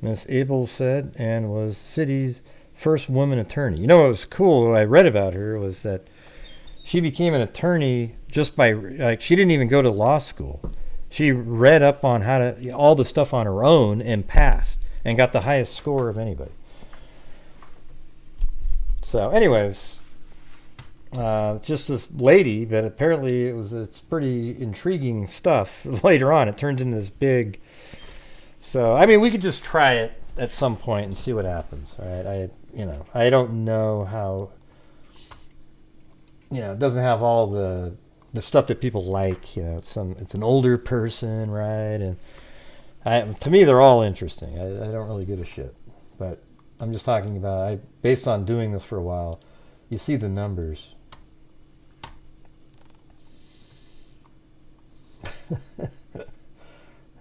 Miss Abel said, and was the city's first woman attorney. You know what was cool, what I read about her, was that she became an attorney just by, like, she didn't even go to law school. She read up on how to, all the stuff on her own and passed and got the highest score of anybody. So anyways, just this lady, but apparently it's pretty intriguing stuff. Later on, it turns into this big. So I mean, we could just try it at some point and see what happens. All right, I don't know how. It doesn't have all the stuff that people like. It's an older person, right? And to me, they're all interesting. I don't really give a shit, but I'm just talking about, based on doing this for a while, you see the numbers.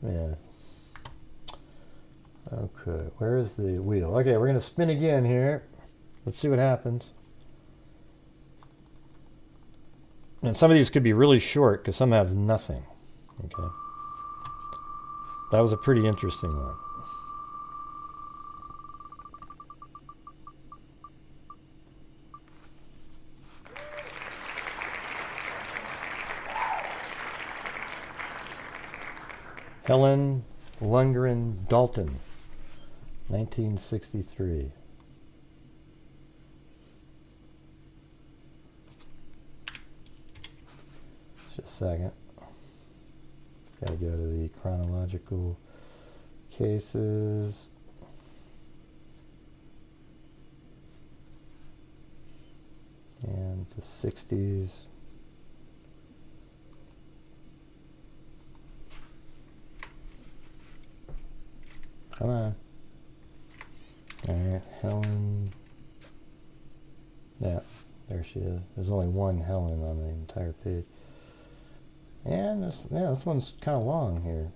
Yeah. Okay, where's the wheel? Okay, we're going to spin again here. Let's see what happens. And some of these could be really short because some have nothing. Okay. That was a pretty interesting one. Helen Lundgren Dalton, 1963. Just a second. Gotta go to the chronological cases. And the 60s. Come on. Alright, Helen. Yeah, there she is. There's only one Helen on the entire page. And this one's kind of long here.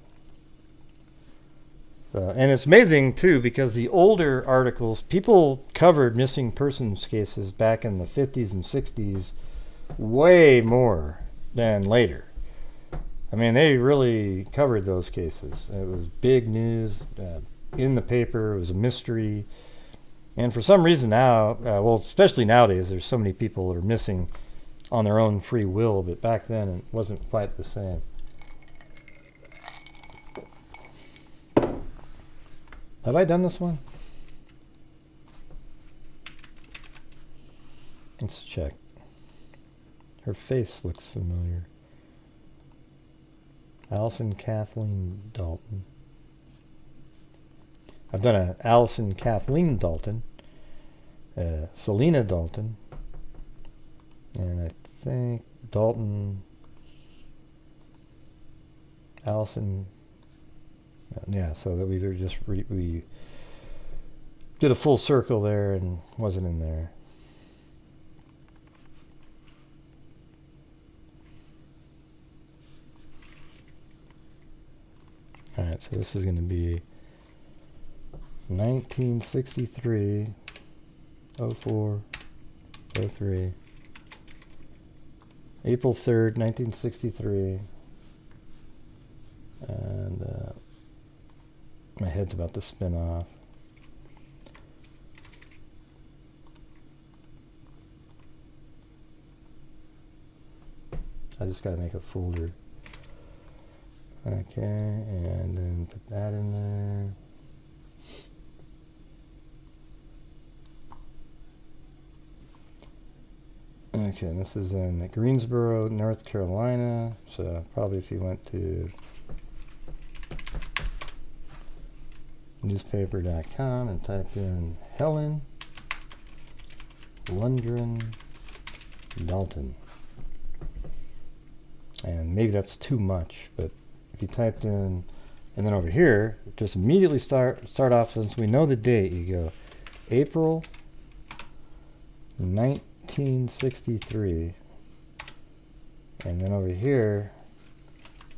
So, and it's amazing too, because the older articles, people covered missing persons cases back in the 50s and 60s way more than later. I mean, they really covered those cases. It was big news in the paper. It was a mystery. And for some reason now, well, especially nowadays, there's so many people that are missing on their own free will, but back then it wasn't quite the same. Have I done this one? Let's check. Her face looks familiar. Allison Kathleen Dalton. I've done a Allison Kathleen Dalton, Selena Dalton, and I think Dalton, Allison. Yeah, so that we just we did a full circle there and wasn't in there. All right, so this is going to be 1963, 04, 03, April 3rd, 1963, and my head's about to spin off. I just got to make a folder. Okay, and then put that in there. Okay, and this is in Greensboro, North Carolina. So probably if you went to newspaper.com and typed in Helen Lundgren Dalton. And maybe that's too much, but if you typed in, and then over here, just immediately start off, since we know the date, you go April 1963, and then over here,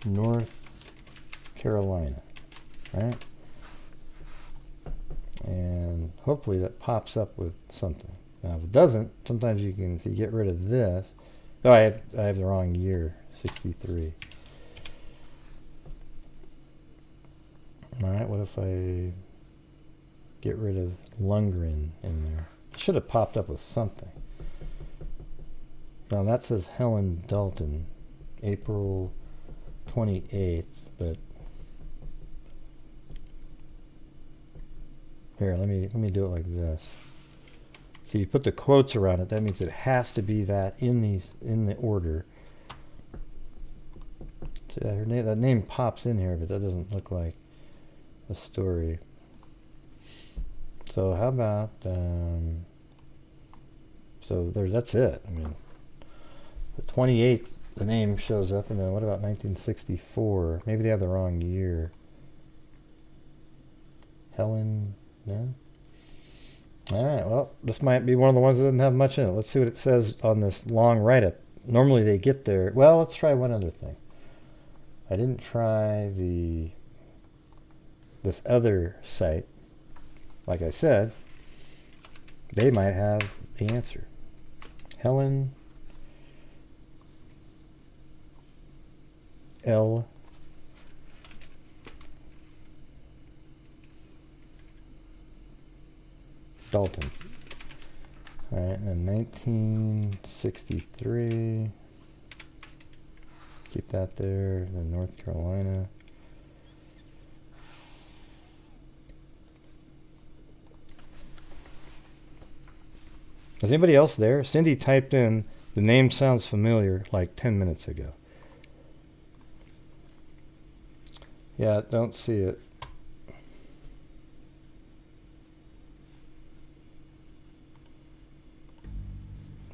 North Carolina, right? And hopefully that pops up with something. Now if it doesn't, sometimes you can, if you get rid of this, oh, I have the wrong year, 63. Alright, what if I get rid of Lundgren in there? It should have popped up with something. Now that says Helen Dalton, April 28th, but here, let me do it like this. So you put the quotes around it. That means it has to be that in the order. So her name, that name pops in here, but that doesn't look like a story. So how about so there? That's it. I mean, the 28th, the name shows up, and then what about 1964? Maybe they have the wrong year. Helen, no. All right. Well, this might be one of the ones that doesn't have much in it. Let's see what it says on this long write-up. Normally they get there. Well, let's try one other thing. I didn't try this other site. Like I said, they might have the answer. Helen L. Dalton. All right, and then 1963. Keep that there. Then North Carolina. Is anybody else there? Cindy typed in, the name sounds familiar, like 10 minutes ago. Yeah, don't see it.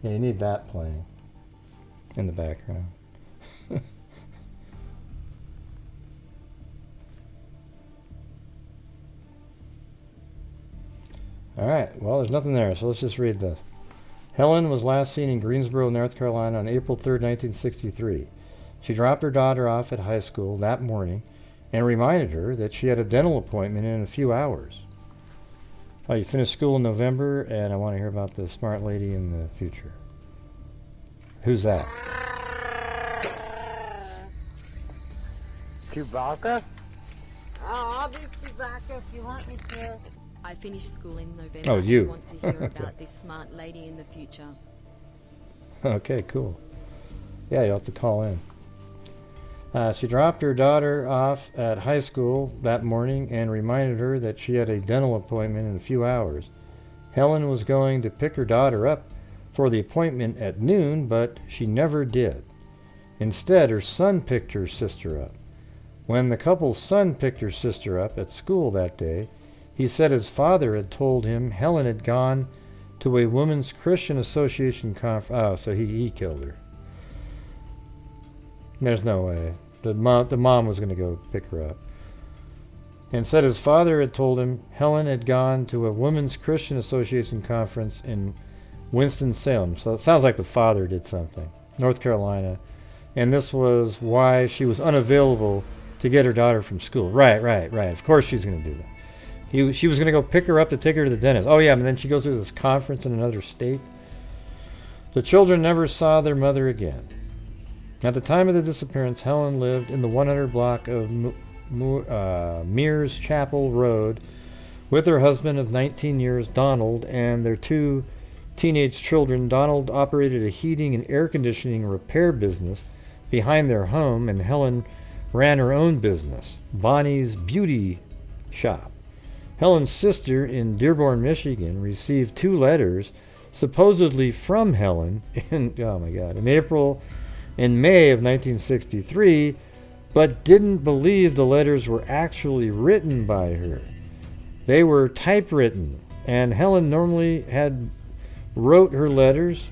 Yeah, you need that playing in the background. All right, well, there's nothing there, so let's just read this. Helen was last seen in Greensboro, North Carolina on April 3rd, 1963. She dropped her daughter off at high school that morning and reminded her that she had a dental appointment in a few hours. Oh, you finished school in November, and I want to hear about the smart lady in the future. Who's that? Chewbacca? Oh, I'll do Chewbacca if you want me to. I finished school in November. Oh, you. I want to hear Okay. about this smart lady in the future. Okay, cool. Yeah, you'll have to call in. She dropped her daughter off at high school that morning and reminded her that she had a dental appointment in a few hours. Helen was going to pick her daughter up for the appointment at noon, but she never did. Instead, her son picked her sister up. When the couple's son picked her sister up at school that day, he said his father had told him Helen had gone to a Women's Christian Association conference. Oh, so he killed her. There's no way. The mom was going to go pick her up. And said his father had told him Helen had gone to a Women's Christian Association conference in Winston-Salem. So it sounds like the father did something. North Carolina. And this was why she was unavailable to get her daughter from school. Right. Of course she's going to do that. She was going to go pick her up to take her to the dentist. Oh, yeah, and then she goes to this conference in another state. The children never saw their mother again. At the time of the disappearance, Helen lived in the 100 block of Mears Chapel Road with her husband of 19 years, Donald, and their two teenage children. Donald operated a heating and air conditioning repair business behind their home, and Helen ran her own business, Bonnie's Beauty Shop. Helen's sister in Dearborn, Michigan, received 2 letters supposedly from Helen in April and May of 1963, but didn't believe the letters were actually written by her. They were typewritten, and Helen normally had wrote her letters.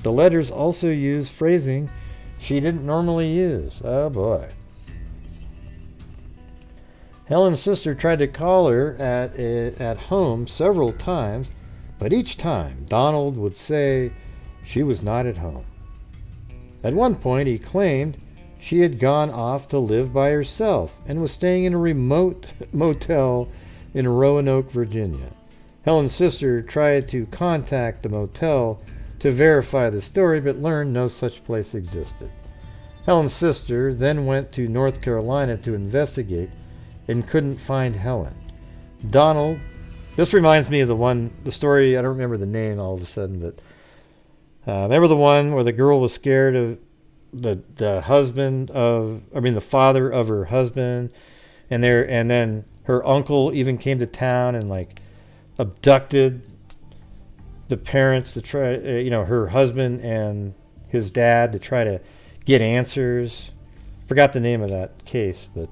The letters also used phrasing she didn't normally use. Oh boy. Helen's sister tried to call her at home several times, but each time Donald would say she was not at home. At one point he claimed she had gone off to live by herself and was staying in a remote motel in Roanoke, Virginia. Helen's sister tried to contact the motel to verify the story, but learned no such place existed. Helen's sister then went to North Carolina to investigate and couldn't find Helen. Donald, this reminds me of the story, I don't remember the name all of a sudden, but Remember the one where the girl was scared of the father of her husband, and then her uncle even came to town and like abducted the parents to try, her husband and his dad to try to get answers. Forgot the name of that case, but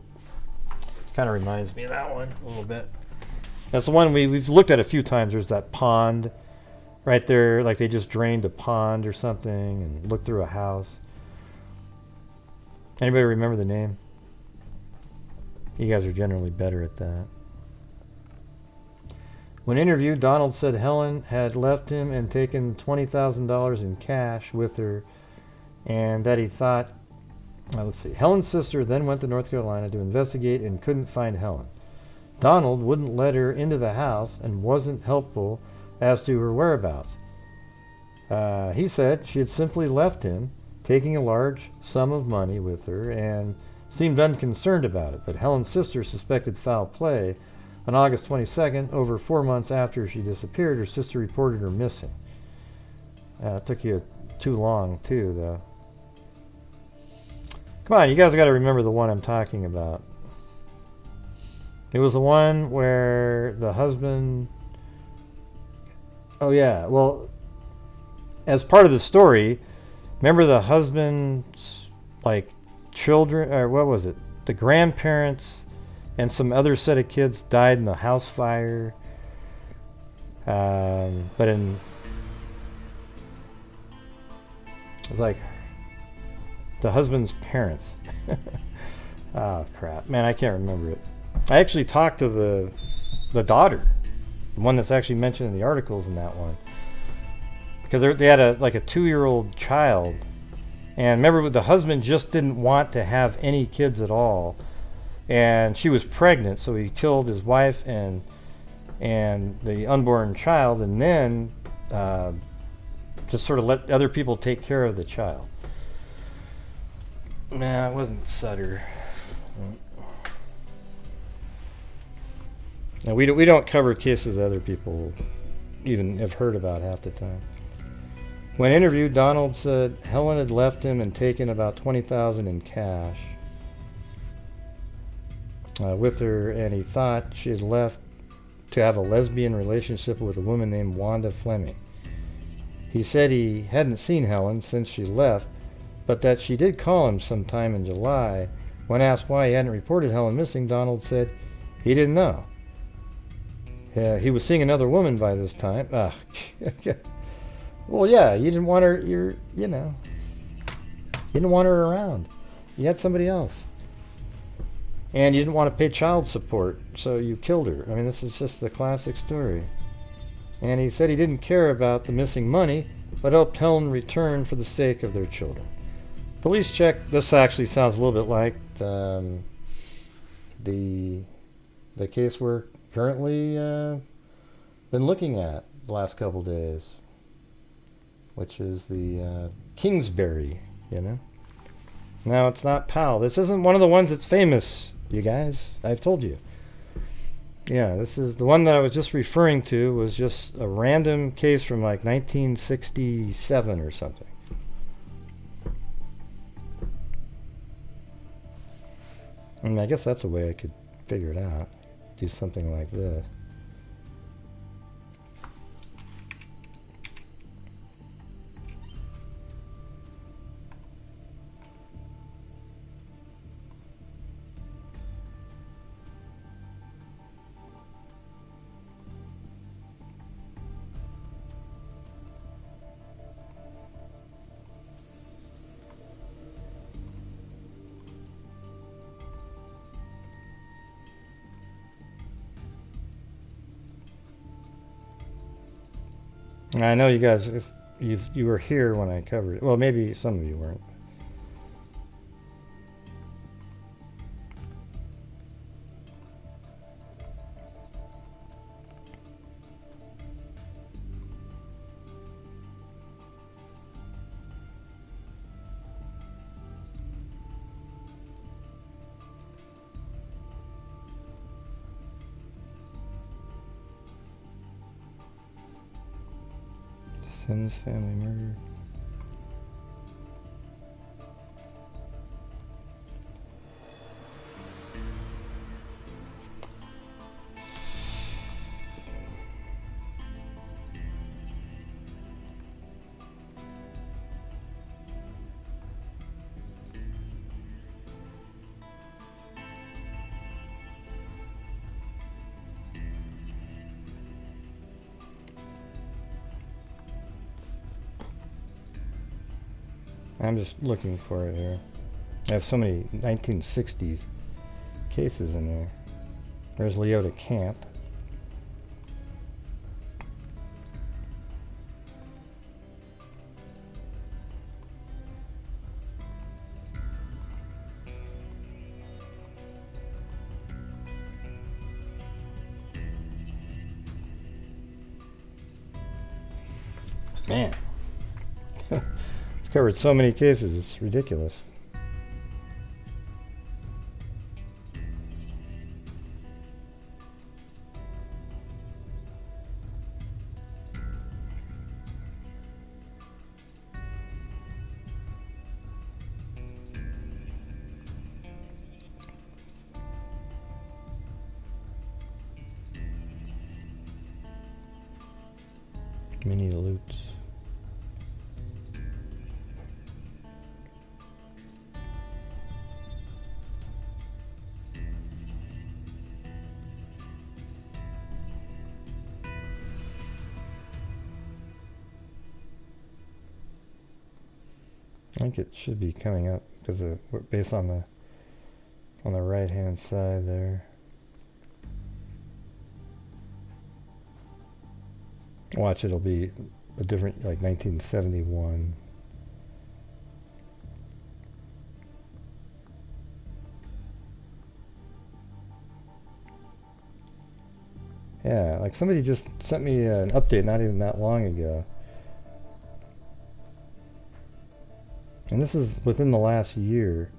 kind of reminds me of that one a little bit. That's the one we've looked at a few times. There's that pond right there, like they just drained a pond or something and looked through a house. Anybody remember the name? You guys are generally better at that. When interviewed, Donald said Helen had left him and taken $20,000 in cash with her, and that he thought, Helen's sister then went to North Carolina to investigate and couldn't find Helen. Donald wouldn't let her into the house and wasn't helpful as to her whereabouts. He said she had simply left him, taking a large sum of money with her, and seemed unconcerned about it. But Helen's sister suspected foul play. On August 22nd, over 4 months after she disappeared, her sister reported her missing. It took you too long, too, though. Come on, you guys got to remember the one I'm talking about. It was the one where the husband... Oh, yeah. Well, as part of the story, remember the husband's, children, or what was it? The grandparents and some other set of kids died in the house fire. It was like the husband's parents. Oh, crap. Man, I can't remember it. I actually talked to the daughter, the one that's actually mentioned in the articles in that one. Because they had a 2-year-old child. And remember, the husband just didn't want to have any kids at all. And she was pregnant, so he killed his wife and the unborn child, and then just sort of let other people take care of the child. Nah, it wasn't Sutter. Now, we don't cover cases that other people even have heard about half the time. When interviewed, Donald said Helen had left him and taken about $20,000 in cash with her, and he thought she had left to have a lesbian relationship with a woman named Wanda Fleming. He said he hadn't seen Helen since she left, but that she did call him sometime in July. When asked why he hadn't reported Helen missing, Donald said he didn't know. He was seeing another woman by this time. Well, yeah, you didn't want her, you didn't want her around. You had somebody else. And you didn't want to pay child support, so you killed her. I mean, this is just the classic story. And he said he didn't care about the missing money, but helped Helen return for the sake of their children. Police check. This actually sounds a little bit like the case we're currently been looking at the last couple days, which is the Kingsbury, Now, it's not Powell. This isn't one of the ones that's famous, you guys. I've told you. Yeah, this is the one that I was just referring to, was just a random case from 1967 or something. And I guess that's a way I could figure it out. Do something like this. I know you guys, if you were here when I covered it. Well, maybe some of you weren't. Sims family murder. I'm just looking for it here. I have so many 1960s cases in there. There's Leota Camp. Man, I've covered so many cases, it's ridiculous. Mini loots. I think it should be coming up because we're based on the right hand side there. Watch, it'll be a different, like 1971. Yeah, like somebody just sent me an update not even that long ago. And this is within the last year.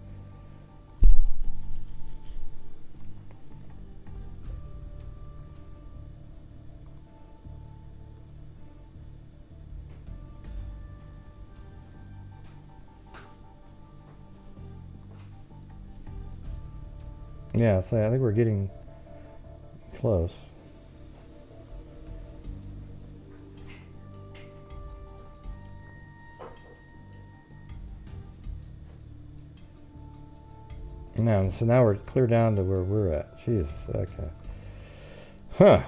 Yeah, so I think we're getting close. Now, so now we're clear down to where we're at. Jesus, okay. Huh.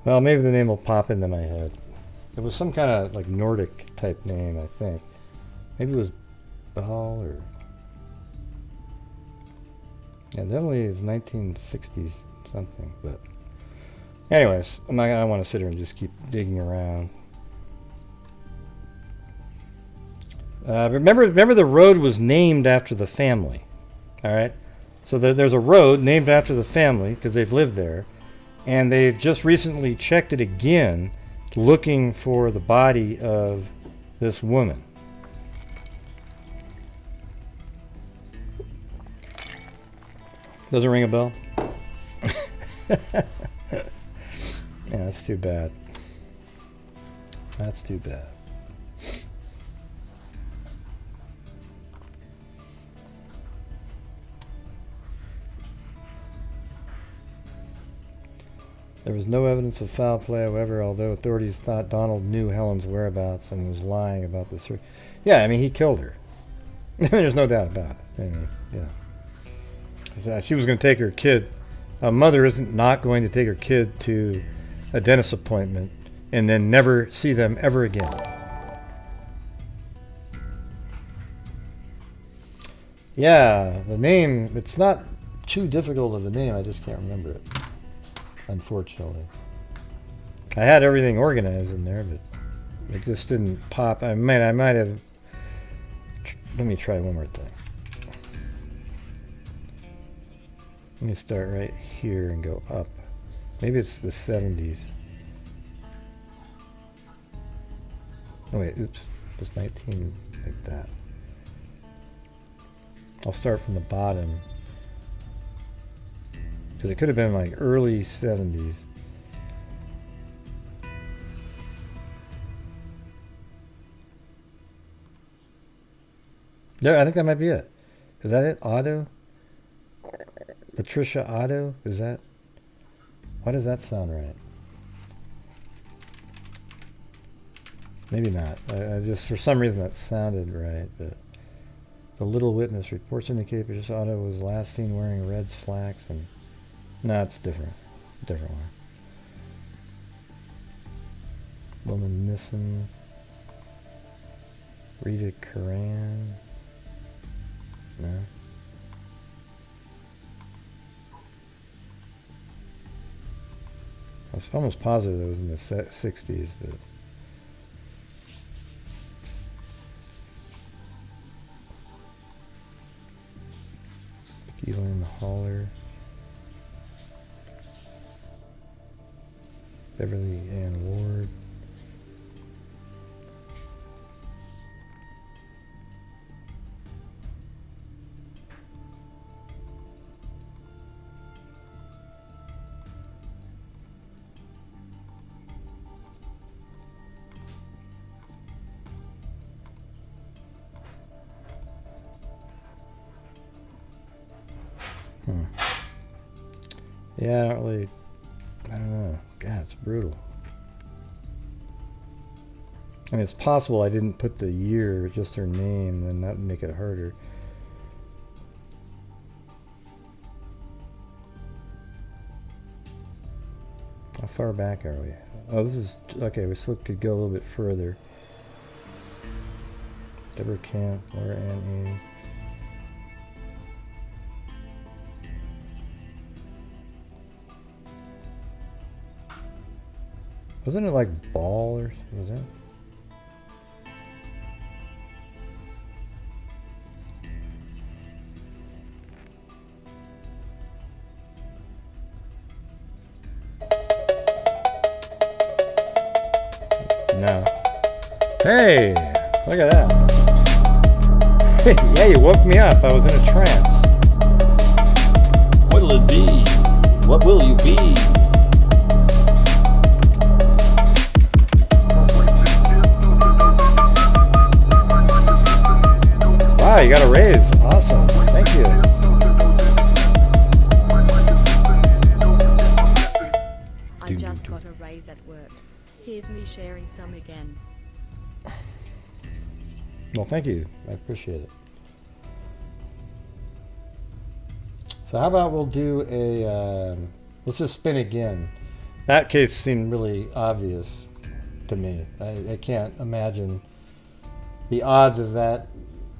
Well, maybe the name will pop into my head. It was some kind of like Nordic type name, I think. Maybe it was Baal or... Yeah, definitely is 1960s something, but... Anyways, I don't want to sit here and just keep digging around. Remember the road was named after the family. Alright? So there's a road named after the family because they've lived there. And they've just recently checked it again looking for the body of this woman. Doesn't ring a bell? Yeah, that's too bad. That's too bad. There was no evidence of foul play, however, although authorities thought Donald knew Helen's whereabouts and was lying about the search. Yeah, I mean, he killed her. There's no doubt about it. I mean, yeah. She was going to take her kid. A mother isn't not going to take her kid to a dentist appointment and then never see them ever again. Yeah, the name, it's not too difficult of a name, I just can't remember it, unfortunately. I had everything organized in there, but it just didn't pop. I might have, let me try one more thing. Let me start right here and go up. Maybe it's the 70s. Oh wait, oops. It's 19, like that. I'll start from the bottom. Because it could have been like early 70s. Yeah, I think that might be it. Is that it? Otto? Patricia Otto? Is that? Why does that sound right? Maybe not. I just, for some reason, that sounded right. But the Little Witness reports indicate Patricia Otto was last seen wearing red slacks and... No, it's different. Different one. Woman missing. Rita Koran. No. I was almost positive it was in the 60s, but Elin Holler. Beverly Ann Ward. Yeah, I don't really, I don't know. God, it's brutal. I mean, it's possible I didn't put the year, just her name, then that would make it harder. How far back are we? Oh, this is, okay, we still could go a little bit further. Deborah Camp, Laura Ann E. Wasn't it like Ball or was that? No. Hey, look at that. Yeah, you woke me up. I was in a trance. What'll it be? What will you be? Wow, you got a raise. Awesome. Thank you. I just got a raise at work. Here's me sharing some again. Well, thank you. I appreciate it. So how about we'll do a, let's just spin again. That case seemed really obvious to me. I can't imagine the odds of that,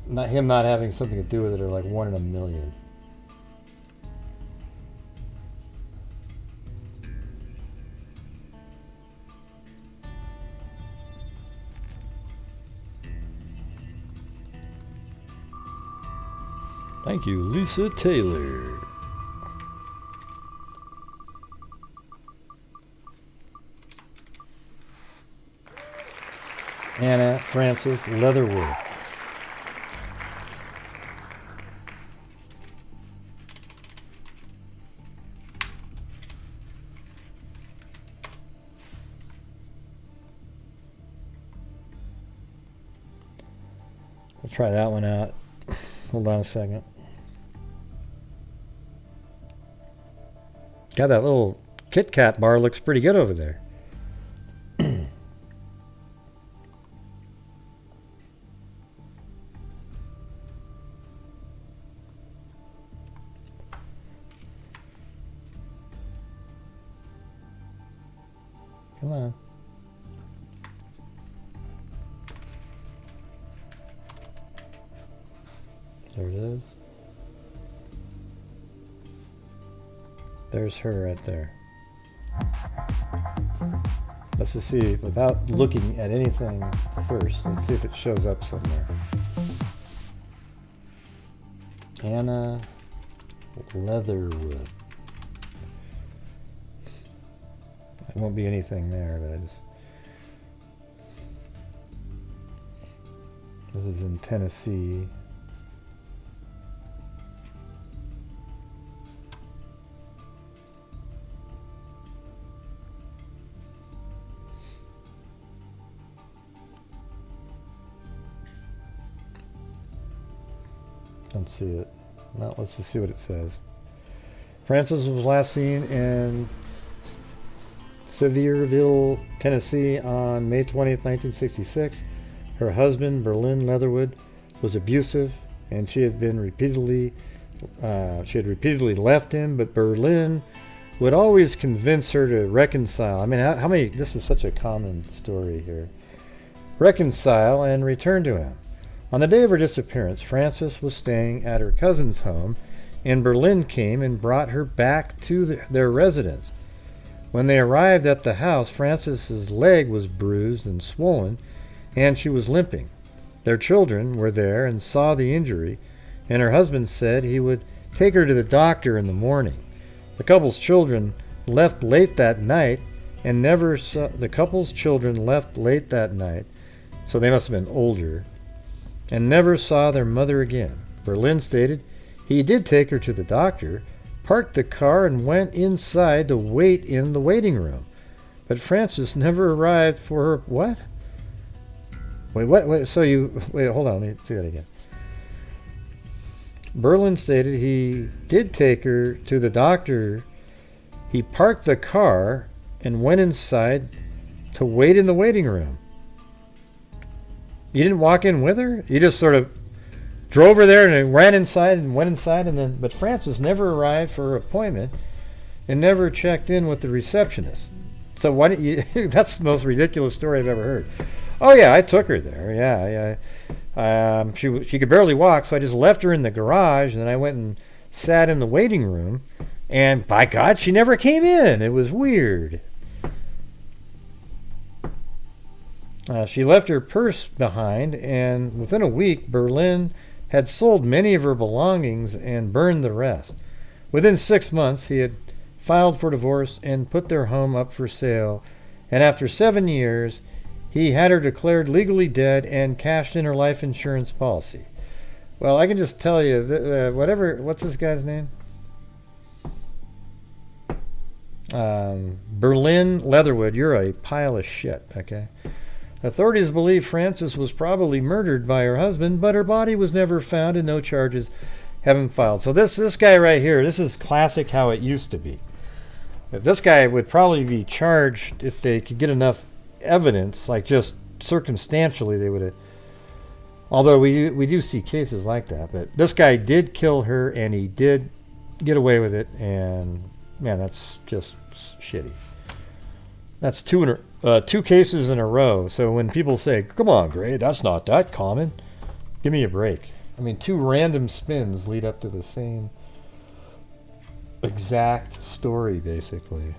him not having something to do with it are like 1 in a million. Thank you, Lisa Taylor. Anna Frances Leatherwood. We'll try that one out. Hold on a second. God, that little Kit Kat bar looks pretty good over there. Come on. There it is. There's her right there. Let's just see, without looking at anything first, let's see if it shows up somewhere. Anna Leatherwood. There won't be anything there, but I just... This is in Tennessee. Don't see it. Well, let's just see what it says. Frances was last seen in Sevierville, Tennessee on May 20th, 1966. Her husband, Berlin Leatherwood, was abusive, and she had repeatedly left him, but Berlin would always convince her to reconcile. I mean, how many, this is such a common story here. Reconcile and return to him. On the day of her disappearance, Frances was staying at her cousin's home, and Berlin came and brought her back to their residence. When they arrived at the house, Frances's leg was bruised and swollen, and she was limping. Their children were there and saw the injury, and her husband said he would take her to the doctor in the morning. The couple's children left late that night and never saw the couple's children left late that night, so they must have been older, and never saw their mother again. Berlin stated he did take her to the doctor, parked the car, and went inside to wait in the waiting room. But Frances never arrived for her. What? Wait, what? Wait, so you. Wait, hold on. Let me see that again. Berlin stated he did take her to the doctor. He parked the car and went inside to wait in the waiting room. You didn't walk in with her? You just sort of drove her there and ran inside and went inside, and then. But Frances never arrived for her appointment and never checked in with the receptionist. So why didn't you? That's the most ridiculous story I've ever heard. Oh yeah, I took her there. Yeah. She could barely walk, so I just left her in the garage, and then I went and sat in the waiting room, and by God, she never came in. It was weird. She left her purse behind, and within a week, Berlin had sold many of her belongings and burned the rest. Within 6 months, he had filed for divorce and put their home up for sale, and after 7 years, he had her declared legally dead and cashed in her life insurance policy. Well, I can just tell you, what's this guy's name? Berlin Leatherwood, you're a pile of shit, okay? Authorities believe Frances was probably murdered by her husband, but her body was never found and no charges have been filed. So this guy right here, this is classic how it used to be. This guy would probably be charged if they could get enough evidence, like just circumstantially they would have, although we do see cases like that, but this guy did kill her and he did get away with it, and man, that's just shitty. That's two cases in a row. So when people say, come on, Gray, that's not that common, give me a break. I mean, 2 random spins lead up to the same exact story, basically.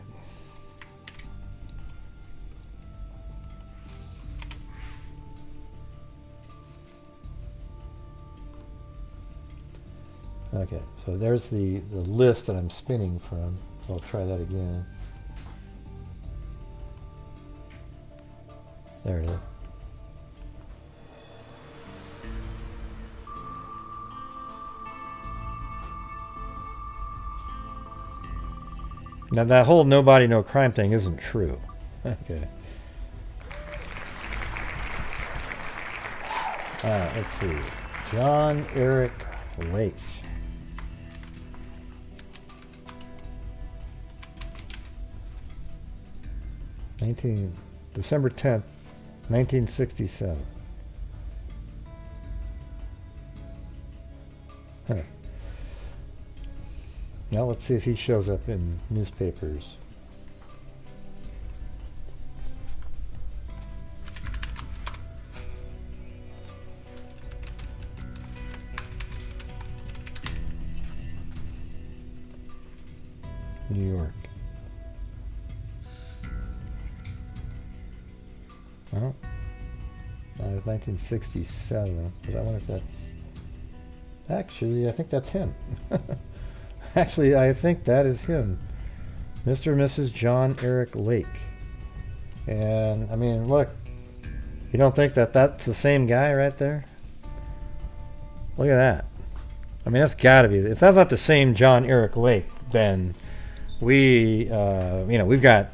Okay, so there's the list that I'm spinning from. So I'll try that again. There it is. Now that whole no body, no crime thing isn't true. Okay. Let's see. John Eric Lake. December 10th, 1967. Huh. Now let's see if he shows up in newspapers. New York. Well, that was 1967. I wonder if that's... Actually, I think that's him. Actually, I think that is him. Mr. and Mrs. John Eric Lake. And, I mean, look. You don't think that that's the same guy right there? Look at that. I mean, that's got to be... If that's not the same John Eric Lake, then we've got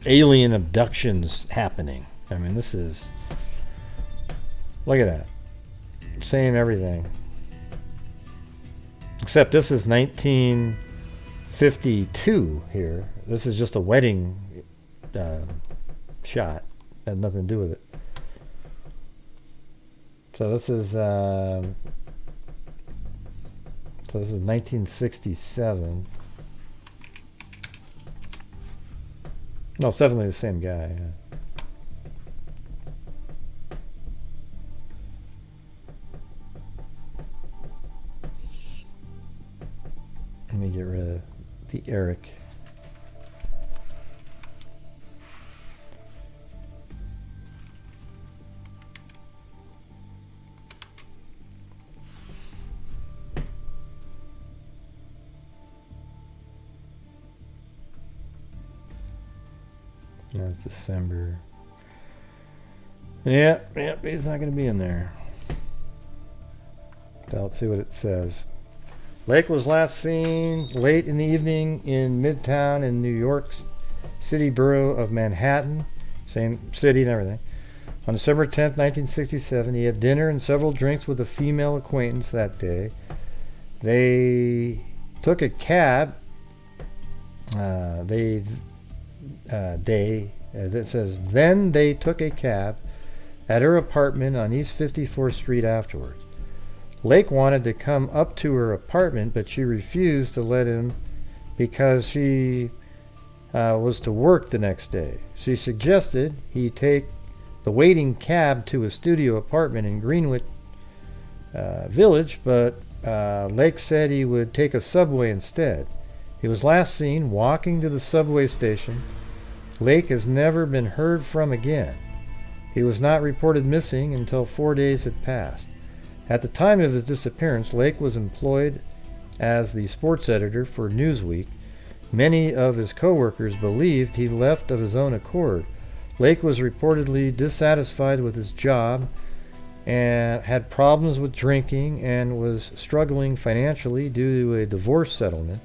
alien abductions happening. I mean, this is... Look at that. Same everything. Except this is 1952 here. This is just a wedding shot. Had nothing to do with it. So this is 1967. No, it's definitely the same guy. Yeah. Let me get rid of the Eric. That's December. Yeah, he's not going to be in there. So let's see what it says. Lake was last seen late in the evening in Midtown in New York City borough of Manhattan, same city and everything. On December 10th, 1967, he had dinner and several drinks with a female acquaintance that day. They took a cab. It says, then they took a cab at her apartment on East 54th Street afterwards. Lake wanted to come up to her apartment, but she refused to let him because she was to work the next day. She suggested he take the waiting cab to a studio apartment in Greenwich Village, but Lake said he would take a subway instead. He was last seen walking to the subway station. Lake has never been heard from again. He was not reported missing until 4 days had passed. At the time of his disappearance, Lake was employed as the sports editor for Newsweek. Many of his co-workers believed he left of his own accord. Lake was reportedly dissatisfied with his job and had problems with drinking and was struggling financially due to a divorce settlement.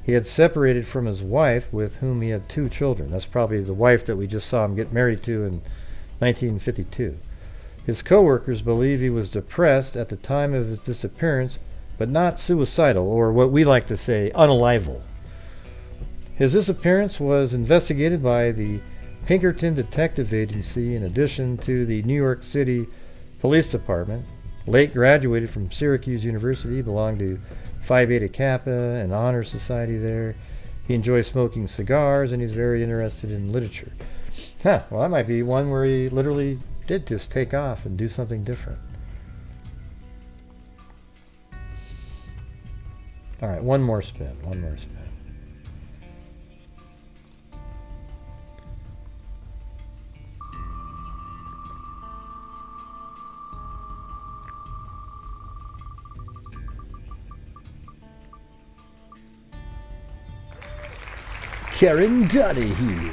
He had separated from his wife, with whom he had 2 children. That's probably the wife that we just saw him get married to in 1952. His co-workers believe he was depressed at the time of his disappearance, but not suicidal, or what we like to say, unalival. His disappearance was investigated by the Pinkerton Detective Agency in addition to the New York City Police Department. Lake graduated from Syracuse University, belonged to Phi Beta Kappa, an honor society there. He enjoys smoking cigars, and he's very interested in literature. Well, that might be one where he literally did just take off and do something different. All right, one more spin. Karen Donahue.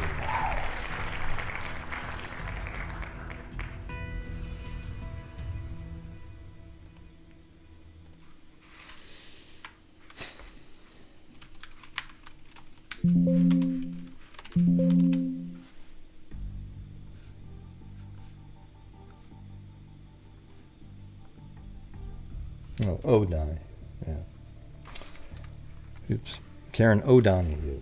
Oh, O'Donnell. Yeah. Oops. Karen O'Donnell.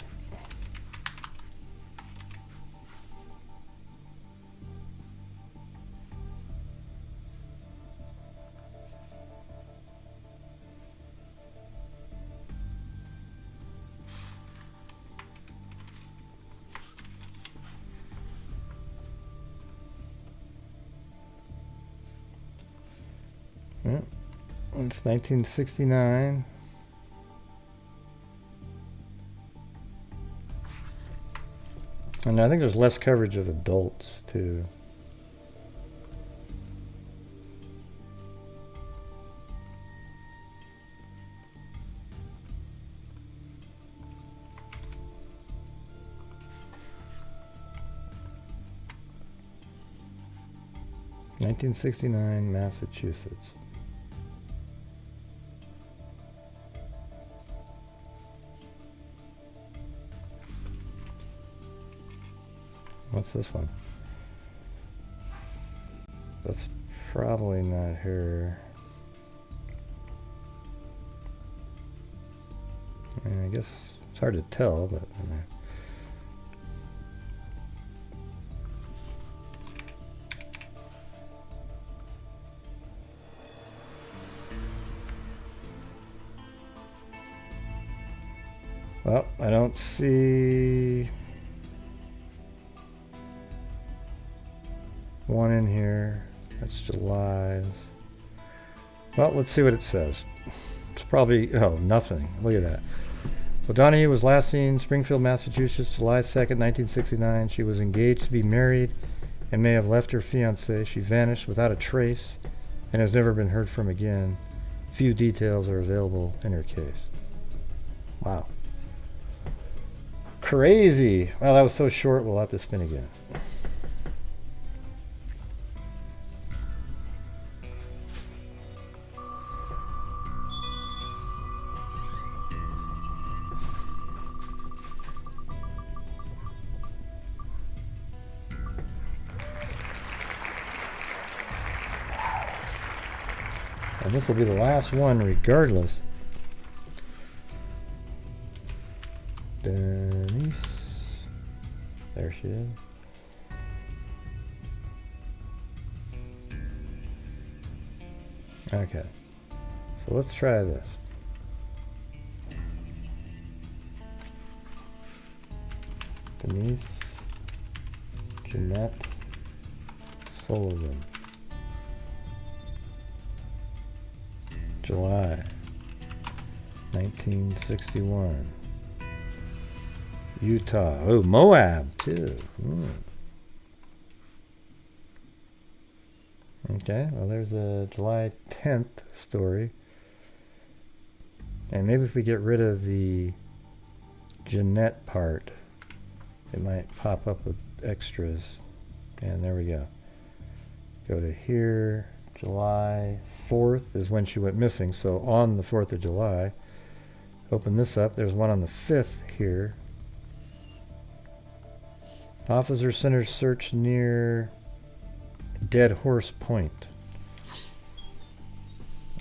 It's 1969. And I think there's less coverage of adults, too. (1969) Massachusetts. What's this one? That's probably not her. I mean, I guess it's hard to tell, but I mean. Well, I don't see. one in here. That's July's. Well, let's see what it says. It's probably, oh, nothing. Look at that. Well, Donahue was last seen Springfield, Massachusetts, July 2nd, 1969. She was engaged to be married and may have left her fiancé. She vanished without a trace and has never been heard from again. Few details are available in her case. Wow. Crazy. Well, that was so short, we'll have to spin again. And this will be the last one regardless. Denise. There she is. Okay. So let's try this. Denise Jeanette Sullivan. July 1961. Utah. Oh, Moab too. Okay, well there's a July 10th story. And maybe if we get rid of the Jeanette part, it might pop up with extras. And there we go. Go to here. July 4th is when she went missing, so on the 4th of July. Open this up. There's one on the 5th here. Officer center search near Dead Horse Point.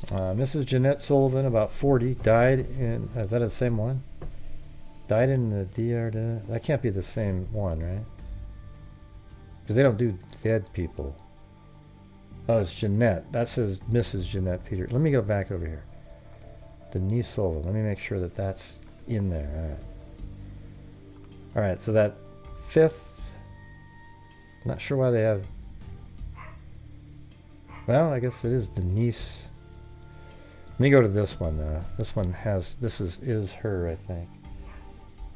Mrs. Jeanette Sullivan, about 40, died in... Is that the same one? Died in the Daugherty. That can't be the same one, right? Because they don't do dead people. Oh, it's Jeanette. That says Mrs. Jeanette Peter. Let me go back over here. Denise Sullivan. Let me make sure that that's in there. All right. All right, so that 5th. Not sure why they have... Well, I guess it is Denise. Let me go to this one. This one has... This is her, I think.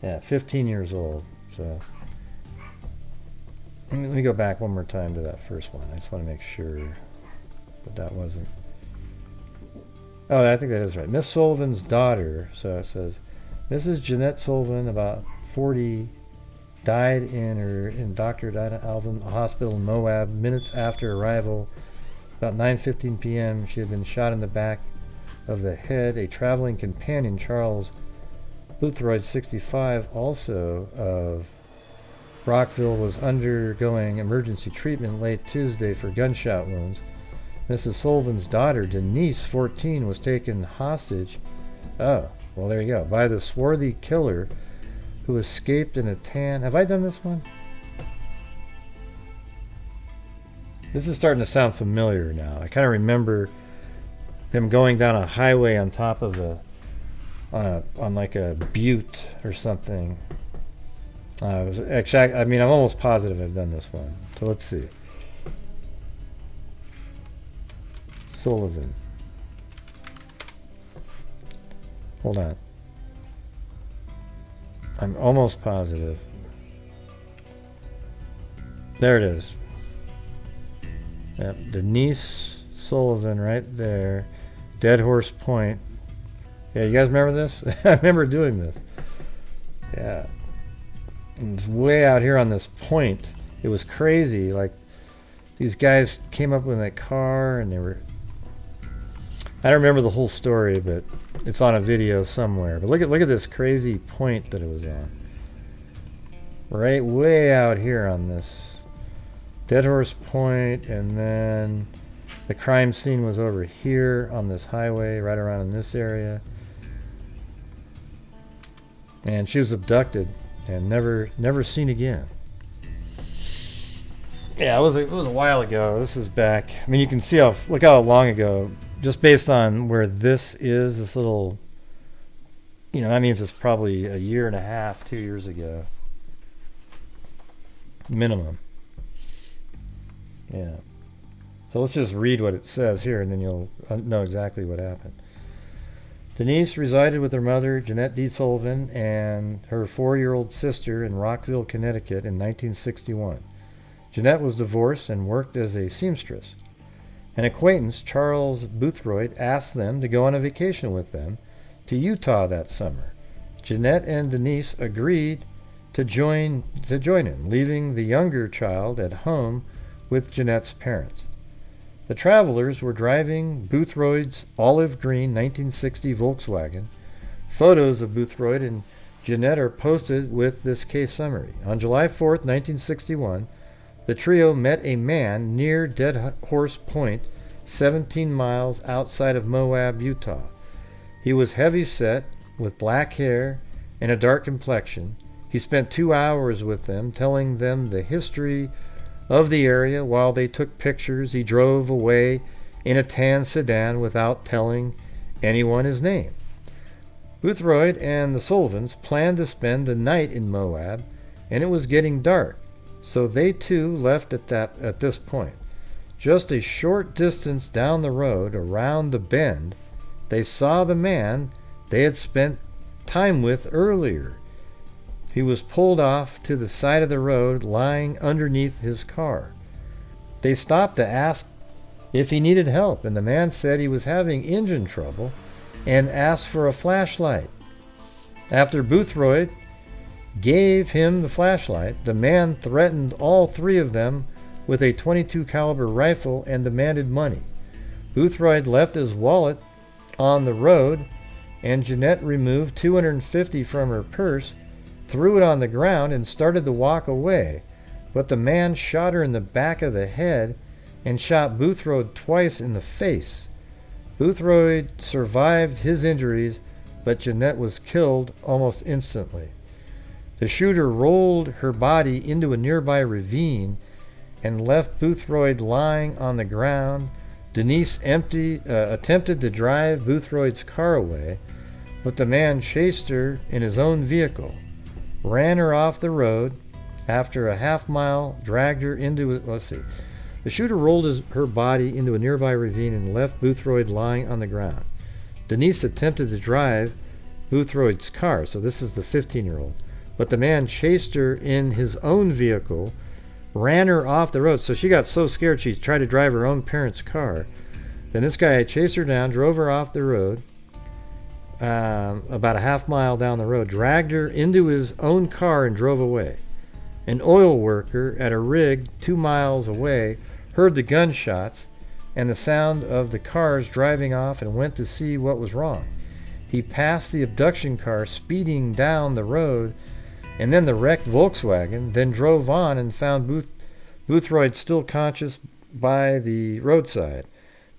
Yeah, 15 years old. So... Let me go back one more time to that first one. I just want to make sure that that wasn't... Oh, I think that is right. Miss Sullivan's daughter. So it says, Mrs. Jeanette Sullivan, about 40, died in Dr. Dinah Alvin Hospital in Moab minutes after arrival. About 9:15 p.m., she had been shot in the back of the head. A traveling companion, Charles Boothroyd, 65, also of Rockville, was undergoing emergency treatment late Tuesday for gunshot wounds. Mrs. Sullivan's daughter, Denise, 14, was taken hostage. Oh, well, there you go. By the swarthy killer who escaped in a tan... Have I done this one? This is starting to sound familiar now. I kind of remember them going down a highway on top of on like a butte or something. Actually, I mean, I'm almost positive I've done this one. So let's see. Sullivan. Hold on. I'm almost positive. There it is. Yep, Denise Sullivan right there. Dead Horse Point. Yeah, you guys remember this? I remember doing this. Yeah. It's way out here on this point. It was crazy. Like, these guys came up with that car and they were... I don't remember the whole story, but it's on a video somewhere. But look at this crazy point that it was on. Right way out here on this Dead Horse Point, and then the crime scene was over here on this highway, right around in this area. And she was abducted and never seen again. Yeah, it was a while ago. This is back. I mean, you can see look how long ago. Just based on where this is, this little, that means it's probably a year and a half, 2 years ago, minimum. Yeah. So let's just read what it says here, and then you'll know exactly what happened. Denise resided with her mother, Jeanette D. Sullivan, and her 4-year-old sister in Rockville, Connecticut in 1961. Jeanette was divorced and worked as a seamstress. An acquaintance, Charles Boothroyd, asked them to go on a vacation with them to Utah that summer. Jeanette and Denise agreed to join him, leaving the younger child at home with Jeanette's parents. The travelers were driving Boothroyd's olive green 1960 Volkswagen. Photos of Boothroyd and Jeanette are posted with this case summary. On July 4th, 1961, the trio met a man near Dead Horse Point, 17 miles outside of Moab, Utah. He was heavy-set, with black hair and a dark complexion. He spent 2 hours with them, telling them the history of the area while they took pictures. He drove away in a tan sedan without telling anyone his name. Boothroyd and the Sullivans planned to spend the night in Moab, and it was getting dark, so they too left at this point. Just a short distance down the road, around the bend, they saw the man they had spent time with earlier. He was pulled off to the side of the road, lying underneath his car. They stopped to ask if he needed help, and the man said he was having engine trouble and asked for a flashlight. After Boothroyd gave him the flashlight, the man threatened all 3 of them with a .22 caliber rifle and demanded money. Boothroyd left his wallet on the road, and Jeanette removed $250 from her purse, threw it on the ground, and started to walk away. But the man shot her in the back of the head and shot Boothroyd twice in the face. Boothroyd survived his injuries, but Jeanette was killed almost instantly. The shooter rolled her body into a nearby ravine and left Boothroyd lying on the ground. Denise attempted to drive Boothroyd's car away, but the man chased her in his own vehicle, ran her off the road. After a half-mile, dragged her into the shooter rolled her body into a nearby ravine and left Boothroyd lying on the ground. Denise attempted to drive Boothroyd's car, so this is the 15-year-old, but the man chased her in his own vehicle, ran her off the road. So she got so scared she tried to drive her own parents' car. Then this guy chased her down, drove her off the road, about a half-mile down the road, dragged her into his own car and drove away. An oil worker at a rig 2 miles away heard the gunshots and the sound of the cars driving off and went to see what was wrong. He passed the abduction car speeding down the road and then the wrecked Volkswagen, then drove on and found Boothroyd still conscious by the roadside.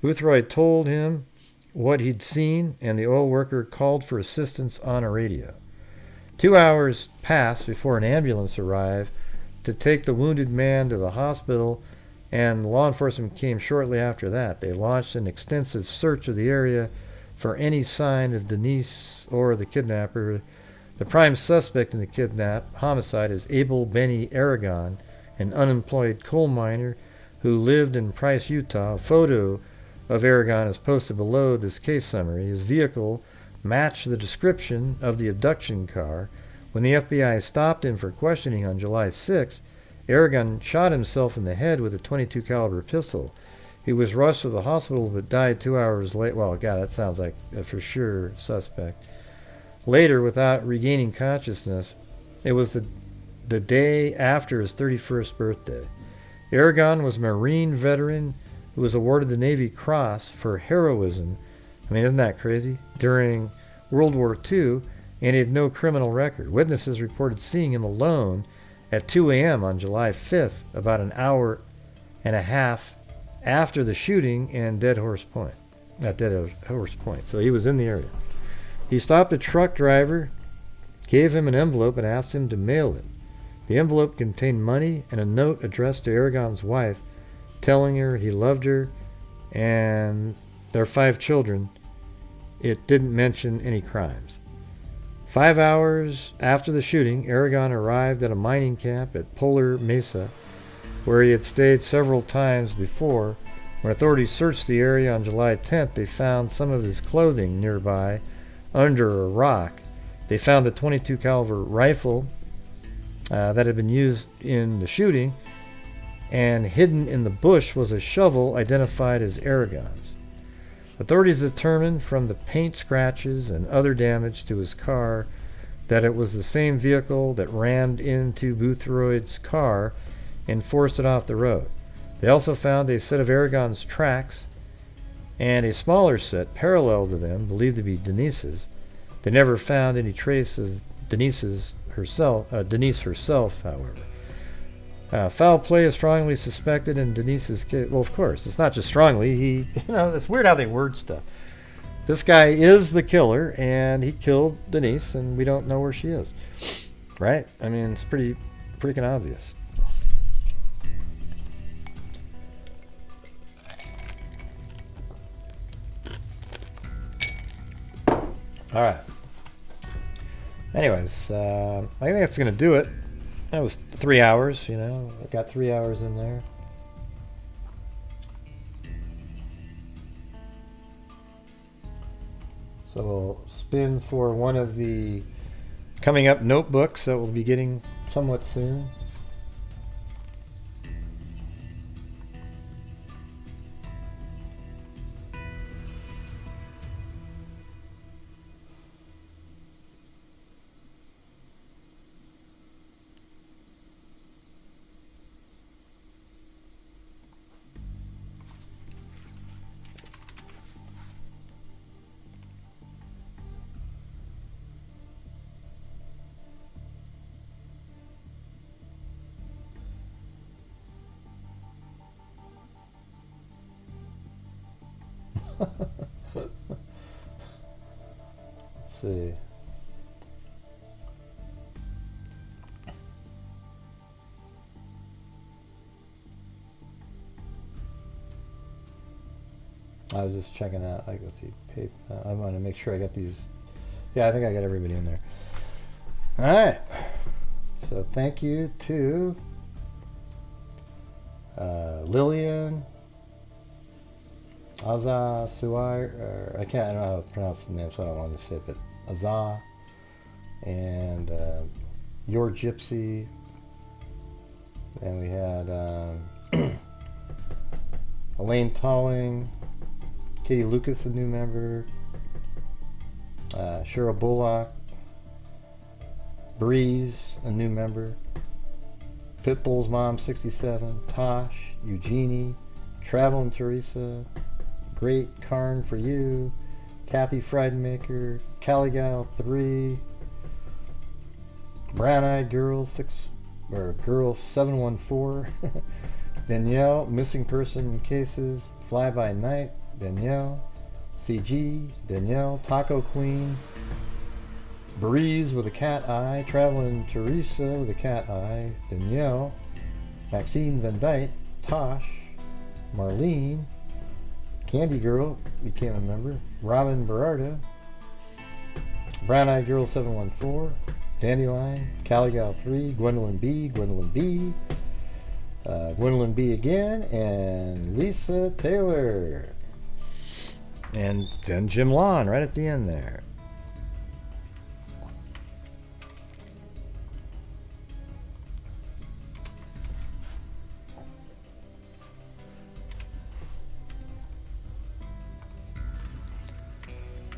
Boothroyd told him what he'd seen, and the oil worker called for assistance on a radio. 2 hours passed before an ambulance arrived to take the wounded man to the hospital, and law enforcement came shortly after that. They launched an extensive search of the area for any sign of Denise or the kidnapper. The prime suspect in the homicide is Abel Benny Aragon, an unemployed coal miner who lived in Price, Utah. A photo of Aragon is posted below this case summary. His vehicle matched the description of the abduction car. When the FBI stopped him for questioning on July 6th, Aragon shot himself in the head with a .22 caliber pistol. He was rushed to the hospital but died 2 hours later. Well, God, that sounds like a for sure suspect. Later, without regaining consciousness, it was the day after his 31st birthday. Aragon was a Marine veteran who was awarded the Navy Cross for heroism. I mean, isn't that crazy? During World War II, and he had no criminal record. Witnesses reported seeing him alone at 2 a.m. on July 5th, about an hour and a half after the shooting at Dead Horse Point. So he was in the area. He stopped a truck driver, gave him an envelope, and asked him to mail it. The envelope contained money and a note addressed to Aragon's wife, telling her he loved her and their 5 children. It didn't mention any crimes. 5 hours after the shooting, Aragon arrived at a mining camp at Polar Mesa. where he had stayed several times before. When authorities searched the area on July 10th, they found some of his clothing nearby under a rock. They found the .22 caliber rifle that had been used in the shooting, and hidden in the bush was a shovel identified as Aragon's. Authorities determined from the paint scratches and other damage to his car that it was the same vehicle that rammed into Boothroyd's car and forced it off the road. They also found a set of Aragon's tracks and a smaller set parallel to them, believed to be Denise's. They never found any trace of Denise herself, however. Foul play is strongly suspected in Denise's case. Well, of course, it's not just strongly. It's weird how they word stuff. This guy is the killer, and he killed Denise, and we don't know where she is. Right? I mean, it's pretty freaking obvious. All right. Anyways, I think that's going to do it. That was 3 hours, I got 3 hours in there. So we'll spin for one of the coming up notebooks that we'll be getting somewhat soon. Let's see. I was just checking out. Let's see. I want to make sure I got these. Yeah, I think I got everybody in there. All right. So thank you to Lillian, Azah, Suai, I don't know how to pronounce the name, so I don't want to say it, but Azah, and Your Gypsy, and we had Elaine Tolling, Katie Lucas, a new member, Cheryl Bullock, Breeze, a new member, Pitbull's Mom 67, Tosh, Eugenie, Travel and Teresa, Great Karn for You, Kathy Friedmaker, Caligal 3, Brown Eyed Girl 714, Danielle, Missing Person Cases, Fly By Night, Danielle, CG, Danielle, Taco Queen, Breeze with a cat eye, Traveling Teresa with a cat eye, Danielle, Maxine Van Dyke, Tosh, Marlene, Candy Girl became a member, Robin Berarda, Brown Eyed Girl 714, Dandelion, Caligal 3, Gwendolyn B, Gwendolyn B again, and Lisa Taylor. And then Jim Lawn right at the end there.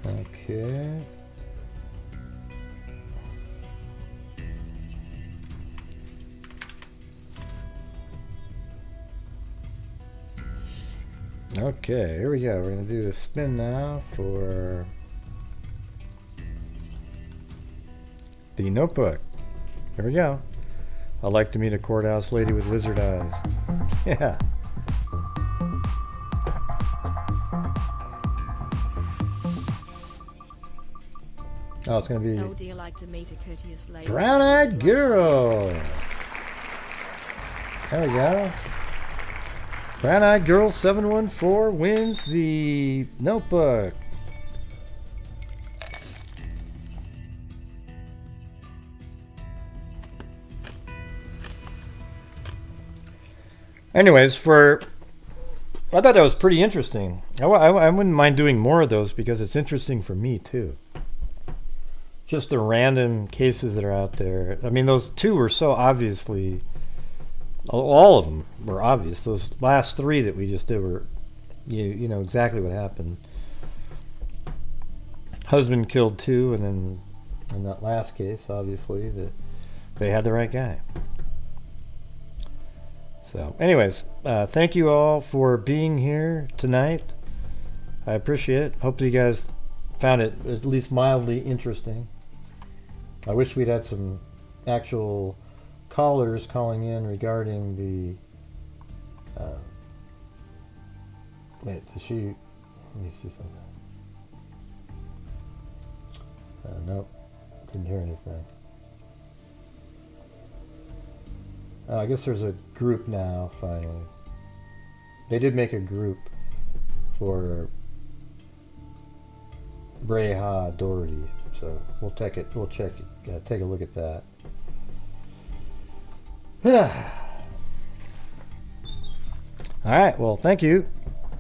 Okay. Okay, here we go. We're going to do a spin now for the notebook. Here we go. I'd like to meet a courthouse lady with lizard eyes. Yeah. Oh, it's going to be Oh, dear, like to meet a courteous lady. Brown-Eyed Girl. There we go. Brown-Eyed Girl 714 wins the notebook. Anyways, I thought that was pretty interesting. I wouldn't mind doing more of those because it's interesting for me too. Just the random cases that are out there. I mean, those two were so obviously, all of them were obvious. Those last three that we just did were, you know exactly what happened. Husband killed two, and then in that last case, obviously, they had the right guy. So, anyways, thank you all for being here tonight. I appreciate it. Hopefully you guys found it at least mildly interesting. I wish we'd had some actual callers calling in regarding the... wait, did she... Let me see something. Nope, didn't hear anything. I guess there's a group now, finally. They did make a group for Breaja Daugherty, so we'll check it. Take a look at that. All right. Well, thank you.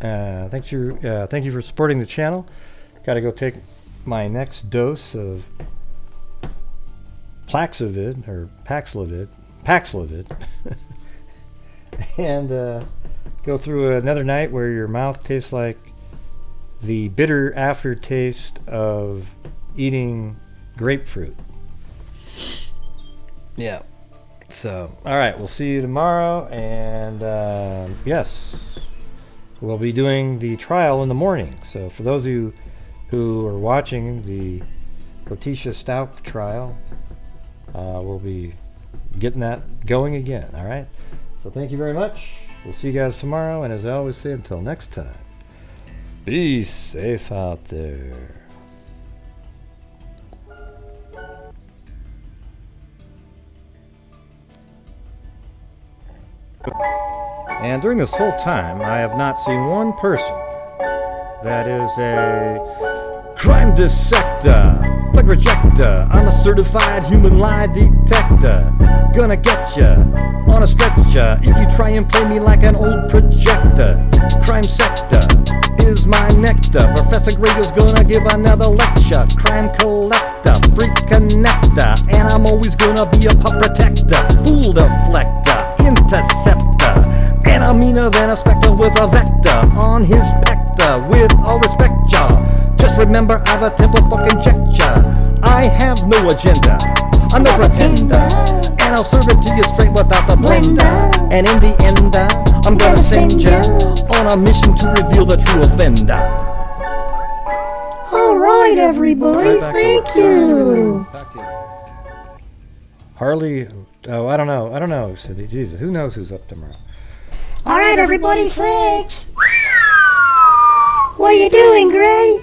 Thank you for supporting the channel. Got to go take my next dose of Paxlovid and go through another night where your mouth tastes like the bitter aftertaste of eating grapefruit. Yeah. So, all right, we'll see you tomorrow, and yes, we'll be doing the trial in the morning. So for those of you who are watching the Letitia Stout trial, we'll be getting that going again. All right, so thank you very much. We'll see you guys tomorrow, and as I always say, until next time, be safe out there. And during this whole time, I have not seen one person that is a crime dissector, plug rejector. I'm a certified human lie detector. Gonna get ya on a stretcher if you try and play me like an old projector. Crime sector is my nectar. Professor Greg is gonna give another lecture. Crime collector, freak connector, and I'm always gonna be a pup protector. Fool deflector, interceptor, and I'm meaner than a spectre with a vector on his pector. With all respect, y'all, just remember I've a temple fucking check ya. I have no agenda, I'm no pretender, and I'll serve it to you straight without the blender. And in the end, I'm gonna send ya on a mission to reveal the true offender. Alright, everybody, thank you. Harley, oh, I don't know, Cindy. Jesus, who knows who's up tomorrow? Alright, everybody, thanks. What are you doing, Gray?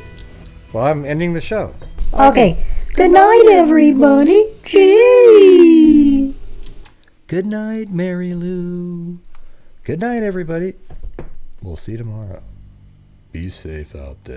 Well, I'm ending the show. Okay. Good night, everybody. Gee. Good night, Mary Lou. Good night, everybody. We'll see you tomorrow. Be safe out there.